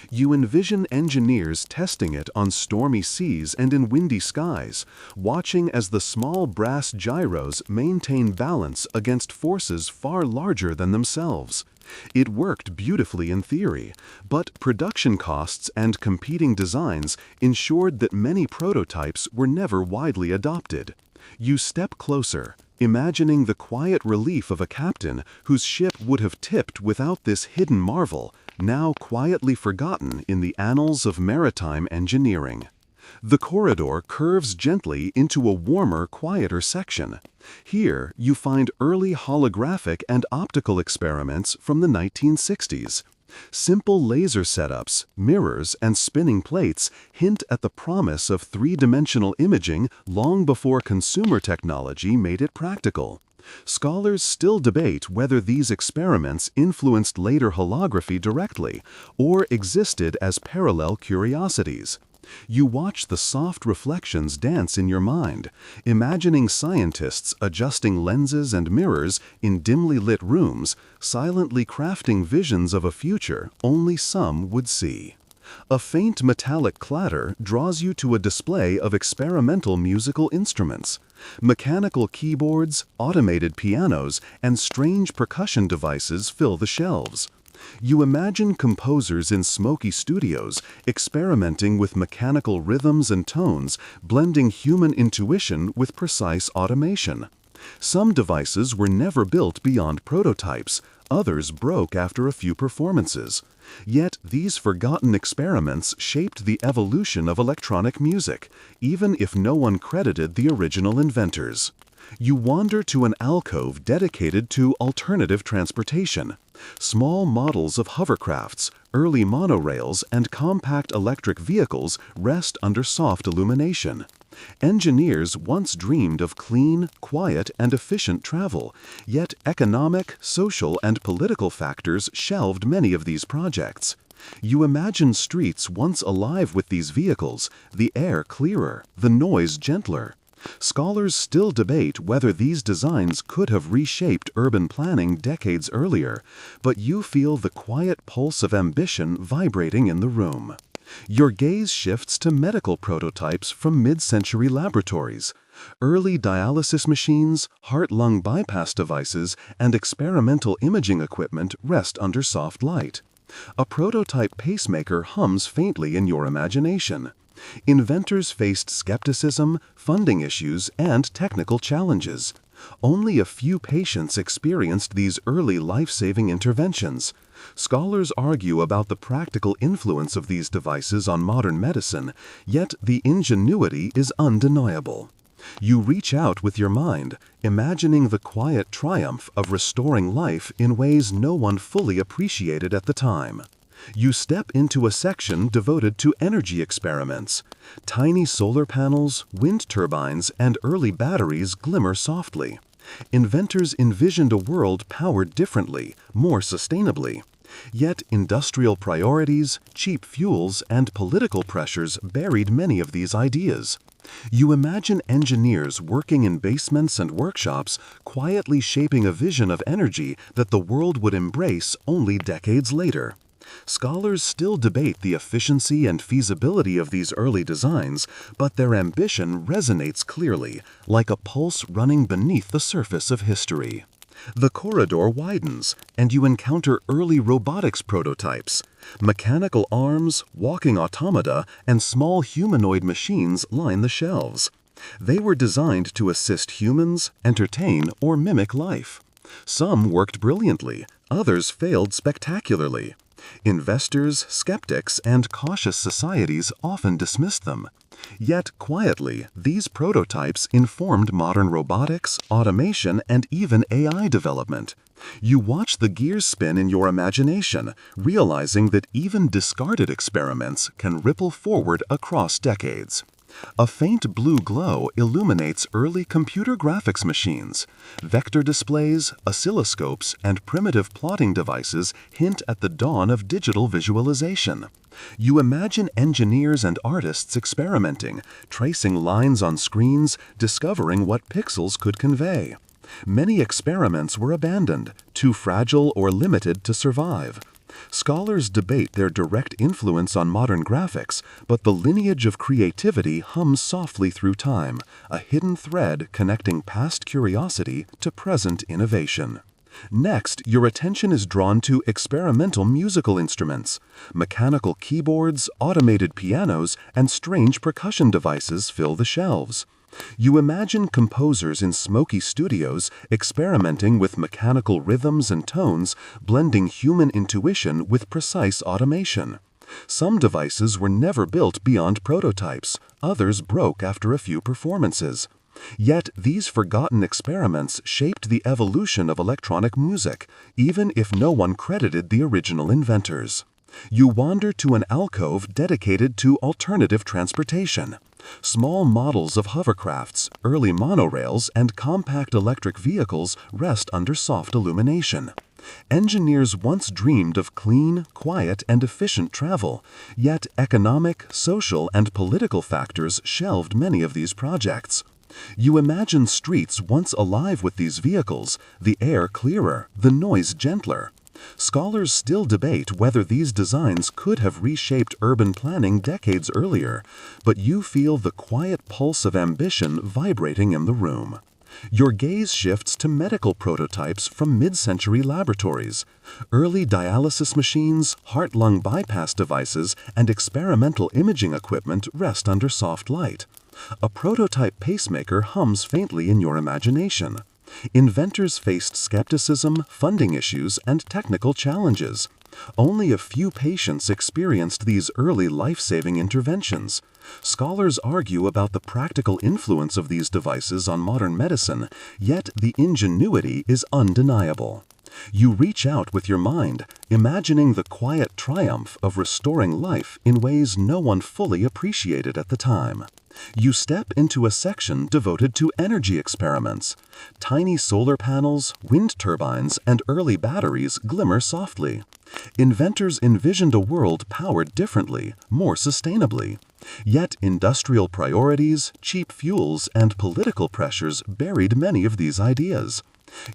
You envision engineers testing it on stormy seas and in windy skies, watching as the small brass gyros maintain balance against forces far larger than themselves. It worked beautifully in theory, but production costs and competing designs ensured that many prototypes were never widely adopted. You step closer, imagining the quiet relief of a captain whose ship would have tipped without this hidden marvel, now quietly forgotten in the annals of maritime engineering. The corridor curves gently into a warmer, quieter section. Here, you find early holographic and optical experiments from the 1960s. Simple laser setups, mirrors, and spinning plates hint at the promise of three-dimensional imaging long before consumer technology made it practical. Scholars still debate whether these experiments influenced later holography directly or existed as parallel curiosities. You watch the soft reflections dance in your mind, imagining scientists adjusting lenses and mirrors in dimly lit rooms, silently crafting visions of a future only some would see. A faint metallic clatter draws you to a display of experimental musical instruments. Mechanical keyboards, automated pianos, and strange percussion devices fill the shelves. You imagine composers in smoky studios experimenting with mechanical rhythms and tones, blending human intuition with precise automation. Some devices were never built beyond prototypes, others broke after a few performances. Yet these forgotten experiments shaped the evolution of electronic music, even if no one credited the original inventors. You wander to an alcove dedicated to alternative transportation. Small models of hovercrafts, early monorails, and compact electric vehicles rest under soft illumination. Engineers once dreamed of clean, quiet, and efficient travel, yet economic, social, and political factors shelved many of these projects. You imagine streets once alive with these vehicles, the air clearer, the noise gentler. Scholars still debate whether these designs could have reshaped urban planning decades earlier, but you feel the quiet pulse of ambition vibrating in the room. Your gaze shifts to medical prototypes from mid-century laboratories. Early dialysis machines, heart-lung bypass devices, and experimental imaging equipment rest under soft light. A prototype pacemaker hums faintly in your imagination. Inventors faced skepticism, funding issues, and technical challenges. Only a few patients experienced these early life-saving interventions. Scholars argue about the practical influence of these devices on modern medicine, yet the ingenuity is undeniable. You reach out with your mind, imagining the quiet triumph of restoring life in ways no one fully appreciated at the time. You step into a section devoted to energy experiments. Tiny solar panels, wind turbines, and early batteries glimmer softly. Inventors envisioned a world powered differently, more sustainably. Yet industrial priorities, cheap fuels, and political pressures buried many of these ideas. You imagine engineers working in basements and workshops, quietly shaping a vision of energy that the world would embrace only decades later. Scholars still debate the efficiency and feasibility of these early designs, but their ambition resonates clearly, like a pulse running beneath the surface of history. The corridor widens, and you encounter early robotics prototypes. Mechanical arms, walking automata, and small humanoid machines line the shelves. They were designed to assist humans, entertain, or mimic life. Some worked brilliantly, others failed spectacularly. Investors, skeptics, and cautious societies often dismissed them. Yet, quietly, these prototypes informed modern robotics, automation, and even AI development. You watch the gears spin in your imagination, realizing that even discarded experiments can ripple forward across decades. A faint blue glow illuminates early computer graphics machines. Vector displays, oscilloscopes, and primitive plotting devices hint at the dawn of digital visualization. You imagine engineers and artists experimenting, tracing lines on screens, discovering what pixels could convey. Many experiments were abandoned, too fragile or limited to survive. Scholars debate their direct influence on modern graphics, but the lineage of creativity hums softly through time, a hidden thread connecting past curiosity to present innovation. Next, your attention is drawn to experimental musical instruments. Mechanical keyboards, automated pianos, and strange percussion devices fill the shelves. You imagine composers in smoky studios experimenting with mechanical rhythms and tones, blending human intuition with precise automation. Some devices were never built beyond prototypes, others broke after a few performances. Yet these forgotten experiments shaped the evolution of electronic music, even if no one credited the original inventors. You wander to an alcove dedicated to alternative transportation. Small models of hovercrafts, early monorails, and compact electric vehicles rest under soft illumination. Engineers once dreamed of clean, quiet, and efficient travel, yet economic, social, and political factors shelved many of these projects. You imagine streets once alive with these vehicles, the air clearer, the noise gentler. Scholars still debate whether these designs could have reshaped urban planning decades earlier, but you feel the quiet pulse of ambition vibrating in the room. Your gaze shifts to medical prototypes from mid-century laboratories. Early dialysis machines, heart-lung bypass devices, and experimental imaging equipment rest under soft light. A prototype pacemaker hums faintly in your imagination. Inventors faced skepticism, funding issues, and technical challenges. Only a few patients experienced these early life-saving interventions. Scholars argue about the practical influence of these devices on modern medicine, yet the ingenuity is undeniable. You reach out with your mind, imagining the quiet triumph of restoring life in ways no one fully appreciated at the time. You step into a section devoted to energy experiments. Tiny solar panels, wind turbines, and early batteries glimmer softly. Inventors envisioned a world powered differently, more sustainably. Yet industrial priorities, cheap fuels, and political pressures buried many of these ideas.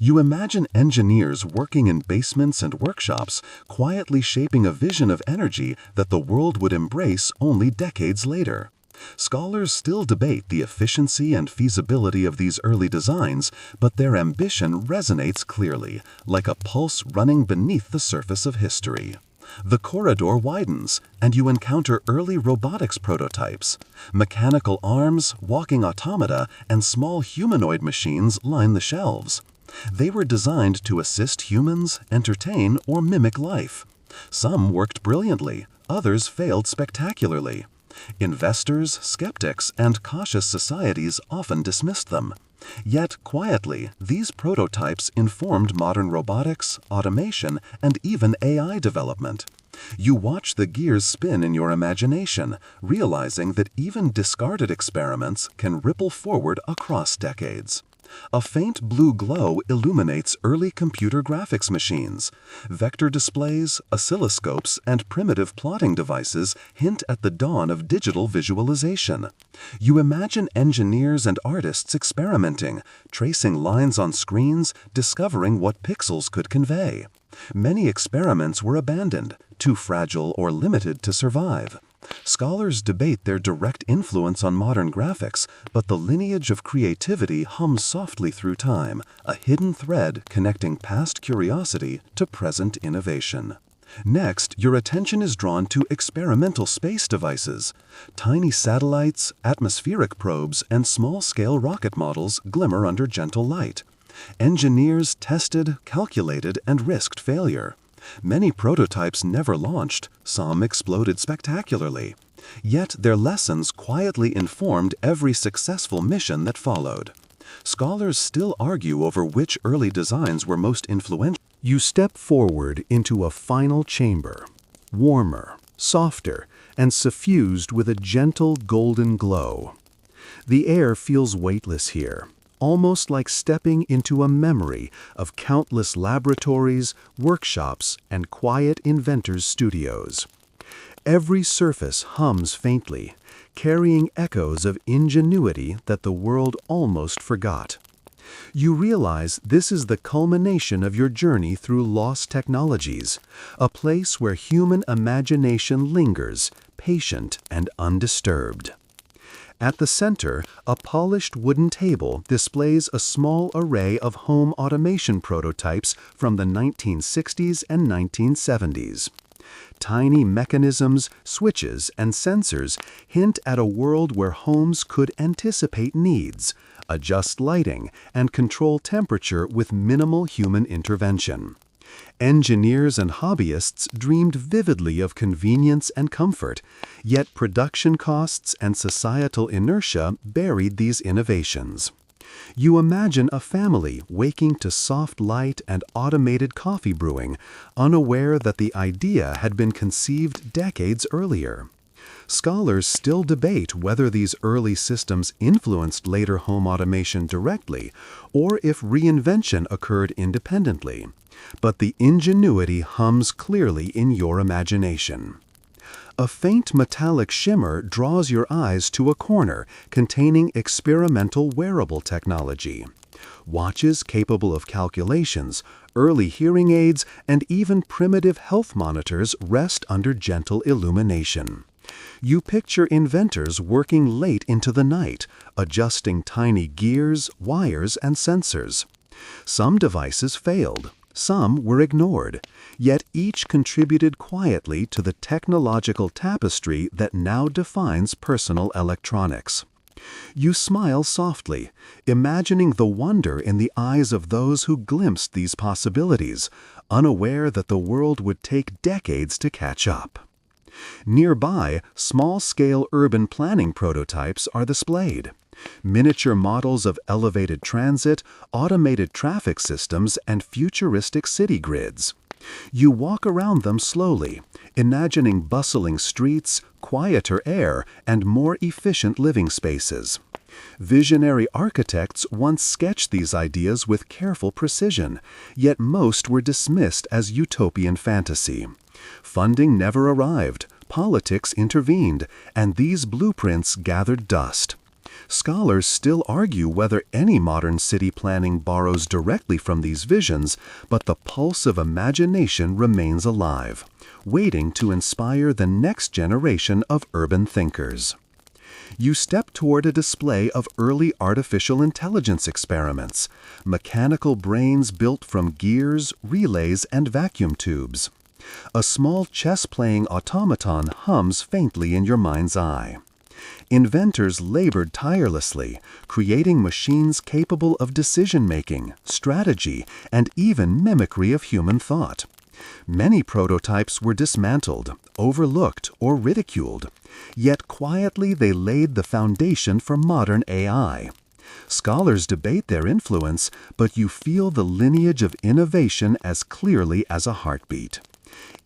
You imagine engineers working in basements and workshops, quietly shaping a vision of energy that the world would embrace only decades later. Scholars still debate the efficiency and feasibility of these early designs, but their ambition resonates clearly, like a pulse running beneath the surface of history. The corridor widens, and you encounter early robotics prototypes. Mechanical arms, walking automata, and small humanoid machines line the shelves. They were designed to assist humans, entertain, or mimic life. Some worked brilliantly, others failed spectacularly. Investors, skeptics, and cautious societies often dismissed them. Yet, quietly, these prototypes informed modern robotics, automation, and even AI development. You watch the gears spin in your imagination, realizing that even discarded experiments can ripple forward across decades. A faint blue glow illuminates early computer graphics machines. Vector displays, oscilloscopes, and primitive plotting devices hint at the dawn of digital visualization. You imagine engineers and artists experimenting, tracing lines on screens, discovering what pixels could convey. Many experiments were abandoned, too fragile or limited to survive. Scholars debate their direct influence on modern graphics, but the lineage of creativity hums softly through time, a hidden thread connecting past curiosity to present innovation. Next, your attention is drawn to experimental space devices. Tiny satellites, atmospheric probes, and small-scale rocket models glimmer under gentle light. Engineers tested, calculated, and risked failure. Many prototypes never launched, some exploded spectacularly. Yet their lessons quietly informed every successful mission that followed. Scholars still argue over which early designs were most influential. You step forward into a final chamber, warmer, softer, and suffused with a gentle golden glow. The air feels weightless here, almost like stepping into a memory of countless laboratories, workshops, and quiet inventors' studios. Every surface hums faintly, carrying echoes of ingenuity that the world almost forgot. You realize this is the culmination of your journey through lost technologies, a place where human imagination lingers, patient and undisturbed. At the center, a polished wooden table displays a small array of home automation prototypes from the 1960s and 1970s. Tiny mechanisms, switches, and sensors hint at a world where homes could anticipate needs, adjust lighting, and control temperature with minimal human intervention. Engineers and hobbyists dreamed vividly of convenience and comfort, yet production costs and societal inertia buried these innovations. You imagine a family waking to soft light and automated coffee brewing, unaware that the idea had been conceived decades earlier. Scholars still debate whether these early systems influenced later home automation directly, or if reinvention occurred independently. But the ingenuity hums clearly in your imagination. A faint metallic shimmer draws your eyes to a corner containing experimental wearable technology. Watches capable of calculations, early hearing aids, and even primitive health monitors rest under gentle illumination. You picture inventors working late into the night, adjusting tiny gears, wires, and sensors. Some devices failed. Some were ignored, yet each contributed quietly to the technological tapestry that now defines personal electronics. You smile softly, imagining the wonder in the eyes of those who glimpsed these possibilities, unaware that the world would take decades to catch up. Nearby, small-scale urban planning prototypes are displayed. Miniature models of elevated transit, automated traffic systems, and futuristic city grids. You walk around them slowly, imagining bustling streets, quieter air, and more efficient living spaces. Visionary architects once sketched these ideas with careful precision, yet most were dismissed as utopian fantasy. Funding never arrived, politics intervened, and these blueprints gathered dust. Scholars still argue whether any modern city planning borrows directly from these visions, but the pulse of imagination remains alive, waiting to inspire the next generation of urban thinkers. You step toward a display of early artificial intelligence experiments, mechanical brains built from gears, relays, and vacuum tubes. A small chess-playing automaton hums faintly in your mind's eye. Inventors labored tirelessly, creating machines capable of decision-making, strategy, and even mimicry of human thought. Many prototypes were dismantled, overlooked, or ridiculed, yet quietly they laid the foundation for modern AI. Scholars debate their influence, but you feel the lineage of innovation as clearly as a heartbeat.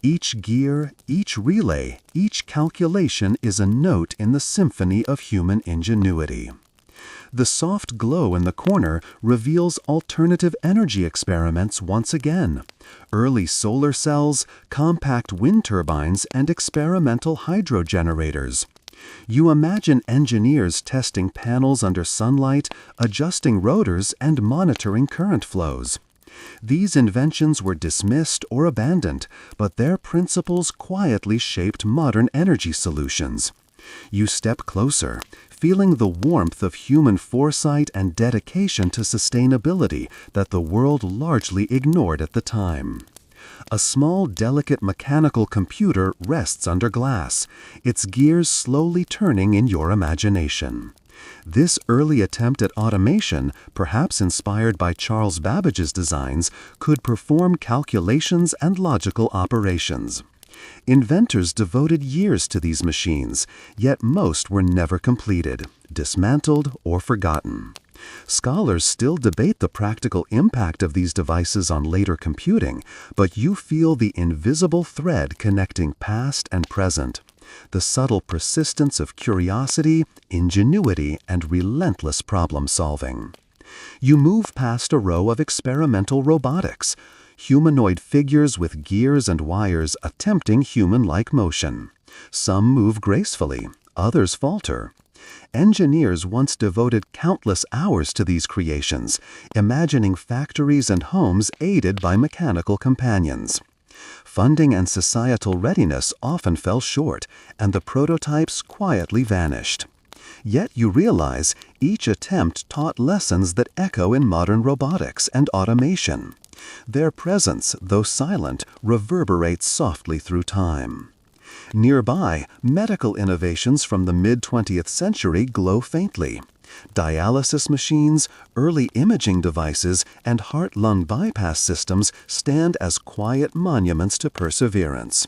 Each gear, each relay, each calculation is a note in the symphony of human ingenuity. The soft glow in the corner reveals alternative energy experiments once again. Early solar cells, compact wind turbines, and experimental hydro generators. You imagine engineers testing panels under sunlight, adjusting rotors, and monitoring current flows. These inventions were dismissed or abandoned, but their principles quietly shaped modern energy solutions. You step closer, feeling the warmth of human foresight and dedication to sustainability that the world largely ignored at the time. A small, delicate mechanical computer rests under glass, its gears slowly turning in your imagination. This early attempt at automation, perhaps inspired by Charles Babbage's designs, could perform calculations and logical operations. Inventors devoted years to these machines, yet most were never completed, dismantled, or forgotten. Scholars still debate the practical impact of these devices on later computing, but you feel the invisible thread connecting past and present. The subtle persistence of curiosity, ingenuity, and relentless problem-solving. You move past a row of experimental robotics, humanoid figures with gears and wires attempting human-like motion. Some move gracefully, others falter. Engineers once devoted countless hours to these creations, imagining factories and homes aided by mechanical companions. Funding and societal readiness often fell short, and the prototypes quietly vanished. Yet you realize each attempt taught lessons that echo in modern robotics and automation. Their presence, though silent, reverberates softly through time. Nearby, medical innovations from the mid-20th century glow faintly. Dialysis machines, early imaging devices, and heart-lung bypass systems stand as quiet monuments to perseverance.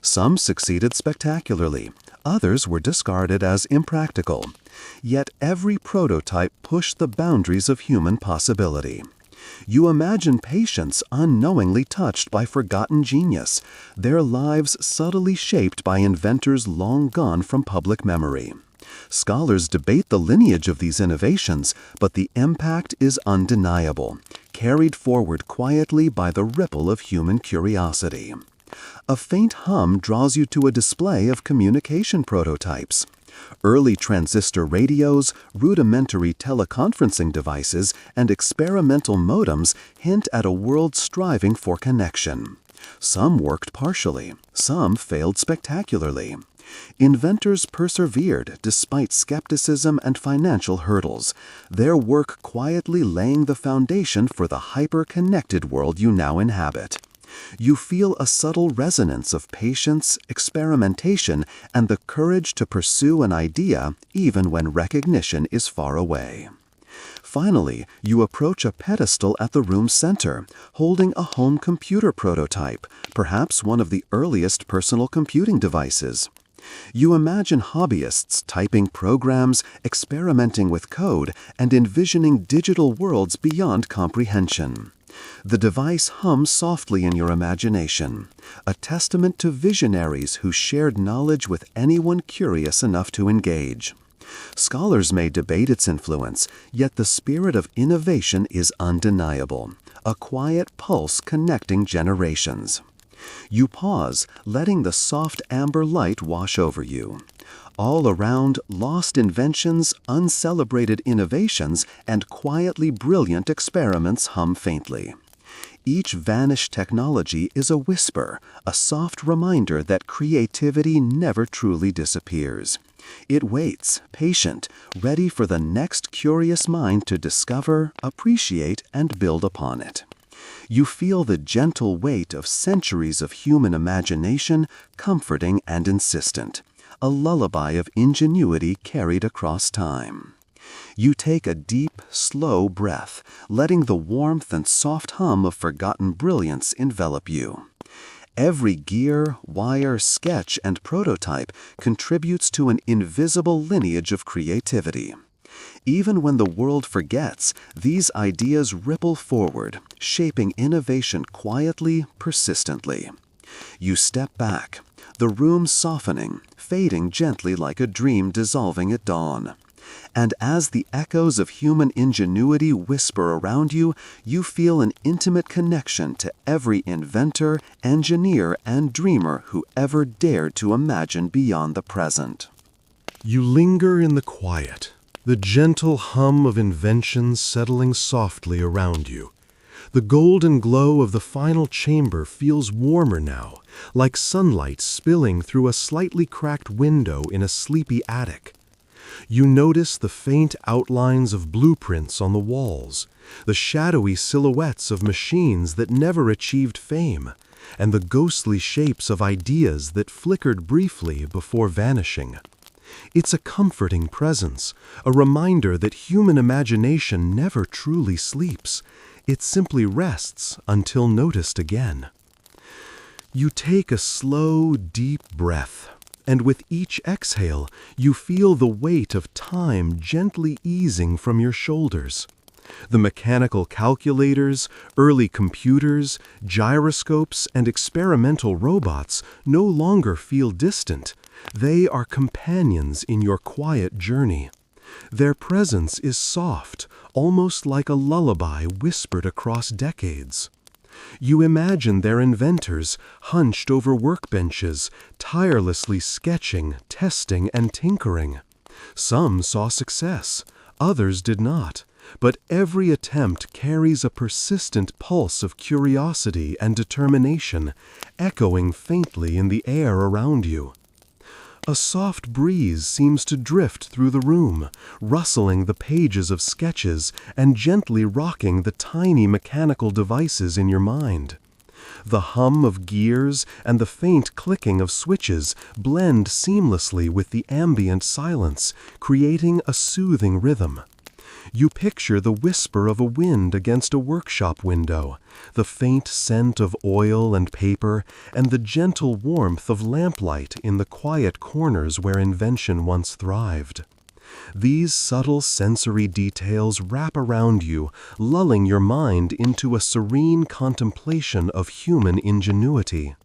Some succeeded spectacularly, others were discarded as impractical. Yet every prototype pushed the boundaries of human possibility. You imagine patients unknowingly touched by forgotten genius, their lives subtly shaped by inventors long gone from public memory. Scholars debate the lineage of these innovations, but the impact is undeniable, carried forward quietly by the ripple of human curiosity. A faint hum draws you to a display of communication prototypes. Early transistor radios, rudimentary teleconferencing devices, and experimental modems hint at a world striving for connection. Some worked partially, some failed spectacularly. Inventors persevered despite skepticism and financial hurdles, their work quietly laying the foundation for the hyper-connected world you now inhabit. You feel a subtle resonance of patience, experimentation, and the courage to pursue an idea even when recognition is far away. Finally, you approach a pedestal at the room's center, holding a home computer prototype, perhaps one of the earliest personal computing devices. You imagine hobbyists typing programs, experimenting with code, and envisioning digital worlds beyond comprehension. The device hums softly in your imagination, a testament to visionaries who shared knowledge with anyone curious enough to engage. Scholars may debate its influence, yet the spirit of innovation is undeniable, a quiet pulse connecting generations. You pause, letting the soft amber light wash over you. All around, lost inventions, uncelebrated innovations, and quietly brilliant experiments hum faintly. Each vanished technology is a whisper, a soft reminder that creativity never truly disappears. It waits, patient, ready for the next curious mind to discover, appreciate, and build upon it. You feel the gentle weight of centuries of human imagination, comforting and insistent, a lullaby of ingenuity carried across time. You take a deep, slow breath, letting the warmth and soft hum of forgotten brilliance envelop you. Every gear, wire, sketch, and prototype contributes to an invisible lineage of creativity. Even when the world forgets, these ideas ripple forward, shaping innovation quietly, persistently. You step back, the room softening, fading gently like a dream dissolving at dawn. And as the echoes of human ingenuity whisper around you, you feel an intimate connection to every inventor, engineer, and dreamer who ever dared to imagine beyond the present. You linger in the quiet, the gentle hum of inventions settling softly around you. The golden glow of the final chamber feels warmer now, like sunlight spilling through a slightly cracked window in a sleepy attic. You notice the faint outlines of blueprints on the walls, the shadowy silhouettes of machines that never achieved fame, and the ghostly shapes of ideas that flickered briefly before vanishing. It's a comforting presence, a reminder that human imagination never truly sleeps. It simply rests until noticed again. You take a slow, deep breath, and with each exhale, you feel the weight of time gently easing from your shoulders. The mechanical calculators, early computers, gyroscopes, and experimental robots no longer feel distant. They are companions in your quiet journey. Their presence is soft, almost like a lullaby whispered across decades. You imagine their inventors hunched over workbenches, tirelessly sketching, testing, and tinkering. Some saw success, others did not, but every attempt carries a persistent pulse of curiosity and determination, echoing faintly in the air around you. A soft breeze seems to drift through the room, rustling the pages of sketches and gently rocking the tiny mechanical devices in your mind. The hum of gears and the faint clicking of switches blend seamlessly with the ambient silence, creating a soothing rhythm. You picture the whisper of a wind against a workshop window, the faint scent of oil and paper, and the gentle warmth of lamplight in the quiet corners where invention once thrived. These subtle sensory details wrap around you, lulling your mind into a serene contemplation of human ingenuity.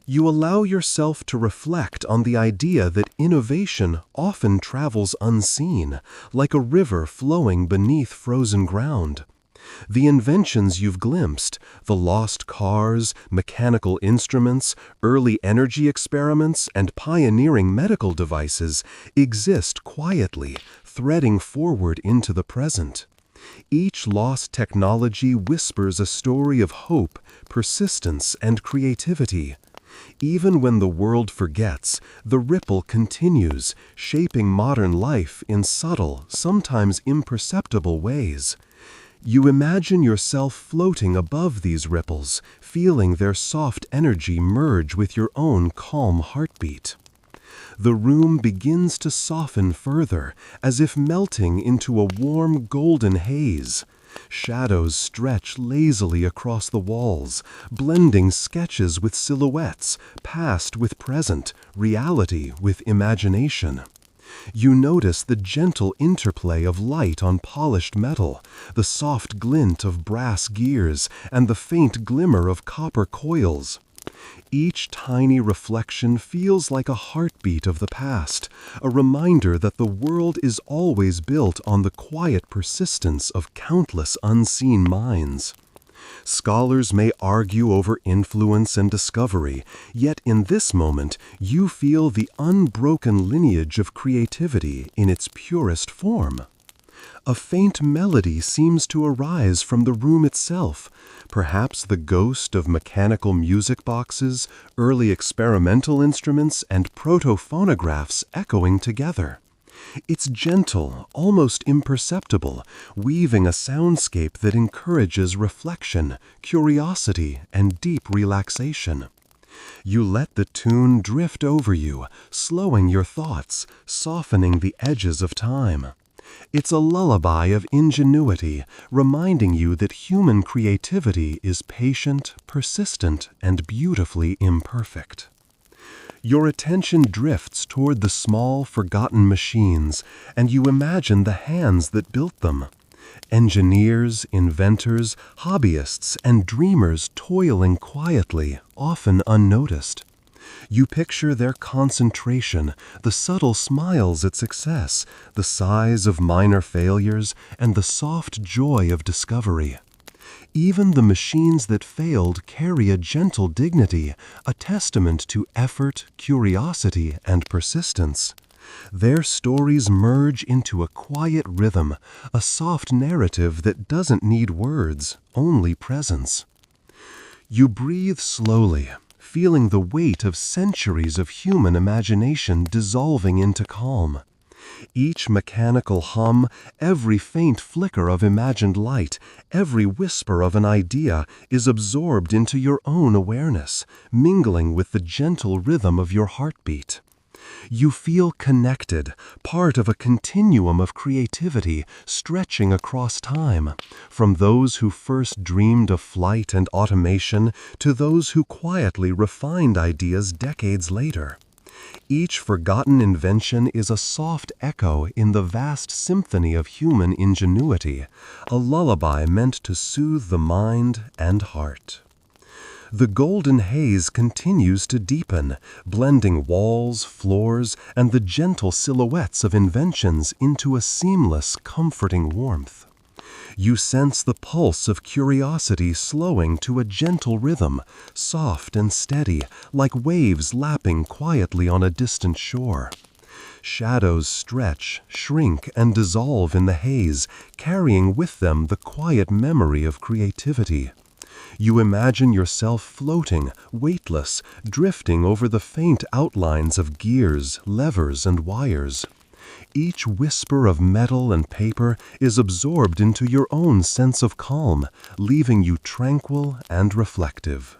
You allow yourself to reflect on the idea that innovation often travels unseen, like a river flowing beneath frozen ground. The inventions you've glimpsed, the lost cars, mechanical instruments, early energy experiments, and pioneering medical devices, exist quietly, threading forward into the present. Each lost technology whispers a story of hope, persistence, and creativity. Even when the world forgets, the ripple continues, shaping modern life in subtle, sometimes imperceptible ways. You imagine yourself floating above these ripples, feeling their soft energy merge with your own calm heartbeat. The room begins to soften further, as if melting into a warm golden haze. Shadows stretch lazily across the walls, blending sketches with silhouettes, past with present, reality with imagination. You notice the gentle interplay of light on polished metal, the soft glint of brass gears, and the faint glimmer of copper coils. Each tiny reflection feels like a heartbeat of the past, a reminder that the world is always built on the quiet persistence of countless unseen minds. Scholars may argue over influence and discovery, yet in this moment you feel the unbroken lineage of creativity in its purest form. A faint melody seems to arise from the room itself, perhaps the ghost of mechanical music boxes, early experimental instruments, and proto-phonographs echoing together. It's gentle, almost imperceptible, weaving a soundscape that encourages reflection, curiosity, and deep relaxation. You let the tune drift over you, slowing your thoughts, softening the edges of time. It's a lullaby of ingenuity, reminding you that human creativity is patient, persistent, and beautifully imperfect. Your attention drifts toward the small, forgotten machines, and you imagine the hands that built them. Engineers, inventors, hobbyists, and dreamers toiling quietly, often unnoticed. You picture their concentration, the subtle smiles at success, the sighs of minor failures, and the soft joy of discovery. Even the machines that failed carry a gentle dignity, a testament to effort, curiosity, and persistence. Their stories merge into a quiet rhythm, a soft narrative that doesn't need words, only presence. You breathe slowly, feeling the weight of centuries of human imagination dissolving into calm. Each mechanical hum, every faint flicker of imagined light, every whisper of an idea is absorbed into your own awareness, mingling with the gentle rhythm of your heartbeat. You feel connected, part of a continuum of creativity stretching across time, from those who first dreamed of flight and automation to those who quietly refined ideas decades later. Each forgotten invention is a soft echo in the vast symphony of human ingenuity, a lullaby meant to soothe the mind and heart. The golden haze continues to deepen, blending walls, floors, and the gentle silhouettes of inventions into a seamless, comforting warmth. You sense the pulse of curiosity slowing to a gentle rhythm, soft and steady, like waves lapping quietly on a distant shore. Shadows stretch, shrink, and dissolve in the haze, carrying with them the quiet memory of creativity. You imagine yourself floating, weightless, drifting over the faint outlines of gears, levers, and wires. Each whisper of metal and paper is absorbed into your own sense of calm, leaving you tranquil and reflective.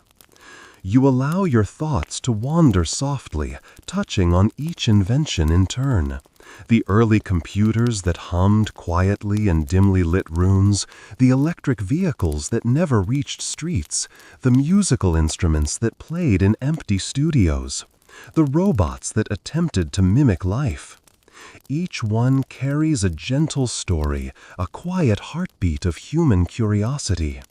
You allow your thoughts to wander softly, touching on each invention in turn. The early computers that hummed quietly in dimly lit rooms, the electric vehicles that never reached streets, the musical instruments that played in empty studios, the robots that attempted to mimic life. Each one carries a gentle story, a quiet heartbeat of human curiosity.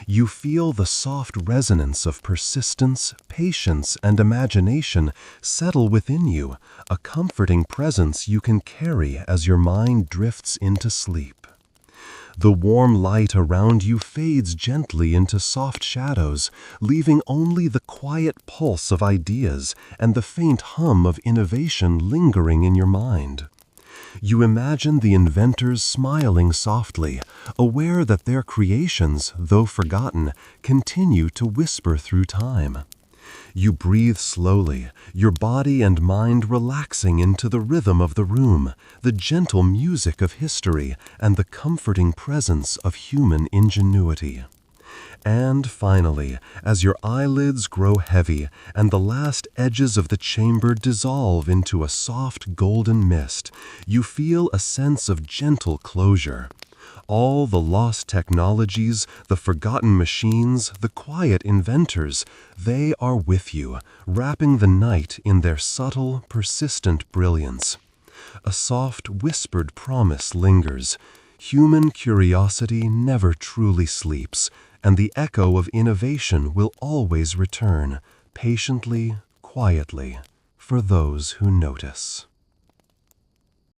You feel the soft resonance of persistence, patience, and imagination settle within you, a comforting presence you can carry as your mind drifts into sleep. The warm light around you fades gently into soft shadows, leaving only the quiet pulse of ideas and the faint hum of innovation lingering in your mind. You imagine the inventors smiling softly, aware that their creations, though forgotten, continue to whisper through time. You breathe slowly, your body and mind relaxing into the rhythm of the room, the gentle music of history, and the comforting presence of human ingenuity. And finally, as your eyelids grow heavy and the last edges of the chamber dissolve into a soft golden mist, you feel a sense of gentle closure. All the lost technologies, the forgotten machines, the quiet inventors, they are with you, wrapping the night in their subtle, persistent brilliance. A soft, whispered promise lingers. Human curiosity never truly sleeps, and the echo of innovation will always return, patiently, quietly, for those who notice.